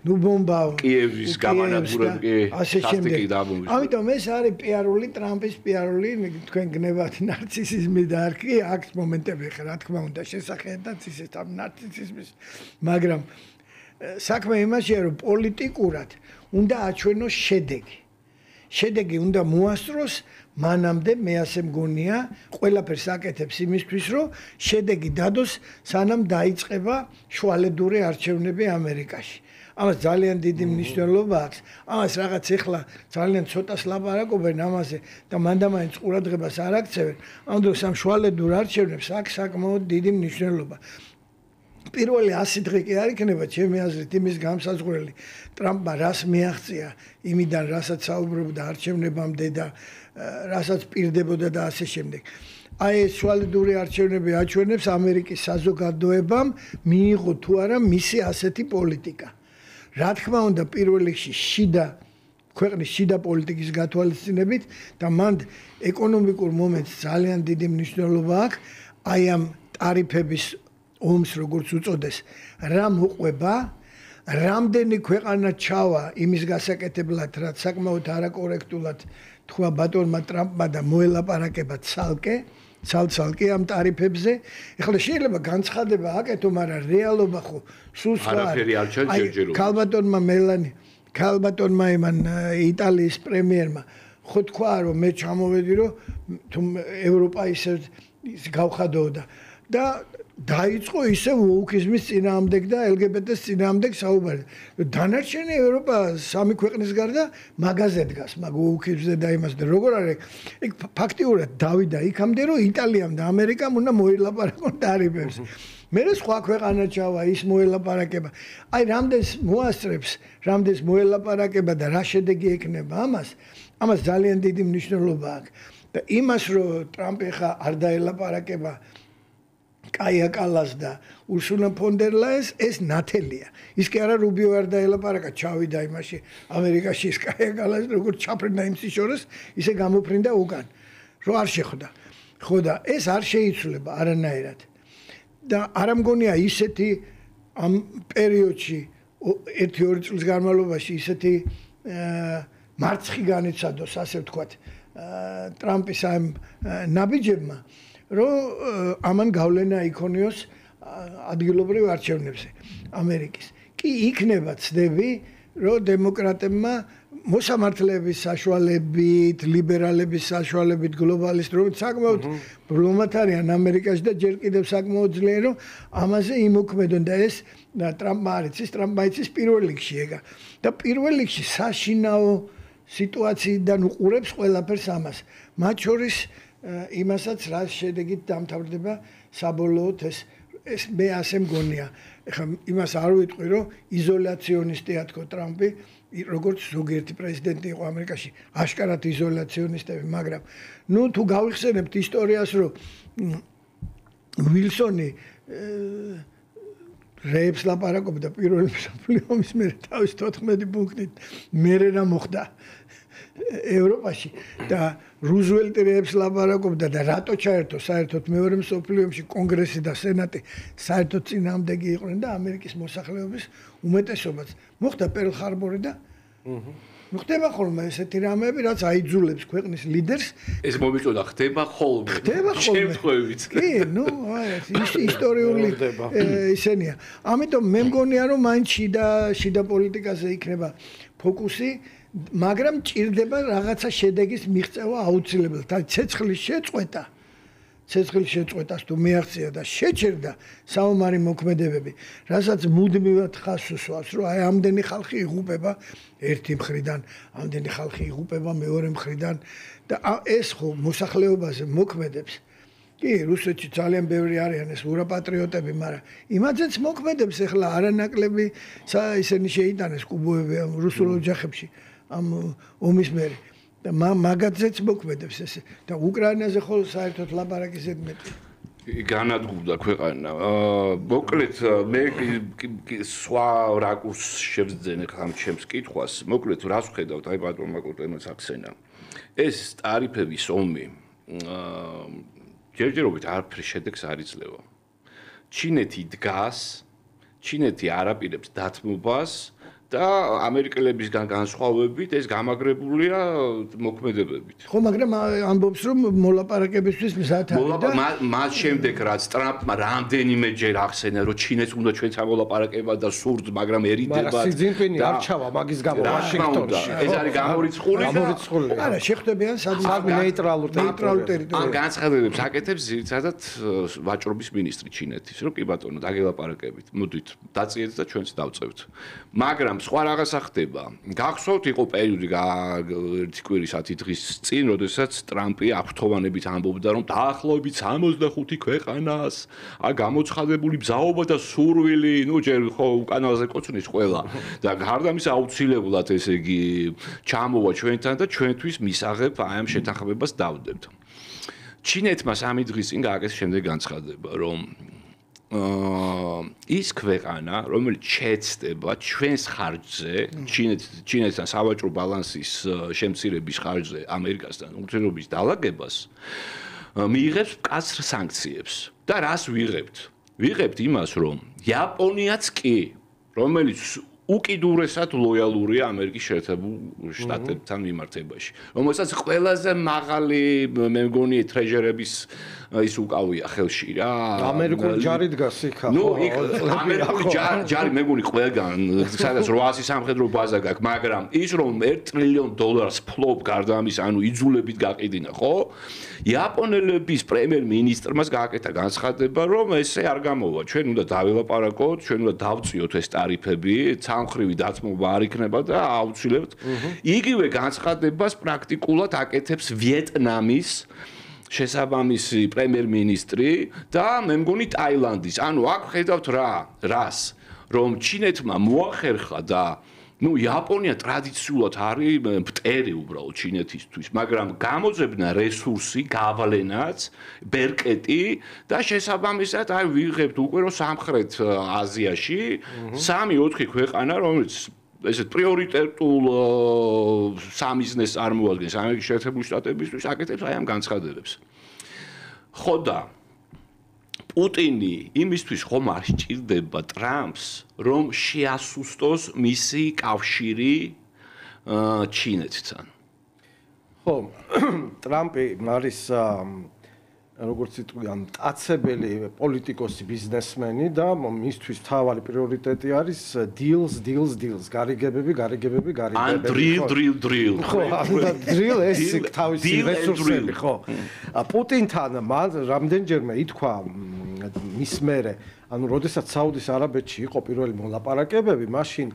ნუ ბომბავ კიევის გამანადგურებგი სასტიკი დაბომბვის. ამიტომ ეს არის პიარული ტრამპის პიარული, თქვენ გნებათ ნარცისიზმი და არქი, აქ მომენტები ხარ, რა თქმა უნდა, შესახედაც ისეთ ამ ნარცისიზმის, მაგრამ საქმე იმაშია, რომ პოლიტიკურად უნდა აჩვენოს შედეგი. შედეგი უნდა მოასწროს, მანამდე მე ასე მგონია, ყველაფერს აკეთებს იმისთვის, რომ შედეგი დადოს, სანამ დაიწყება შუალედური არჩევნები ამერიკაში. ამას ძალიან დიდი მნიშვნელობა აქვს. ამას რაღაც ეხლა ძალიან ცოტას ლაპარაკობენ ამაზე და მანდამაინც ყურადღებას არ აქცევენ. ამ დროს ამ შუალედურ არჩევნებს აქვს საკმაოდ დიდი მნიშვნელობა. პირველი 100 დღე კი არ იქნება ჩემი აზრით იმის გამსაზღვრელი ტრამპმა რას მიაღწია იმიდან რასაც საუბრობდა არჩევნებამდე და რასაც პირდებოდა და ასე შემდეგ. აი ეს შუალედური არჩევნები აჩვენებს ამერიკის საზოგადოებამ მიიღო თუ არა მისი ასეთი პოლიტიკა. რა თქმა უნდა პირველ რიგში ქვეყნის შიდა პოლიტიკის გათვალისწინებით და მან ეკონომიკურ მომენტს ძალიან დიდი მნიშვნელობა აქვს აი ამ ტარიფების ომს როგორც უწოდეს რა მოყვება რამდენი ქვეყანა ჩავა იმის გასაკეთებლად რაც საკმაოდ არაკორექტულად თქვა ბატონმა ტრამპმა და მოელაპარაკება ცალკე ამ ტარიფებზე ეხლა შეიძლება განცხადება აკეთო მაგრამ რეალობა ხო სულ სხვა არის ქალბატონმა იმან იტალიის პრემიერმა ხო თქვა რომ მე ჩამოვედი რომ თუ ევროპა ისე გავხადოოდა და დაიწყო ისე უქიზმის წინააღმდეგ და LGBT-ს წინააღმდეგ საუბარი. დანარჩენი ევროპა სამი ქვეყნის გარდა მაგაზე დგას, მაგ უქიზმზე და იმას და როგორ არის? იქ ფაქტიურად დავიდა იქამდე რომ იტალიამ და ამერიკამ უნდა მოელაპარაკონ ტარიფებს. მე სხვა ქვეყანა ჩავა ის მოელაპარაკება. აი რამდენს მოასწრებს, რამდენს მოელაპარაკება და რა შედეგი ექნება ამას ძალიან დიდი მნიშვნელობა აქვს. და იმას რომ ტრამპი ხა არ დაელაპარაკება კაია კალას და ურსულა ფონ დერ ლაიენს ეს ნათელია. ის კი არა რუბიო არ დაელაპარაკა, ჩავიდა იმაში ამერიკაში ის კაია კალას როგორც ჩაფრინდა იმ სიშორეს, ისე გამოფრინდა უკან. რო არ შეხვდა. ხო და ეს არ შეიცვლება არანაირად. და არ მგონია ისეთი ამ პერიოდში 1-2 წლის განმავლობაში ისეთი მარცხი განიცადოს, ასე ვთქვათ, ტრამპის ამ ნაბიჯებმა რომ ამან გავლენა იქონიოს ადგილობრივ არჩევნებზე ამერიკის. კი იქნება ცდები, რომ დემოკრატებმა მოსამართლეების საშუალებით, ლიბერალების საშუალებით, გლობალისტებით საკმაოდ პრობლემათ არიან ამერიკაში და ჯერ კიდევ საკმაოდ ძლიერ რომ ამაზე იმოქმედონ და ეს ტრამპმა არ იცის, ტრამპმა იცის პირველ რიგში ეგა. და პირველ რიგში საშინაო სიტუაციიდან უყურებს ყველაფერს ამას. მათ შორის იმასაც რა შედეგით დამთავრდება საბოლოოდ ეს მე ასე მგონია. ეხლა იმას არ ვიტყვი რომ იზოლაციონისტია თქო ტრამპი, როგორც ზოგიერთი პრეზიდენტი იყო ამერიკაში, აშკარად იზოლაციონისტები, მაგრამ ნუ თუ გავიხსენებთ ისტორიას რომ ვილსონი რეებს ლაპარაკობდა პირველი მსოფლიო ომის მერე თავის 14 პუნქტით მერე რა მოხდა ევროპაში და რუზველტი რეებს ლაპარაკობდა და რატო ჩაერთო საერთოდ მეორე მსოფლიო ომში კონგრესი და სენატი საერთოდ წინააღმდეგი იყვნენ და ამერიკის მოსახლეობის უმეტესობაც მოხდა პერლ-ჰარბორი და ხდება ხოლმე ესეთი რამეები, რაც აიძულებს ქვეყნის ლიდერს. ეს მომიწოდა ხდება ხოლმე. შემთხვევით. კი, ნუ ისტორიული ისენია. ამიტომ მე მგონია რომ მაინც შიდა პოლიტიკაზე იქნება ფოკუსი, მაგრამ ჭირდება რაღაცა შედეგის მიღწევა აუცილებლად. აი ცეცხლის შეწყვეტა ცეცხლის შეწყვეტას თუ მიაღწია და შეჩერდა საომარი მოქმედებები, რასაც მუდმივად ხაზს უსვამს, რომ აი ამდენი ხალხი იღუპება ერთი მხრიდან, ამდენი ხალხი იღუპება მეორე მხრიდან და ეს ხო მოსახლეობაზე მოქმედებს. კი, რუსეთში ძალიან ბევრი არიან ეს ურაპატრიოტები, მაგრამ იმათაც მოქმედებს ახლა არანაკლები ისინი შეიტანეს კუბოები ამ რუსულ ოჯახებში ამ ომის მერე. და მაგათზეც მოქმედებს ეს და უკრაინაზე ხოლმე საერთოდ ლაპარაკი ზედმეტი. განადგურდა ქვეყანა. მოკლედ მე სხვა რაკურს შევძენე ხამ ჩემს კითხვას. მოკლედ რას ვხედავთ აი ბატონმა კუტენოს აქცენა. ეს ტარიფების ომი ჯერჯერობით არაფრის შედეგს არ იძლევა. ჩინეთი დგას, ჩინეთი არ აპირებს დათმობას და ამერიკელებისგან განსხვავებით ეს გამაგრებულია მოქმედებებით. ხო, მაგრამ ამბობს რომ მოლაპარაკებისთვის მზად არის და მას შემდეგ რაც ტრამპმა რამდენიმეჯერ ახსენა რომ ჩინეთს უნდა ჩვენ სამოლაპარაკება და სურთ, მაგრამ ერიდება. მაგრამ სი ძინპინი არ ჩავა მაგის გამო ვაშინგტონში. ეს არის გამორიცხული და არა, შეხვდებიან სადმე ნეიტრალურ ტერიტორიაზე. ამ განცხადებებს აკეთებს ძირითადად ვაჭრობის მინისტრი ჩინეთის, რომ კი ბატონო, დაგელაპარაკებით. მოდით, დაწიეთ და ჩვენც დავწევთ. მაგრამ სხვა რაღაცა ხდება. გახსოვთ იყო პერიოდი ერთი კვირის 10 დღის წინ, როდესაც ტრამპი აფრთხოვანებით ამბობდა, რომ დაახლოებით 65 ქვეყანას გამოცხადებული ბზაობა და სურვილი, ჯერ ხო უკანალზე კოცნის ყველა და გარდა ამისა აუცილებლად ესე იგი ჩამოვა ჩვენთან და ჩვენთვის მისაღებ აი ამ შეთანხმებას დავდებთ. ჩინეთმა 3 დღის წინ გააკეთა შემდეგ განცხადება, რომ ის ქვეყანა, რომელიც შეეცდება ჩვენს ხარჯზე, ჩინეთთან სავაჭრო ბალანსის შემცირების ხარჯზე ამერიკასთან ურთიერთობის დაალაგებას, მიიღებს მკაცრ სანქციებს. და რას ვიღებთ? ვიღებთ იმას, რომ იაპონიაც კი, რომელიც უკიდურესად ლოიალურია ამერიკის შეერთებულ შტატებთან მიმართებაში. რომელსაც ყველაზე მაღალი მე მგონი ტრეჟერების ის უკავია ხელში რა. ამერიკული ჯარი დგას იქ ხო? ამერიკული ჯარი მე მგონი ყველგან, სადაც 800 სამხედრო ბაზა გაქვს, მაგრამ ის რომ $1 ტრილიონ ფლობ გარდა ამის, ანუ იძულებით გაყიდინა, ხო? იაპონელების პრემიერ-მინისტრმა გააკეთა განცხადება, რომ ესე არ გამოვა. ჩვენ უნდა დაველაპარაკოთ, ჩვენ უნდა დავწიოთ ეს ტარიფები, სამხრივი დათმობა არ იქნება და აუცილებლად იგივე განცხადებას პრაქტიკულად აკეთებს ვიეტნამის შესაბამისი პრემიერ-მინისტრი და მე მგონი ტაილანდის. ანუ აქ ხედავთ რას, რომ ჩინეთმა მოახერხა და იაპონია ტრადიციულად არის მტერი უბრალოდ ჩინეთისთვის, მაგრამ გამოძებნა რესურსი, გავლენაც, ბერკეტი და შესაბამისად აი ვიღებთ უკვე რომ სამხრეთ აზიაში 3-4 ქვეყანა, რომელიც ესეთ პრიორიტეტულ სამიზნეს წარმოადგენს ამერიკის შეერთებული შტატებისთვის, აკეთებს აი ამ განცხადებებს. ხო და პუტინი იმისთვის ხომ არ სჭირდება ტრამპს, რომ შეასუსტოს მისი კავშირი ჩინეთთან. ხო, ტრამპი არის როგორც იტყვიან, მტაცებელი პოლიტიკოსი, ბიზნესმენი და მისთვის თავარი პრიორიტეტი არის დილს, გარიგებები. ან დრილ. ხო, დრილ ეს თავისი რესურსები, ხო. პუტინთან რამდენჯერმე ითქვა მის მერე, ანუ როდესაც საუდის არაბეთში იყო პირველი მოლაპარაკებები, მაშინ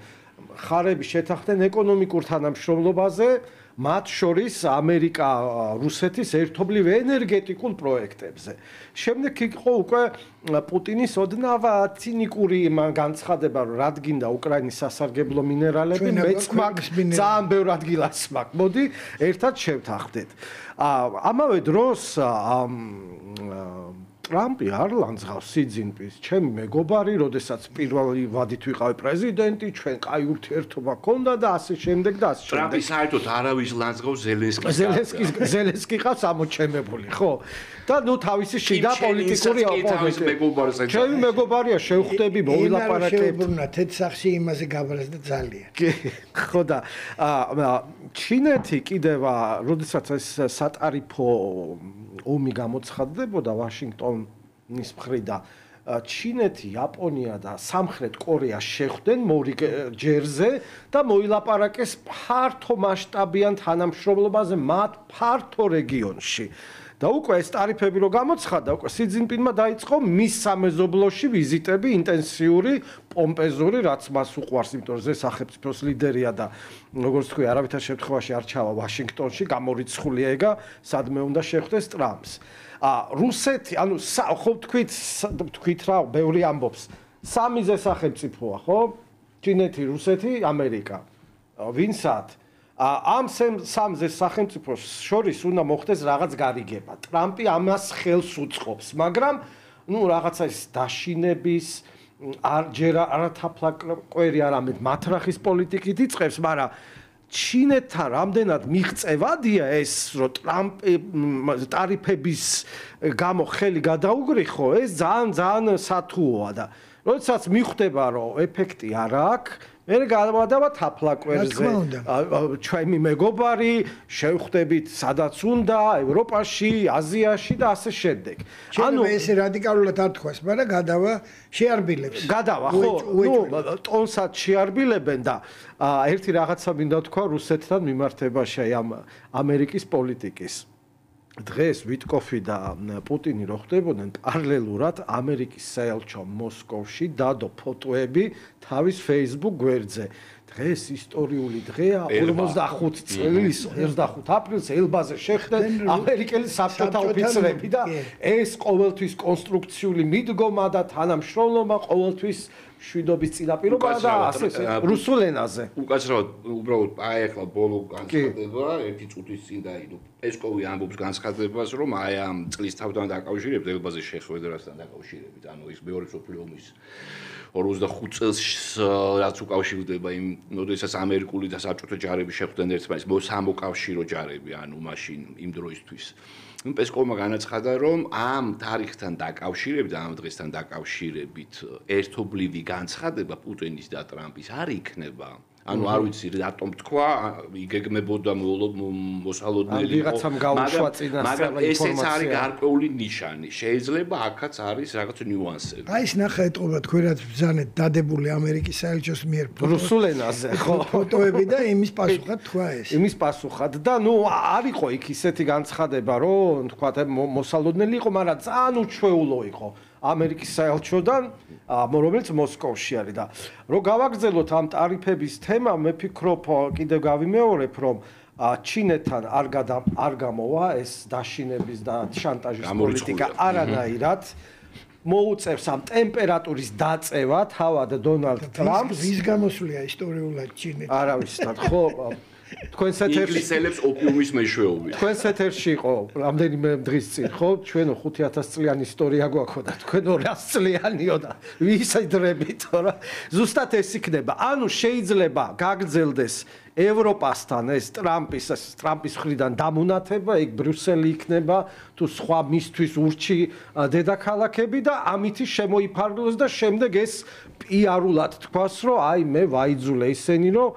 ხარები შეთანხმდნენ ეკონომიკურ თანამშრომლობაზე, მათ შორის ამერიკა, რუსეთის ერთობლივ ენერგეტიკულ პროექტებზე. შემდეგ იყო უკვე პუტინის ოდნავ ცინიკური განცხადება, რომ რადგინდა უკრაინის სასარგებლო მინერალები, მეც მაგ ძალიან ბევრ ადგილას მაგ. მოდი ერთად შევთანხმდეთ. ამავე დროს ტრამპი არ ლანძღავს სი ძინპინს, ჩემი მეგობარი, როდესაც პირველი ვადით ვიყავი პრეზიდენტი, ჩვენ კაი ურთიერთობა ჰქონდა და ასე შემდეგ და ასე შემდეგ. ტრამპი საერთოდ არავის ლანძღავს ზელენსკი ყავს ამოჩემებული, ხო? და თავისი შიდა პოლიტიკური ოპონენტი. ჩემი მეგობარია, შევხვდები, მოვილაპარაკებთ. თეთრსახში იმაზე გაბრაზდა ძალიან. ხო და ჩინეთი კიდევ, როდესაც ეს სატარიფო ომი გამოცხადდებოდა ვაშინგტონის მხრიდან, ჩინეთი, იაპონია და სამხრეთ კორეა შეხვდნენ მორიგერზე და მოილაპარაკეს ფართო მასშტაბიან თანამშრომლობაზე მათ ფართო რეგიონში. და უკვე ეს ტარიფები რო გამოცხადა, უკვე სი ძინპინმა დაიწყო მის სამეზობლოში ვიზიტები ინტენსიური, პომპეზური, რაც მას უყვარს, იმიტომ რომ ეს სახელმწიფოს ლიდერია და როგორც თქვი, არავითარ შემთხვევაში არ ჩავა ვაშინგტონში, გამორიცხულია ეგა, სადმე უნდა შეხვდეს ტრამპს. რუსეთი, ანუ ხო თქვით რა, ბევრი ამბობს. სამიზე სახელმწიფოა, ხო? ჩინეთი, რუსეთი, ამერიკა. ვინსად? ამ სამზე სახელმწიფოს შორის უნდა მოხდეს რაღაც გარიგება. ტრამპი ამას ხელს უწყობს, მაგრამ რაღაცა ის დაშინების ჯერ არათაფლაკვერი არამედ მათრახის პოლიტიკით იწყებს, მაგრამ ჩინეთთან რამდენად მიღწევადია ეს, რომ ტრამპი ტარიფების გამო ხელი გადაუგრიხო, ეს ძალიან სათუოა და როდესაც მიხვდება, რომ ეფექტი არ აქვს, მე გავადავა თაფლაკვერზე. ჩვენი მეგობარი შევხვდებით სადაც უნდა, ევროპაში, აზიაში და ასე შემდეგ. ანუ ეს რადიკალურად არ თქვას, მაგრამ გადავა შეარბილებს. გადავა, ხო, ტონსაც შეარბილებენ და ერთი რაღაცა მინდა თქვა რუსეთთან მიმართებაში ამ ამერიკის პოლიტიკის. დღეს ვიტკოფი და პუტინი რო ხდებოდნენ პარალელურად ამერიკის საელჩო მოსკოვში დადო ფოტოები თავის Facebook გვერდზე. დღეს ისტორიული დღეა 45 წლის 25 აპრილს ელბაზე შეხვდნენ ამერიკელი საბჭოთა ოფიცრები და ეს ყოველთვის კონსტრუქციული მიდგომა და თანამშრომლობა ყოველთვის შვიდობის წინაპირობაა და ასე რუსულ ენაზე. უკაცრავად უბრალოდ აი ახლა ბოლო განცხადება ერთი წუთის წინ დაიდო. პესკოვი ამბობს განცხადებას, რომ აი ამ წლის თავთან დაკავშირებით ელბაზე შეხვედრასთან დაკავშირებით, ანუ ის მეორე მსოფლიო ომის 45 წელს რაც უკავშირდება იმ როდესაც ამერიკული და საბჭოთა ჯარები შეხვდნენ ერთმანეთს, სამოკავშირო ჯარები, ანუ მაშინ იმ დროისთვის. პესკოვმა განაცხადა, რომ ამ თარიღთან დაკავშირებით, ამ დღესთან დაკავშირებით ერთობლივი განცხადება პუტინის და ტრამპის არ იქნება. ანუ არ ვიცი რატომ თქვა, იგეგმებოდა მოსალოდნელი, მაგრამ ესეც არის გარკვეული ნიშანი. შეიძლება აქაც არის რაღაც ნიუანსები. აი ეს ნახა ეტყობა თქვენაც ბრძანეთ დადებული ამერიკის საელჩოს მიერ რუსულ ენაზე, ხო, ფოტოები და იმის პასუხად თქვა ეს. იმის პასუხად და არ იყო იქ ისეთი განცხადება, რომ თქვა მოსალოდნელი იყო, მაგრამ ძალიან უჩვეულო იყო. ამერიკის საელჩოდან, რომელიც მოსკოვში არის და რო გავაგრძელოთ ამ ტარიფების თემა, მე ფიქრობ, კიდევ გავიმეორებ, რომ ჩინეთთან არ გამოვა ეს დაშინების და შანტაჟის პოლიტიკა არანაირად მოუწევს ამ ტემპერატურის დაწევა თავად დონალდ ტრამპს. ვის გამოსვლია ისტორიულად ჩინეთში? არავისთან, ხო? თქვენს ინგლისელებს ოპიუმის მეშვეობით. თქვენს ეთერში იყო რამდენიმე დღის წინ, ხო? ჩვენო 5000 წლიანი ისტორია გვაქვს და თქვენ 200 წლიანიო და ვისედრებითო რა. ზუსტად ეს იქნება. ანუ შეიძლება გაგრძელდეს ევროპასთან ეს ტრამპის მხრიდან დამონათება, იქ ბრიუსელი იქნება თუ სხვა მისთვის ურჩი დედაქალაქები და ამითი შემოიფარგლოს და შემდეგ ეს პიარულად თქვას, რომ აი მე ვაიძულე ისენი, რომ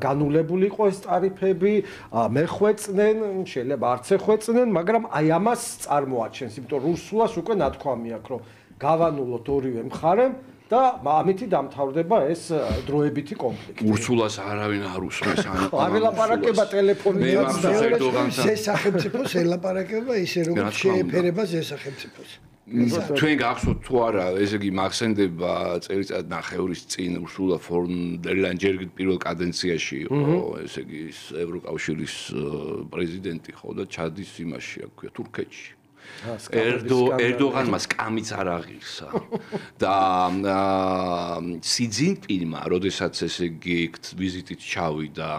განულებული იყო ეს ტარიფები, მეხვეწნენ, შეიძლება არც ეხვეწნენ, მაგრამ აი ამას წარმოაჩენს, იმიტომ რომ რუსულას უკვე ნათქვამი აქვს, რომ გავანულოთ ორივე მხარემ და ამითი დამთავრდება ეს დროებითი კონფლიქტი. ურსულას არავინ არ უსმენს ან არ ელაპარაკება ტელეფონით ეს სახელმწიფოს ელაპარაკება ისე როგორც შეეფერება ეს სახელმწიფოს. თქვენ გახსოვთ თუ არა, ესე იგი მახსენდება წელიწად ნახევრის წინ ურსულა ფონ დერ ლაიენ ჯერ პირველ კადენციაში იყო, ესე იგი ევროკავშირის პრეზიდენტი ხო და ჩადის იმაში, რა ქვია, თურქეთში. ერდოღანმა სკამიც არ აღიხსა და სი ძინპინმა, როდესაც ესე იგი ვიზიტით ჩავიდა,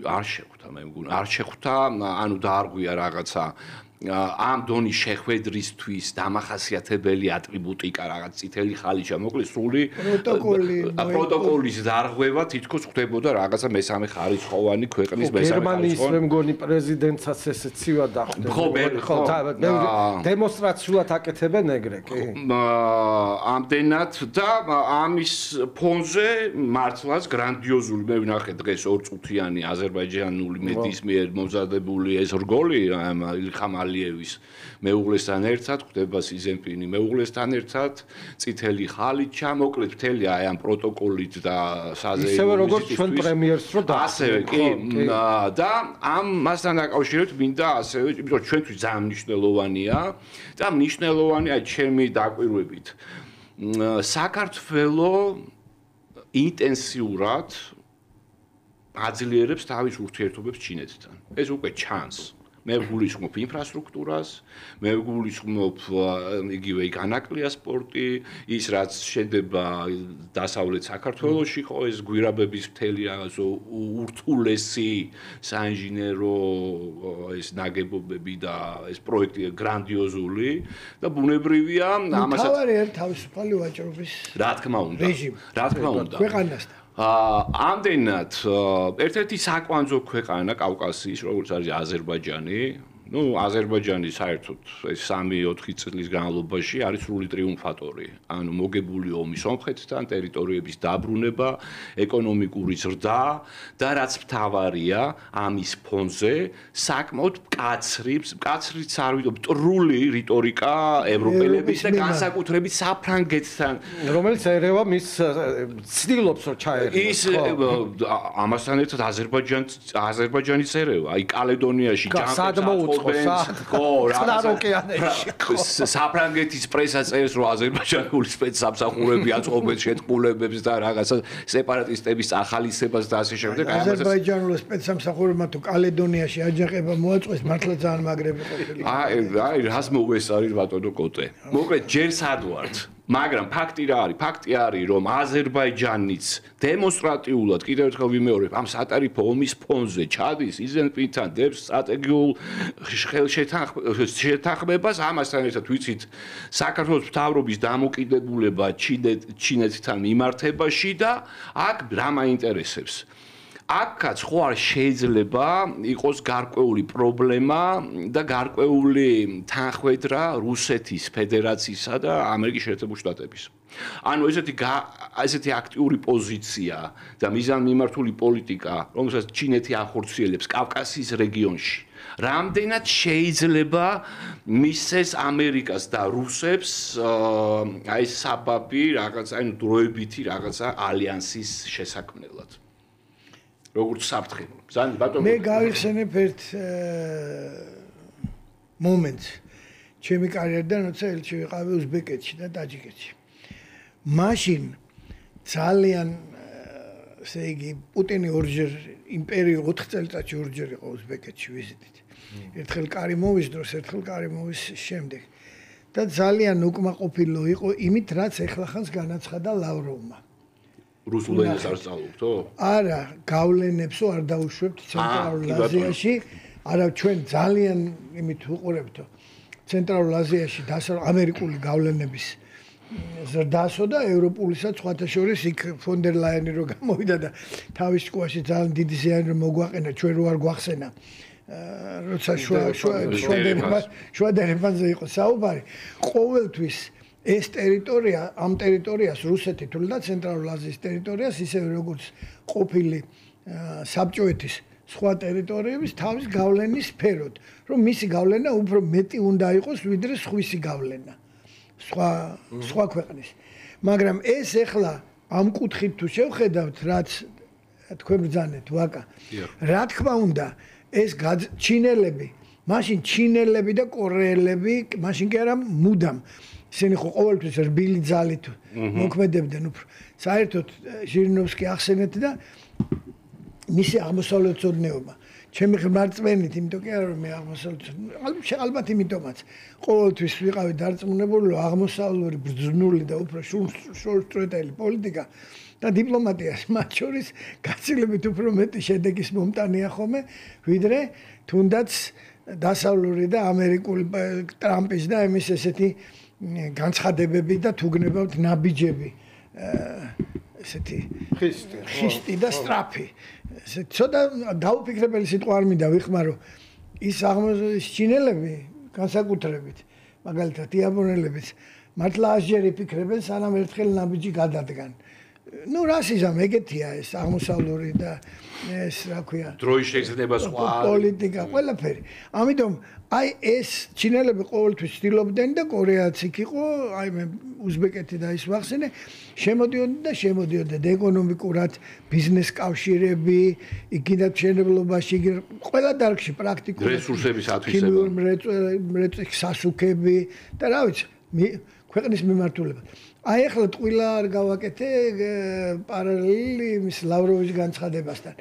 არ შეხვდა, მე მგონი, არ შეხვდა, ანუ დაარღვია რაღაცა ამ დონის შეხვედრისთვის დამახასიათებელი ატრიბუტიკა, რაღაც წითელი ხალიჩა, მოკლედ სრული პროტოკოლის დარღვევა თითქოს ხდებოდა რაღაცა მესამე ხარისხოვანი ქვეყნის მესამე გერმანიის მე მგონი პრეზიდენტსაც ესე ცივა დახვდება. ხო, დემონსტრაციულად აკეთებენ ეგრე, კი. ამდენად და ამის ფონზე მართლაც გრანდიოზული მე ვნახე დღეს ორწუთიანი აზერბაიჯანული მედიის მიერ მომზადებული ეს რგოლი, ილხამ ალიევის მეუღლესთან ერთად, ხვდება სი ძინპინი მეუღლესთან ერთად, წითელი ხალიჩა, მოკლედ მთელი აი ამ პროტოკოლით და საზეიმო ისევე როგორც ჩვენ პრემიერს რო ასევე კი და ამ მასთან დაკავშირებით მინდა ასევე, იმიტომ რომ ჩვენთვის ძალიან მნიშვნელოვანია და მნიშვნელოვანია ჩემი დაკვირვებით საქართველო ინტენსიურად აძლიერებს თავის ურთიერთობებს ჩინეთთან. ეს უკვე ჩანს. მე გულისხმობ ინფრასტრუქტურას, მე გულისხმობ იგივე განაკლია სპორტი, ის რაც შედება დასავლეთ საქართველოში, ხო ეს გვირაბების მთელი რაღაც ურთულესი საინჟინერო ეს ნაგებობები და ეს პროექტი გრანდიოზული და ბუნებრივია ამასაც თავარი არის თავისუფალი ვაჭრობის რა თქმა უნდა. რა თქმა უნდა. ქვეყანასთან ამდენად ერთ-ერთი საკვანძო ქვეყანა კავკასიის, როგორც არის აზერბაიჯანი, აზერბაიჯანი საერთოდ ეს 3-4 წლის განმავლობაში არის სრული ტრიუმფატორი. ანუ მოგებული ომი სომხეთთან, ტერიტორიების დაბრუნება, ეკონომიკური ზრდა და რაც მთავარია, ამის ფონზე საკმაოდ მკაცრიც არ ვიტყვი, მტრული რიტორიკა ევროპელების და განსაკუთრებით საფრანგეთთან, რომელიც ერევა მის ცდილობს რომ ჩაერევა. ის ამასთან ერთად აზერბაიჯანის ერევა, აი კალედონიაში ჯანმრთელობა საფრანგეთის პრესა წერს რომ აზერბაიჯანული სპეცსამსახურები აწყობენ შეთქმულებებს და რაღაცა სეპარატისტების ახალისებას და ასე შემდეგ. აზერბაიჯანული სპეცსამსახურებმა თუ კალედონიაში აჯანყება მოაწყვეს, მართლა ძალიან მაგრები ყოფილი. აი რას მოგვესწარი ბატონო კოტე. მოკლედ ჯერ სად ვართ? მაგრამ ფაქტი რა არის? ფაქტი არის რომ აზერბაიჯანიც დემონსტრატიულად კიდევ ერთხელ ვიმეორებ ამ სატარიფო ომის ფონზე ჩადის იზენპინთან დებს სტრატეგიულ შეთანხმებას ამასთან ერთად ვიცით საქართველოს მთავრობის დამოკიდებულება ჩინეთთან მიმართებაში და აქ რა მაინტერესებს აქაც ხო არ შეიძლება იყოს გარკვეული პრობლემა და გარკვეული თანხმედრა რუსეთის ფედერაციისა და ამერიკის შეერთებული შტატების. ანუ ესეთი აქტიური პოზიცია და მიზანმიმართული პოლიტიკა, რომელსაც ჩინეთი ახორციელებს კავკასიის რეგიონში, რამდენად შეიძლება მისცეს ამერიკას და რუსებს აი საბაბი რაღაცა, ანუ დროებითი რაღაცა ალიანსის შესაქმნელად. როგორც საფრთხე. მე გავიხსენებ ერთ მომენტს ჩემი კარიერიდან, როცა ელჩი ვიყავი უზბეკეთში და ტაჯიკეთში. მაშინ ძალიან ესე იგი პუტინი ორჯერ იმპერია 4 წელიწადში ორჯერ იყო უზბეკეთში ვიზიტით. ერთხელ კარიმოვის დროს, ერთხელ კარიმოვის შემდეგ. და ძალიან უკმაყოფილო იყო იმით, რაც ეხლახანს განაცხადა ლავროვმა. რუსულ ენას არ სწავლობთო? არა, გავლენებსო არ დაუშვებთ ცენტრალურ აზიაში. არა, ჩვენ ძალიან იმით ვუყურებთო. ცენტრალურ აზიაში ამერიკული გავლენების ზრდასო და ევროპულისაც სხვათა შორის იქ ფონ დერ ლაიანი რო გამოვიდა და თავის სკოლაში ძალიან დიდი ზიანი რომ მოგვაყენა, ჩვენ რო არ გვახსენა. როცა შუა დერეფანზე იყო საუბარი, ყოველთვის ეს ტერიტორია, ამ ტერიტორიას რუსეთი თვლიდა ცენტრალურ აზიის ტერიტორიას, ისევე როგორც ყოფილი საბჭოეთის სხვა ტერიტორიების თავის გავლენის სფეროდ, რომ მისი გავლენა უფრო მეტი უნდა იყოს, ვიდრე სხვისი გავლენა. სხვა ქვეყნის. მაგრამ ეს ახლა ამ კუთხით თუ შევხედავთ, რაც თქვენ ბრძანეთ ვაკა. რა თქმა უნდა, ეს ჩინელები, მაშინ ჩინელები და კორეელები, მაშინ კი არა მუდამ ისინი ხო ყოველთვის რბილი ძალით მოქმედებდნენ უფრო. საერთოდ ჟირინოვსკი ახსენეთ და მისი აღმოსავლეთწოდნეობა. ჩემი ღმერთწმენით, იმიტომ კი არა რომ მე ალბათ იმიტომაც ყოველთვის ვიყავი დარწმუნებული, რომ აღმოსავლური ბრძნული და უფრო შორსწროეტელი პოლიტიკა და დიპლომატიას მათ შორის გაცილებით უფრო მეტი შედეგის მომტანია ხოლმე, ვიდრე თუნდაც დასავლური და ამერიკული ტრამპის და εμის ესეთი განცხადებები და თუ გნებავთ ნაბიჯები ესეთი ხისტი და სტრაფი. ცოტა დაუფიქრებელი სიტყვა არ მინდა ვიხმარო. ის აღმოსავლეთის ჩინელები განსაკუთრებით, მაგალითად იაპონელებიც მართლა ასჯერ იფიქრებენ, სანამ ერთხელ ნაბიჯი გადადგან. ну расიზმ ეგეთია ეს აღმოსავლური და ეს რა ქვია დროის შეგრძნება სხვა პოლიტიკა ყველაფერი ამიტომ აი ეს ჩინელები ყოველთვის ცდილობდნენ და კორეაც იქ იყო აი მე უზბეკეთი და ის ვახსენე შემოდიოდნენ ეკონომიკურად ბიზნეს კავშირები იქიდან მშენებლობაში ყველა დარგში პრაქტიკულად რესურსების ათვისება სასუქები და რა ვიცი ქვეყნის მიმართულება აი ახლა ტყუილა არ გავაკეთე პარალელი მის ლავროვის განცხადებასთან.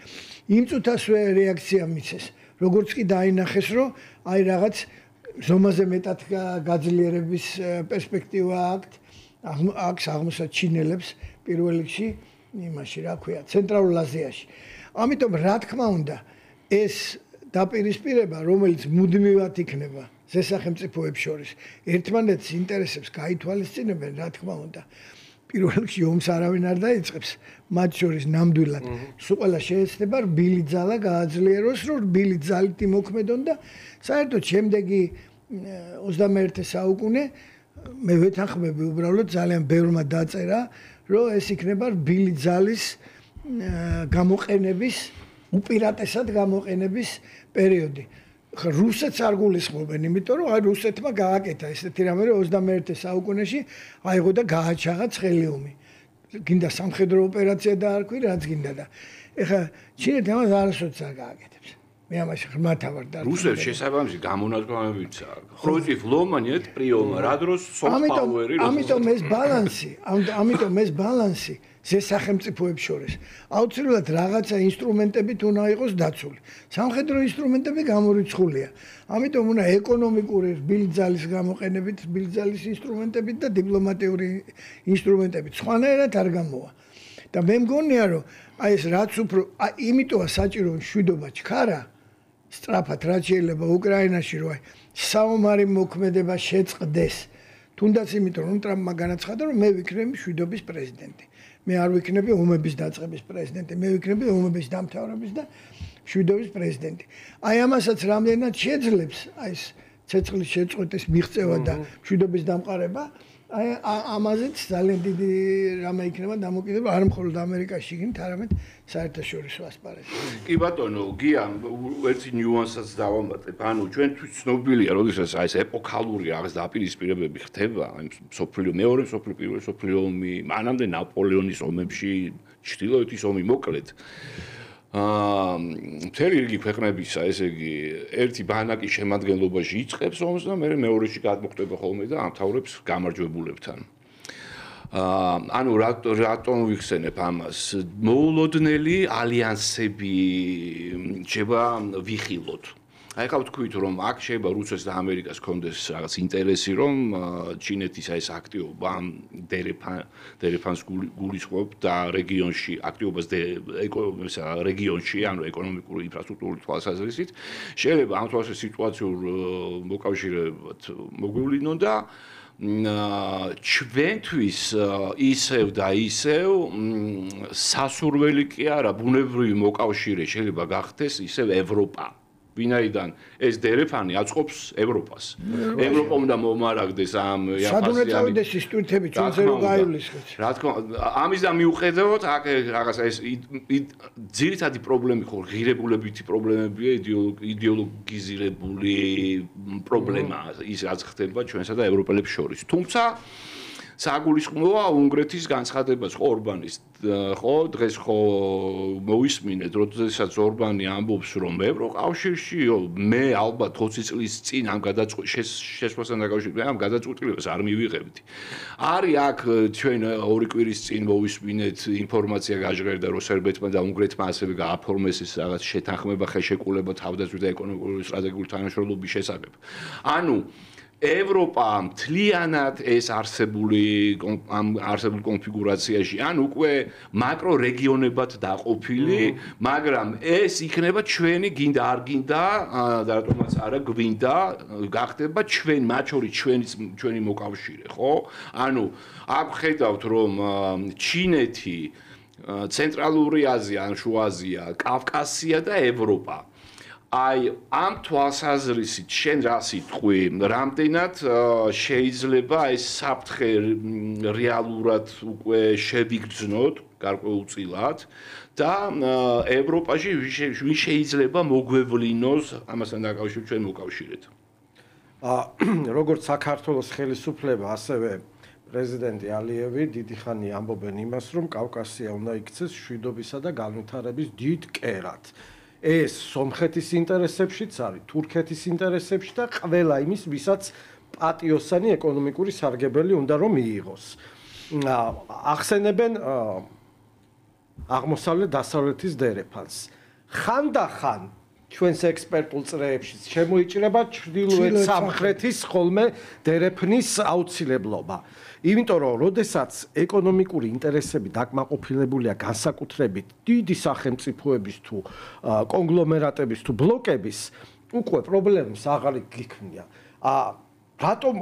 იმ წუთასვე რეაქცია მიცეს. როგორც კი დაინახეს, რომ აი რაღაც ზომაზე მეტად გაძლიერების პერსპექტივა აქვს აღმოსავლეთ ჩინელებს პირველ რიგში იმაში, რა ქვია, ცენტრალურ აზიაში. ამიტომ რა თქმა უნდა, ეს დაპირისპირება, რომელიც მუდმივად იქნება ზესახელმწიფოებს შორის ერთმანეთის ინტერესებს გაითვალისწინებენ, რა თქმა უნდა. პირველ რიგში ომს არავინ არ დაიწყებს, მათ შორის ნამდვილად. სულ ყველა შეეცდება რბილი ძალა გააძლიეროს, რომ რბილი ძალით იმოქმედონ და საერთოდ შემდეგი 21 საუკუნე მე ვეთანხმები უბრალოდ ძალიან ბევრმა დაწერა, რომ ეს იქნება რბილი ძალის გამოყენების, უპირატესად გამოყენების პერიოდი. რუსეთს არ გულისხმობენ, იმიტომ რომ აი რუსეთმა გააკეთა ესეთი რამე, რომ 21 საუკუნეში აიღო და გააჩაღა ცხელი ომი. გინდა სამხედრო ოპერაცია დაარქვი, რაც გინდა და ეხლა ჩინეთი ამას არასოდეს არ გააკეთებს. მე ამაში ღრმათა ვარ და რუსებს შესაბამისი გამონადგომებიც აქვს. ხროჭი ლომანიეთ პრიომა, რა დროს soft power-ი ამიტომ ეს ბალანსი ზესახელმწიფოებს შორის აუცილებლად რაღაცა ინსტრუმენტებით უნდა იყოს დაცული. სამხედრო ინსტრუმენტები გამორიცხულია. ამიტომ უნდა ეკონომიკური რბილი ძალის გამოყენებით, რბილი ძალის ინსტრუმენტებით და დიპლომატიური ინსტრუმენტებით. სხვანაირად არ გამოვა. და მე მგონია რომ აი ეს რაც უფრო იმიტოა საჭირო მშვიდობა ჩქარა სწრაფად რაც შეიძლება უკრაინაში რომ აი საომარი მოქმედება შეწყდეს. თუნდაც იმიტომ რომ ტრამპმა განაცხადა რომ მე ვიქნები მშვიდობის პრეზიდენტი. მე არ ვიქნები ომების დაწყების პრეზიდენტი, მე ვიქნები ომების დამთავრების და მშვიდობის პრეზიდენტი. აი ამასაც რამდენად შეძლებს აი ეს ცეცხლის შეწყვეტის მიღწევა და მშვიდობის დამყარება, აი ამაზეც ძალიან დიდი რამე იქნება დამოკიდებული არ მხოლოდ ამერიკაში იქნით, არამედ საერთაშორისო ასპარეზზე. კი ბატონო, გია ერთი ნიუანსსაც დავამატებ. ანუ ჩვენთვის ცნობილია, როდესაც აი ეს ეპოქალური რაღაც დაპირისპირებები ხდება, აი მსოფლიო მეორე მსოფლიო პირველი მსოფლიო ომი, მანამდე ნაპოლეონის ომებში, ჩრდილოეთის ომი მოკლედ. მთელი რიგი ქვეყნებისა, ესე იგი, ერთი ბანაკის შემადგენლობაში იწყებს ომს და მეორე მეორეში გადმოხდება ხოლმე და ამთავრებს გამარჯვებულებთან. ანუ რატომ ვიხსენებ ამას? მოულოდნელი ალიანსები შევა ვიხილოთ. აი ხა ვთქვით რომ აქ შეიძლება რუსეთს და ამერიკას კონდეს რაღაც ინტერესი რომ ჩინეთის ეს აქტივობა დერეფანს გულისხმობ და რეგიონში აქტივობას რეგიონში ანუ ეკონომიკური ინფრასტრუქტურის თვალსაზრისით შეიძლება ამ თვალსაზრისით სიტუაციურ მოკავშირეებად მოგვივლინონ და ჩვენთვის ისევ და ისევ სასურველი კი არა ბუნებრივი მოკავშირე შეიძლება გახდეს ისევ ევროპა. ვინაიდან ეს დერეფანი აწყობს ევროპას. ევროპა უნდა მომარაგდეს ამ სადუნე წავიდეს ის ტვირთები ჩვენზე რომ გაივლისხეთ. რა თქმა უნდა, ამის და მიუხედავად აქ რაღაცა ეს ძირითადი პრობლემი ხო ღირებულებითი პრობლემებია, იდეოლოგიზირებული პრობლემა ის რაც ხდება ჩვენსა და ევროპელებს შორის. თუმცა საგულისხმოა უნგრეთის განცხადებას ხო ორბანის ხო დღეს ხო მოვისმინეთ როდესაც ორბანი ამბობს რომ ევროკავშირში მე ალბათ 20 წლის წინ ამ შესვლასთან დაკავშირებით ამ გადაწყვეტილებას არ მივიღებდი. არის აქ ჩვენ ორი კვირის წინ მოვისმინეთ ინფორმაცია გაჟღერდა რომ სერბეთმა და უნგრეთმა ასევე გააფორმეს ეს რაღაც შეთანხმება ხელშეკრულება თავდაცვის და ეკონომიკური სტრატეგიული თანამშრომლობის შესახებ. ანუ ევროპა მთლიანად ეს არსებული კონფიგურაციაში ან უკვე მაკრო რეგიონებად დაყოფილი, მაგრამ ეს იქნება ჩვენი გინდა არ გინდა და რატომაც არა გვინდა გახდება ჩვენ მათ შორის ჩვენი მოკავშირე, ხო? ანუ აქ ხედავთ რომ ჩინეთი, ცენტრალური აზია, ან შუა აზია, კავკასია და ევროპა აი ამ თვალსაზრისით შენ რა სიტყვი, რამდენად შეიძლება ეს საფრთხე რეალურად უკვე შევიგრძნოთ გარკვეულწილად და ევროპაში ვინ შეიძლება მოგვევლინოს ამასთან დაკავშირებით ჩვენ მოკავშირეთ. როგორც საქართველოს ხელისუფლება, ასევე პრეზიდენტი ალიევი დიდი ხანი ამბობენ იმას, რომ კავკასია უნდა იქცეს მშვიდობისა და განვითარების დიდ კერად. ეს სომხეთის ინტერესებშიც არის, თურქეთის ინტერესებში და ყველა იმის, ვისაც პატიოსანი ეკონომიკური სარგებელი უნდა რომ მიიღოს. ახსენებენ აღმოსავლეთ დასავლეთის დერეფანს. ხანდახან ჩვენს ექსპერტულ წრეებში შემოიჭრება ჩრდილოეთ სამხრეთის ხოლმე დერეფნის აუცილებლობა. იმიტომ რომ როდესაც ეკონომიკური ინტერესები დაკმაყოფილებულია განსაკუთრებით დიდი სახელმწიფოების თუ კონგლომერატების თუ ბლოკების, უკვე პრობლემას აღარ გიქმნია. რატომ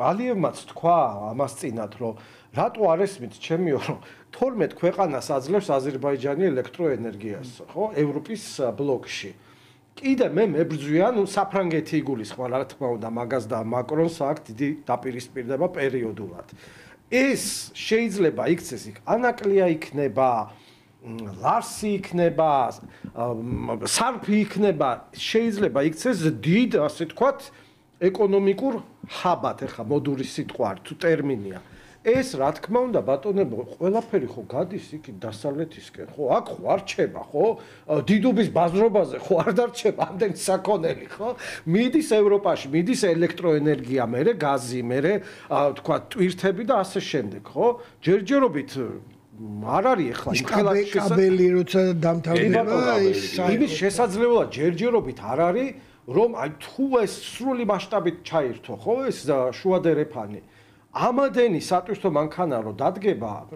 ალიევმაც თქვა ამას წინათ, რომ რატო არ ესმით ჩემიო, რომ 12 ქვეყანას აძლევს აზერბაიჯანი ელექტროენერგიას, ხო, ევროპის ბლოკში. კიდე მე მებრძვია, ნუ საფრანგეთი იგულისხმარ, რა თქმა უნდა, მაგას და მაკრონს აქვს დიდი დაპირისპირდება პერიოდულად. ეს შეიძლება იქცეს იქ ანაკლია იქნება, ლარსი იქნება, სარფი იქნება, შეიძლება იქცეს დიდ, ასე თქვათ, ეკონომიკურ ჰაბად, ეხა მოდური სიტყვა თუ ტერმინია. ეს რა თქმა უნდა ბატონებო, ყველაფერი ხო გადის იქ დასავლეთისკენ, ხო? აქ ხო არ რჩება, ხო? დიდუბის ბაზრობაზე ხო არ დარჩება ამდენი საქონელი, ხო? მიდის ევროპაში, მიდის ელექტროენერგია, მერე გაზი, მერე თქვა ტვირთები და ასე შემდეგ, ხო? ჯერჯერობით არ არის ახლა იმ ხელას კაბელი როცა დამთავრდება იმის შესაძლებლობა ჯერჯერობით არ არის, რომ აი თუ ეს სრული მასშტაბით ჩაირთო, ხო? ეს შუა დერეფანი ამადენი სატვირთო მანქანა რო დადგება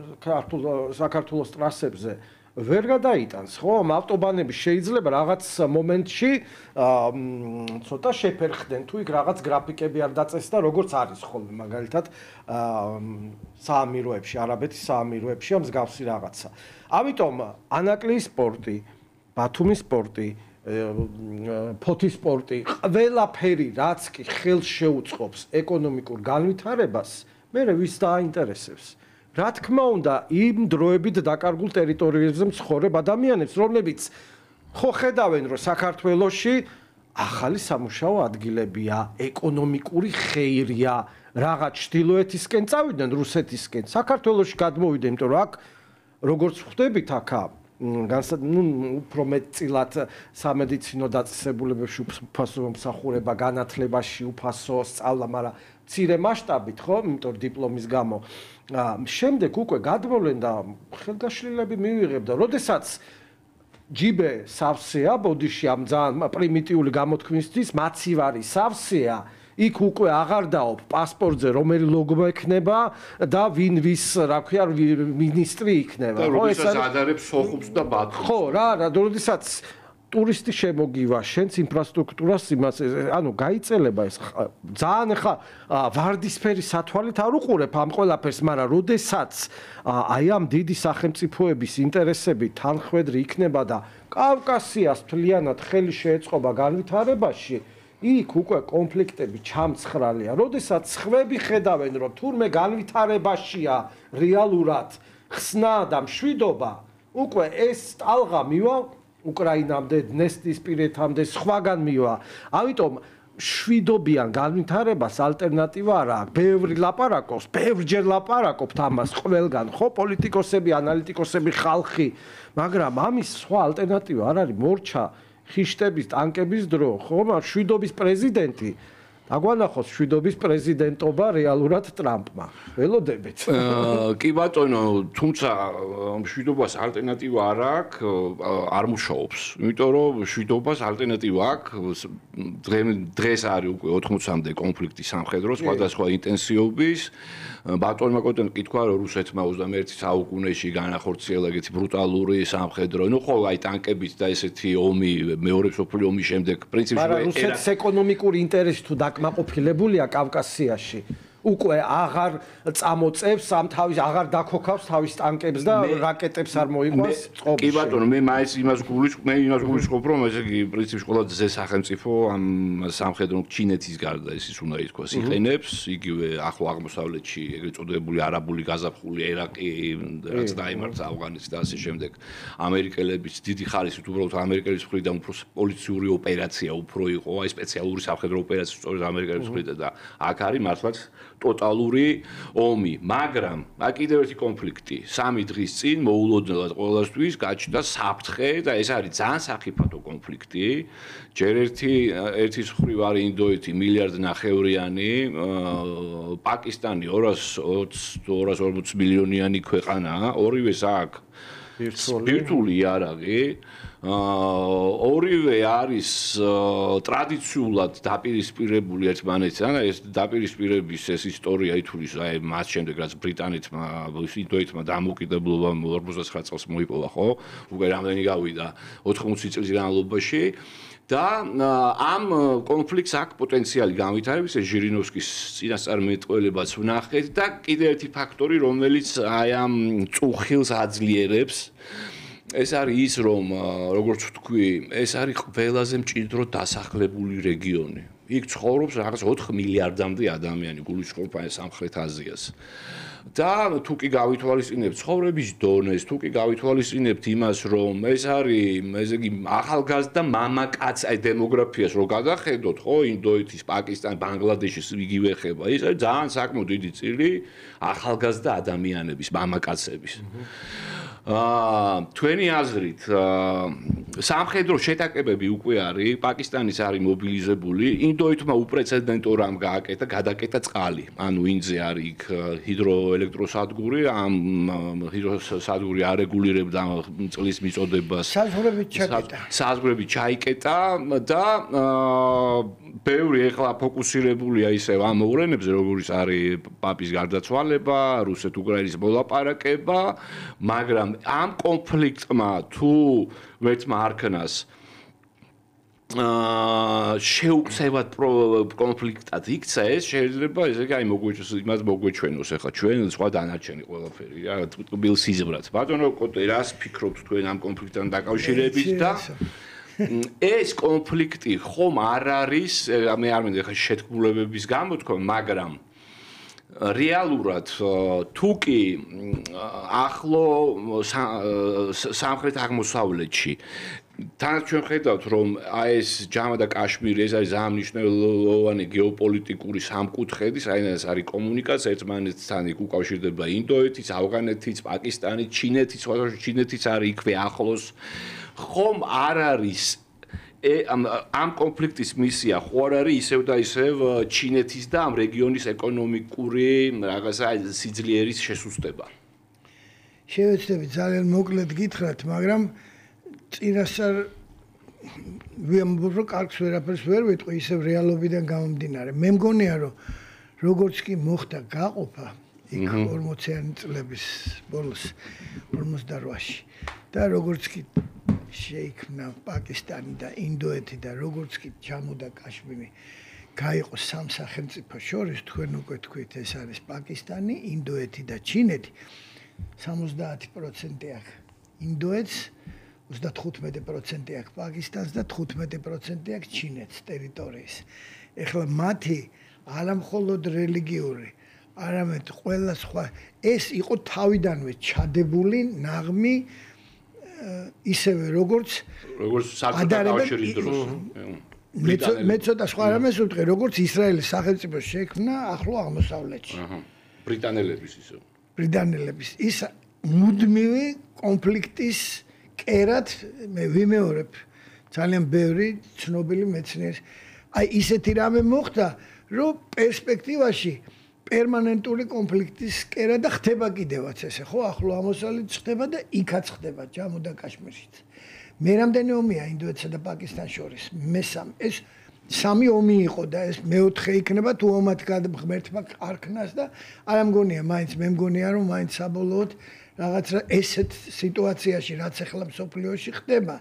საქართველოს ტრასებზე ვერ გადაიტანს, ხო? ამ ავტობანები შეიძლება რაღაც მომენტში ცოტა შეფერხდნენ, თუ იქ რაღაც გრაფიკები არ დაწეს და როგორც არის ხოლმე მაგალითად საამიროებში, არაბეთის საამიროებში ამ მსგავსი რაღაცა. ამიტომ ანაკლიის სპორტი, ბათუმის სპორტი, ფოთის სპორტი, ყველაფერი რაც კი ხელს შეუწყობს ეკონომიკურ განვითარებას, მე ვის დააინტერესებს. რა თქმა უნდა, იმ დროებით დაკარგულ ტერიტორიებზე მცხოვრებ ადამიანებს, რომლებიც ხო ხედავენ, რომ საქართველოში ახალი სამუშაო ადგილებია, ეკონომიკური ხეირია, რაღაც ჩრდილოეთისკენ წავიდნენ რუსეთისკენ, საქართველოში გადმოვიდნენ, იმიტომ რომ აქ როგორც ხვდებით აქა უფრო მეტწილად სამედიცინო დაწესებულებებში უფასო მსახურება, განათლებაში უფასო სწავლა, მაგრამ მცირე მასშტაბით, ხო, იმიტომ დიპლომის გამო. შემდეგ უკვე გადმოვლენ და ხელგაშლილები მივიღებ და როდესაც ჯიბე სავსეა, ბოდიში ამ ძალიან პრიმიტიული გამოთქმისთვის მაცივარი სავსეა, იქ უკვე აღარ დაობ პასპორტზე რომელი ლოგო ექნება და ვინ ვის, რა ქვია, მინისტრი იქნება, ხო? ეს ადარებს სოხუმს და ბათუმს. ხო, რა, როდესაც ტურისტი შემოგივა შენს ინფრასტრუქტურას იმას, ანუ გაიწელება ეს ძალიან ახლა ვარდისფერი სათვალით არ უყურებ ამ ყველაფერს, მაგრამ როდესაც აი ამ დიდი სახელმწიფოების ინტერესები თანხვედრი იქნება და კავკასიას მთლიანად ხელი შეეწყობა განვითარებაში, იქ უკვე კონფლიქტები ჩამცხრალია. როდესაც სხვები ხედავენ, რომ თურმე განვითარებაშია რეალურად ხსნა და მშვიდობა, უკვე ეს ტალღა მივა უკრაინამდე, დნესტრისპირეთამდე, სხვაგან მივა. ამიტომ შვიდობიან განვითარებას ალტერნატივა არ აქვს. ბევრი ლაპარაკობს, ბევრჯერ ლაპარაკობთ ამას ყველგან, ხო, პოლიტიკოსები, ანალიტიკოსები, ხალხი, მაგრამ ამის სხვა ალტერნატივა არ არის. მორჩა ხიშტების, ტანკების დრო, ხო, შვიდობის პრეზიდენტი აგვანახოს შვიდობის პრეზიდენტობა რეალურად ტრამპმა. ველოდებით. კი ბატონო, თუმცა შვიდობას ალტერნატივა არ აქვს, არ მუშაობს. იმიტომ რომ შვიდობას ალტერნატივა აქვს. დღეს არის უკვე 80-მდე კონფლიქტი სამხედრო, სხვადასხვა ინტენსივობის. ბატონმა კოტენ კითხვა, რომ რუსეთმა 21 საუკუნეში განახორციელა ეგეთი ბრუტალური სამხედრო, ნუ ხო, აი ტანკებით და ესეთი ომი, მეორე მსოფლიო ომის შემდეგ პრინციპში მაგრამ რუსეთის ეკონომიკური ინტერესი თუ დაკმაყოფილებულია კავკასიაში, უკვე აღარ წამოწევს ამ თავის აღარ დაქოქავს თავის ტანკებს და რაკეტებს არ მოიყვანს წყობაში. კი ბატონო, მე მაინც იმას გულისხმობ, რომ ესე იგი პრინციპში ყველა ძე სახელმწიფო ამ სამხედრო ჩინეთის გარდა ის უნდა ითქვას იყენებს, იგივე ახლო აღმოსავლეთში ეგრეთ წოდებული არაბული გაზაფხული, ერაყი, რაც დაიმართა ავღანეთს და ასე შემდეგ. ამერიკელების დიდი ხარისხით უბრალოდ ამერიკელის მხრიდან უფრო პოლიციური ოპერაცია უფრო იყო, აი სპეციალური სამხედრო ოპერაცია სწორედ ამერიკელის მხრიდან და აქ არის მართლაც ტოტალური ომი, მაგრამ აქ კიდევ ერთი კონფლიქტი. 3 დღის წინ მოულოდნელად ყველასთვის გაჩნდა საფრთხე და ეს არის ძალიან სახიფათო კონფლიქტი. ჯერ ერთის მხრივ არის ინდოეთი მილიარდნახევრიანი, პაკისტანი 240 მილიონიანი ქვეყანაა, ორივეს აქვს ბირთვული იარაღი. ორივე არის ტრადიციულად დაპირისპირებული ერთმანეთთან, ეს დაპირისპირების ეს ისტორია ითulis აი მას შემდეგ რაც ბრიტანეთმა, ინდოეთმა დამოუკიდებლობა 49 წელს მოიპოვა, ხო? უკვე რამდენი გავიდა 80 წლის განმავლობაში და ამ კონფლიქტს აქ პოტენციალი განვითარების ეს ჟირინოვსკის წინასწარმეტყველებაც ვნახეთ და კიდევ ერთი ფაქტორი რომელიც აი ამ წუხილს აძლიერებს ეს არის ის რომ როგორც ვთქვი ეს არის ყველაზე მჭიდროდ დასახლებული რეგიონი იქ ცხოვრობს რაღაც 4 მილიარდამდე ადამიანი გულისხმობ აი სამხრეთ აზიას და თუ კი გავითვალისწინებთ ცხოვრების დონეს, თუ კი გავითვალისწინებთ იმას, რომ ეს არის, ესე იგი, ახალგაზრდა მამაკაც, აი დემოგრაფიას რო გადახედოთ, ხო, ინდოეთის, პაკისტანის, ბანგლადეშის იგივე ხება. ეს არის ძალიან საკმაოდ დიდი წილი ახალგაზრდა ადამიანების, მამაკაცების. თქვენი აზრით, სამხედრო შეტაკებები უკვე არის, პაკისტანის არის მობილიზებული, ინდოეთმა უპრეცედენტო რამ გააკეთა, გადაკეთა წყალი. ანუ ინძე არის იქ ჰიდროელექტროსადგური, ამ ჰიდროსადგური არეგულირებდა წყლის მიწოდებას. საზღვრებით ჩაიკეტა და ბევრი ეხლა ფოკუსირებულია ისევ ამ მოვლენებზე, როგორც არის პაპის გარდაცვალება, რუსეთ-უკრაინის მოლაპარაკება, მაგრამ ამ კონფლიქტმა თუ ვერთმა არქანას შეუცევად კონფლიქტად იქცა ეს შეიძლება ესე იგი აი იმას მოგვეჩვენოს ახლა ჩვენ სხვა დანარჩენი ყველაფერი რა ტყბილ სიზმრად ბატონო კოტე რას ფიქრობთ თქვენ ამ კონფლიქტთან დაკავშირებით და ეს კონფლიქტი ხომ არ არის მე არ მინდა ახლა შეთქმულებების გამოთქვა მაგრამ რეალურად თუ კი ახლო სამხრეთ აღმოსავლეთში თან ჩვენ ხედავთ რომ აი ეს ჯამა და კაშმირი ეს არის ძალიან მნიშვნელოვანი გეოპოლიტიკური სამკუთხედი, საერთოდ არის კომუნიკაცია ერთმანეთთან იქ უკავშირდება ინდოეთის, ავღანეთის, პაკისტანის, ჩინეთის, სხვადასხვა ჩინეთის არის იქვე ახლოს. ხომ არ არის ამ კონფლიქტის მისია ხო არ არის ისევ და ისევ ჩინეთის და ამ რეგიონის ეკონომიკური რაღაცა სიძლიერის შესუსტება? შევეცდები ძალიან მოკლედ გითხრათ, მაგრამ წინასწარ ვიამბობ, რომ კარგს ვერაფერს ვერ ვიტყვი, ისევ რეალობიდან გამომდინარე. მე მგონია, რომ როგორც კი მოხდა გაყოფა იქ 40-იანი წლების ბოლოს 48-ში და როგორც კი შეიქმნა პაკისტანი და ინდოეთი და როგორც კი ჯამუ და კაშმირი გაიყო სამ სახელმწიფოს შორის, თქვენ უკვე თქვით, ეს არის პაკისტანი, ინდოეთი და ჩინეთი. 70% აქ ინდოეთს 35% აქ პაკისტანს და 15% აქ ჩინეთს ტერიტორიის. ეხლა მათი არა მხოლოდ რელიგიური, არამედ ყველა სხვა ეს იყო თავიდანვე ჩადებული ნაღმი ისევე როგორც საბჭოთა კავშირის დროს. მე ცოტა სხვა რამეს ვიტყვი, როგორც ისრაელის სახელმწიფო შექმნა ახლო აღმოსავლეთში. ბრიტანელების ისო. ბრიტანელების ის მუდმივი კონფლიქტის კერად მე ვიმეორებ ძალიან ბევრი ცნობილი მეცნიერი. აი ისეთი რამე მოხდა, რომ პერსპექტივაში პერმანენტული კონფლიქტის კერა და ხდება კიდევაც ესე, ხო, ახლო აღმოსავლეთში ხდება და იქაც ხდება ჯამუ და კაშმირშიც. მე რამდენი ომია ინდოეთსა და პაკისტანს შორის? მესამე. ეს სამი ომი იყო და ეს მეოთხე იქნება თუ ომად ღმერთმა არქნას და არ მგონია მაინც მე მგონია რომ მაინც საბოლოოდ რაღაც ესეთ სიტუაციაში რაც ახლა მსოფლიოში ხდება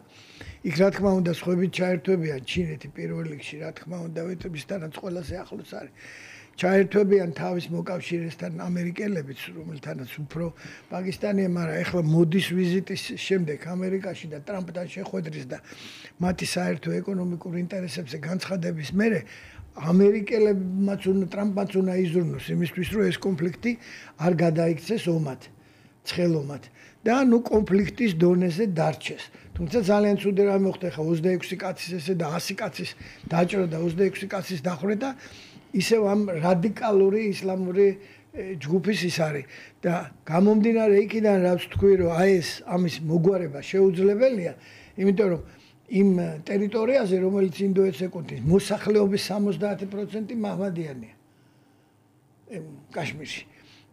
იქ რა თქმა უნდა სხვებით ჩაერთვებიან ჩინეთი პირველ რიგში რა თქმა უნდა ვიტყვისთანაც ყველაზე ახლოს არის ჩაერთვებიან თავის მოკავშირესთან ამერიკელებიც, რომელთანაც უფრო პაკისტანია, მაგრამ ეხლა მოდის ვიზიტის შემდეგ ამერიკაში და ტრამპთან შეხვედრის და მათი საერთო ეკონომიკურ ინტერესებზე განცხადების მერე ამერიკელებმაც უნდა ტრამპმაც უნდა იზრუნოს იმისთვის, რომ ეს კონფლიქტი არ გადაიქცეს ომად, ცხელომად და ნუ კონფლიქტის დონეზე დარჩეს. თუმცა ძალიან ცუდი რამე მოხდა ხა 26 კაცის ესე და 100 კაცის დაჭრა და 26 კაცის დახვრეტა ისევ ამ რადიკალური ისლამური ჯგუფის ის არის და გამომდინარე იქიდან რაც თქვი რომ აი ეს ამის მოგვარება შეუძლებელია, იმიტომ რომ იმ ტერიტორიაზე რომელიც ინდოეთს ეკუთვნის მოსახლეობის 70% მაჰმადიანია კაშმირში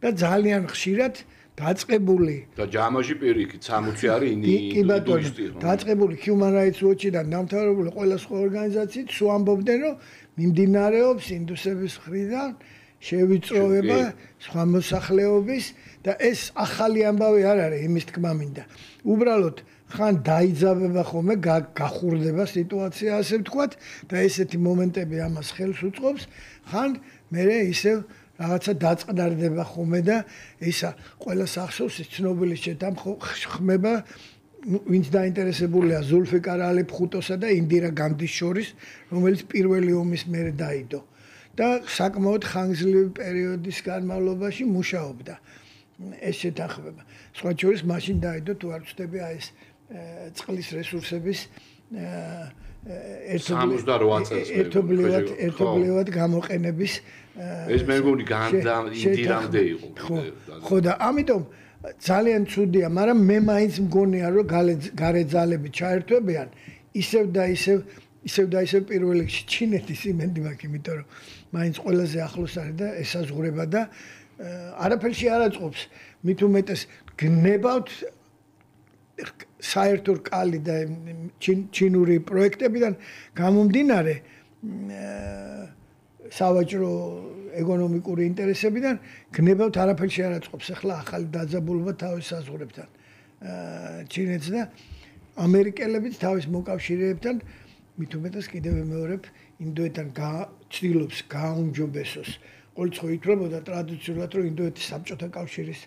და ძალიან ხშირად დაწყებული და ჯამაში პირიქით 60 არის ინდუისტი. დაწყებული Human Rights Watch-დან დამთავრებული ყველა სხვა ორგანიზაციით სულ ამბობდნენ რომ მიმდინარეობს ინდუსების მხრიდან შევიწროება სხვა მოსახლეობის და ეს ახალი ამბავი არ არის იმის თქმა მინდა. უბრალოდ ხან დაიძაბება ხოლმე გახურდება სიტუაცია ასე ვთქვათ და ესეთი მომენტები ამას ხელს უწყობს ხან მერე ისევ რაღაცა დაწყდარდება ხოლმე და ისა ყველა სახსოვს ის ცნობილი შეთანხმება ვინც დაინტერესებულია ზულფიკარ ალი-ბხუტოსა და ინდირა განდის შორის რომელიც პირველი ომის მერე დაიდო და საკმაოდ ხანგრძლივი პერიოდის განმავლობაში მუშაობდა ეს შეთანხმება სხვა შორის მაშინ დაიდო თუ არ ვწდები აი ეს წყლის რესურსების ერთობლივად გამოყენების ეს მე მგონი ინდირამდე იყო. ხო და ამიტომ ძალიან ცუდია, მაგრამ მე მაინც მგონია რომ გარე ძალები ჩაერთვებიან ისევ და ისევ პირველ რიგში ჩინეთის იმედი მაქვს, იმიტომ რომ მაინც ყველაზე ახლოს არის და ესაზღვრება და არაფერში არ აწყობს. მით უმეტეს გნებავთ საერთო რკალი და ჩინური პროექტებიდან გამომდინარე სავაჭრო ეკონომიკური ინტერესებიდან გნებავთ არაფერში არ აწყობს. ახლა ახალი დაძაბულობა თავის საზღვრებთან ჩინეთს და ამერიკელებიც თავის მოკავშირეებთან მით უმეტეს კიდევ მეორებ ინდოეთთან ცდილობს გააუმჯობესოს. ყოველწლიურად ითვლებოდა ტრადიციულად რომ ინდოეთის საბჭოთა კავშირის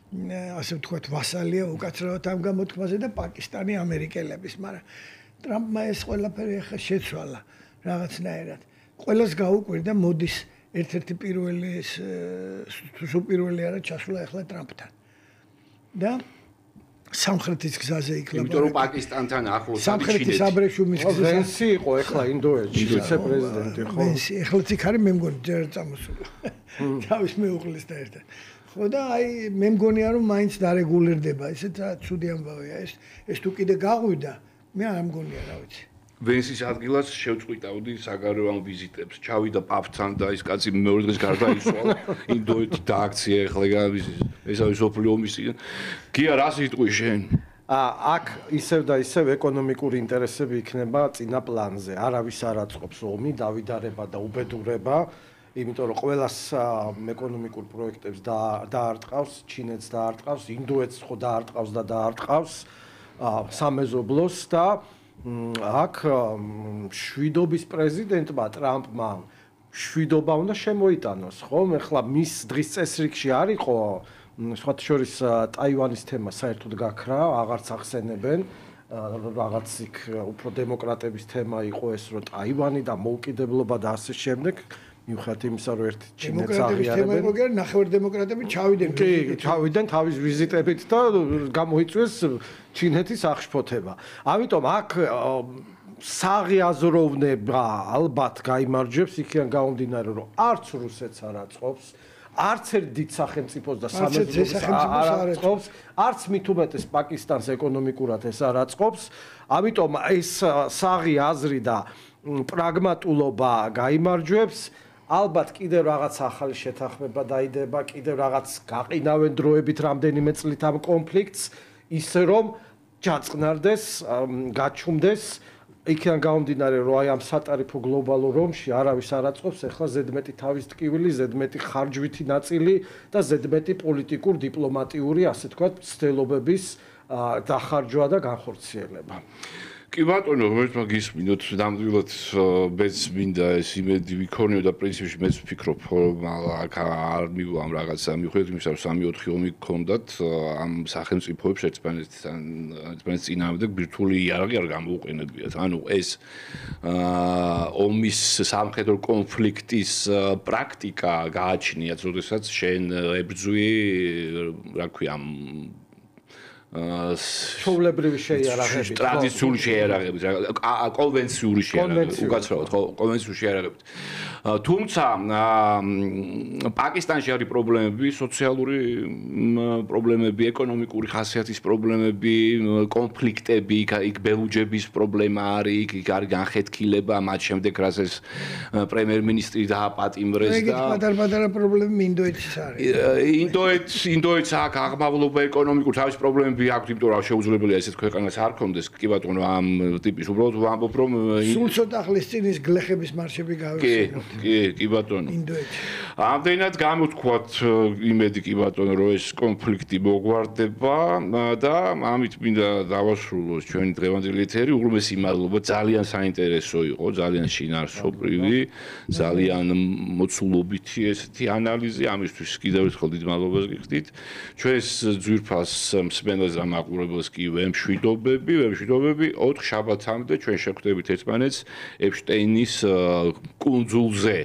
ასე ვთქვათ ვასალია უკაცრავად ამ გამოთქმაზე და პაკისტანი ამერიკელების, მაგრამ ტრამპმა ეს ყველაფერი ახლა შეცვალა რაღაცნაირად. ყველას გაუკვირდა მოდის ერთ-ერთი პირველი სულ პირველი არა ჩასვლა ახლა ტრამპთან. და სამხრეთის გზაზე იკლება. იმიტომ რომ პაკისტანთან ახლოს სამხრეთის აბრეშუმის გზაზე ვენსი იყო ახლა ინდოეთში ვიცე-პრეზიდენტი ხო? ვენსი ახლა იქ არის მე მგონი ჯერ წამოსული. თავის მეუღლის და ერთად. ხო და აი მე მგონია რომ მაინც დარეგულირდება, ესეც ცუდი ამბავია ეს თუ კიდე გაღვიდა, მე არ მგონია რა ვიცი. ვენსის ადგილას შევწყვიტავდი საგარეო ვიზიტებს. ჩავიდა პაპთან და ის კაცი მეორე დღეს გარდაიცვალა. ინდოეთი დააქცია ახლა ეს არის სოფლიო ომის. გია რა სიტყვი შენ? აქ ისევ და ისევ ეკონომიკური ინტერესები იქნება წინა პლანზე. არავის არ აწყობს ომი, დავიდარება და უბედურება. იმიტომ რომ ყველას ეკონომიკურ პროექტებს დაარტყავს, ჩინეთს დაარტყავს, ინდოეთს ხო დაარტყავს და დაარტყავს სამეზობლოს და აქ შვიდობის პრეზიდენტმა ტრამპმა შვიდობა უნდა შემოიტანოს, ხო? ეხლა მის დღის წესრიგში არ იყო სხვათა შორის ტაივანის თემა საერთოდ გაქრა, აღარც ახსენებენ. რაღაც იქ უფრო დემოკრატების თემა იყო ეს, რომ ტაივანი და მოუკიდებლობა და ასე შემდეგ. მიუხედავად იმისა, რომ ერთ ჩინეთს აღიარებენ. ნახევარ-დემოკრატები ჩავიდნენ. კი, ჩავიდნენ თავის ვიზიტებით და გამოიწვიეს ჩინეთის აღშფოთება. ამიტომ აქ საღი აზროვნება ალბათ გაიმარჯვებს იქიდან გამომდინარე, რომ არც რუსეთს არ აწყობს, არც ერთ დიდ სახელმწიფოს და სამეზობლოს არ აწყობს, არც მით უმეტეს პაკისტანს ეკონომიკურად ეს არ აწყობს. ამიტომ ეს საღი აზრი და პრაგმატულობა გაიმარჯვებს. ალბათ კიდევ რაღაც ახალი შეთანხმება დაიდება, კიდევ რაღაც გაყინავენ დროებით რამდენიმე წლით ამ კონფლიქტს, ისე რომ ჯაწყნარდეს, გაჩუმდეს, იქიდან გამომდინარე, რომ აი ამ სატარიფო გლობალურ ომში არავის არ აწყობს, ახლა ზედმეტი თავის ტკივილი, ზედმეტი ხარჯვითი ნაწილი და ზედმეტი პოლიტიკურ დიპლომატიური, ასე თქვათ, ცდელობების დახარჯვა და განხორციელება. კი ბატონო, რომელიც მაგისმინოთ ნამდვილად მეც მინდა ეს იმედი ვიქონიო და პრინციპში მეც ვფიქრობ, აქ არ მივამ რაღაცა მიხვდეთ იმის, რომ 3-4 ომი გქონდათ ამ სახელმწიფოებს ერთმანეთის წინააღმდეგ ბირთვული იარაღი არ გამოუყენებიათ. ანუ ეს ომის სამხედრო კონფლიქტის პრაქტიკა გააჩნიათ, როდესაც შენ ებრძვი, რა ქვია, ჩვეულებრივი შეიარაღებით, ტრადიციული შეიარაღებით, კონვენციური შეიარაღებით, უკაცრავად, ხო, კონვენციური შეიარაღებით. თუმცა პაკისტანში არის პრობლემები, სოციალური პრობლემები, ეკონომიკური ხასიათის პრობლემები, კონფლიქტები, იქ ბელუჯების პრობლემა არის, იქ არის განხეთქილება, მათ შემდეგ რაც ეს პრემიერ-მინისტრი დააპატიმრეს და პატარ-პატარა პრობლემები ინდოეთის არის. ინდოეთს აქ აღმავლობა ეკონომიკური თავის პრობლემები აქვს, იმიტომ რომ შეუძლებელია ესეთ ქვეყანას არ ქონდეს. კი ბატონო, ამ ტიპის უბრალოდ ვამბობ, რომ სულ ცოტა ხნის წინ ის გლეხების მარშები გავიხსენოთ. კი ბატონო. ინდოეთში. ამდენად გამოთქვათ იმედი კი ბატონო, რომ ეს კონფლიქტი მოგვარდება და ამით მინდა დავასრულოს ჩვენი დღევანდელი ეთერი. უღრმესი მადლობა, ძალიან საინტერესო იყო, ძალიან შინაარსობრივი, ძალიან მოცულობითი ესეთი ანალიზი. ამისთვის კიდევ ერთხელ დიდ მადლობას გიხდით. ჩვენს ძვირფას მსმენელს და მაყურებელს კი ვემშვიდობები 4 შაბათამდე ჩვენ შევხვდებით ერთმანეთს ეპშტეინის კუნძულზე.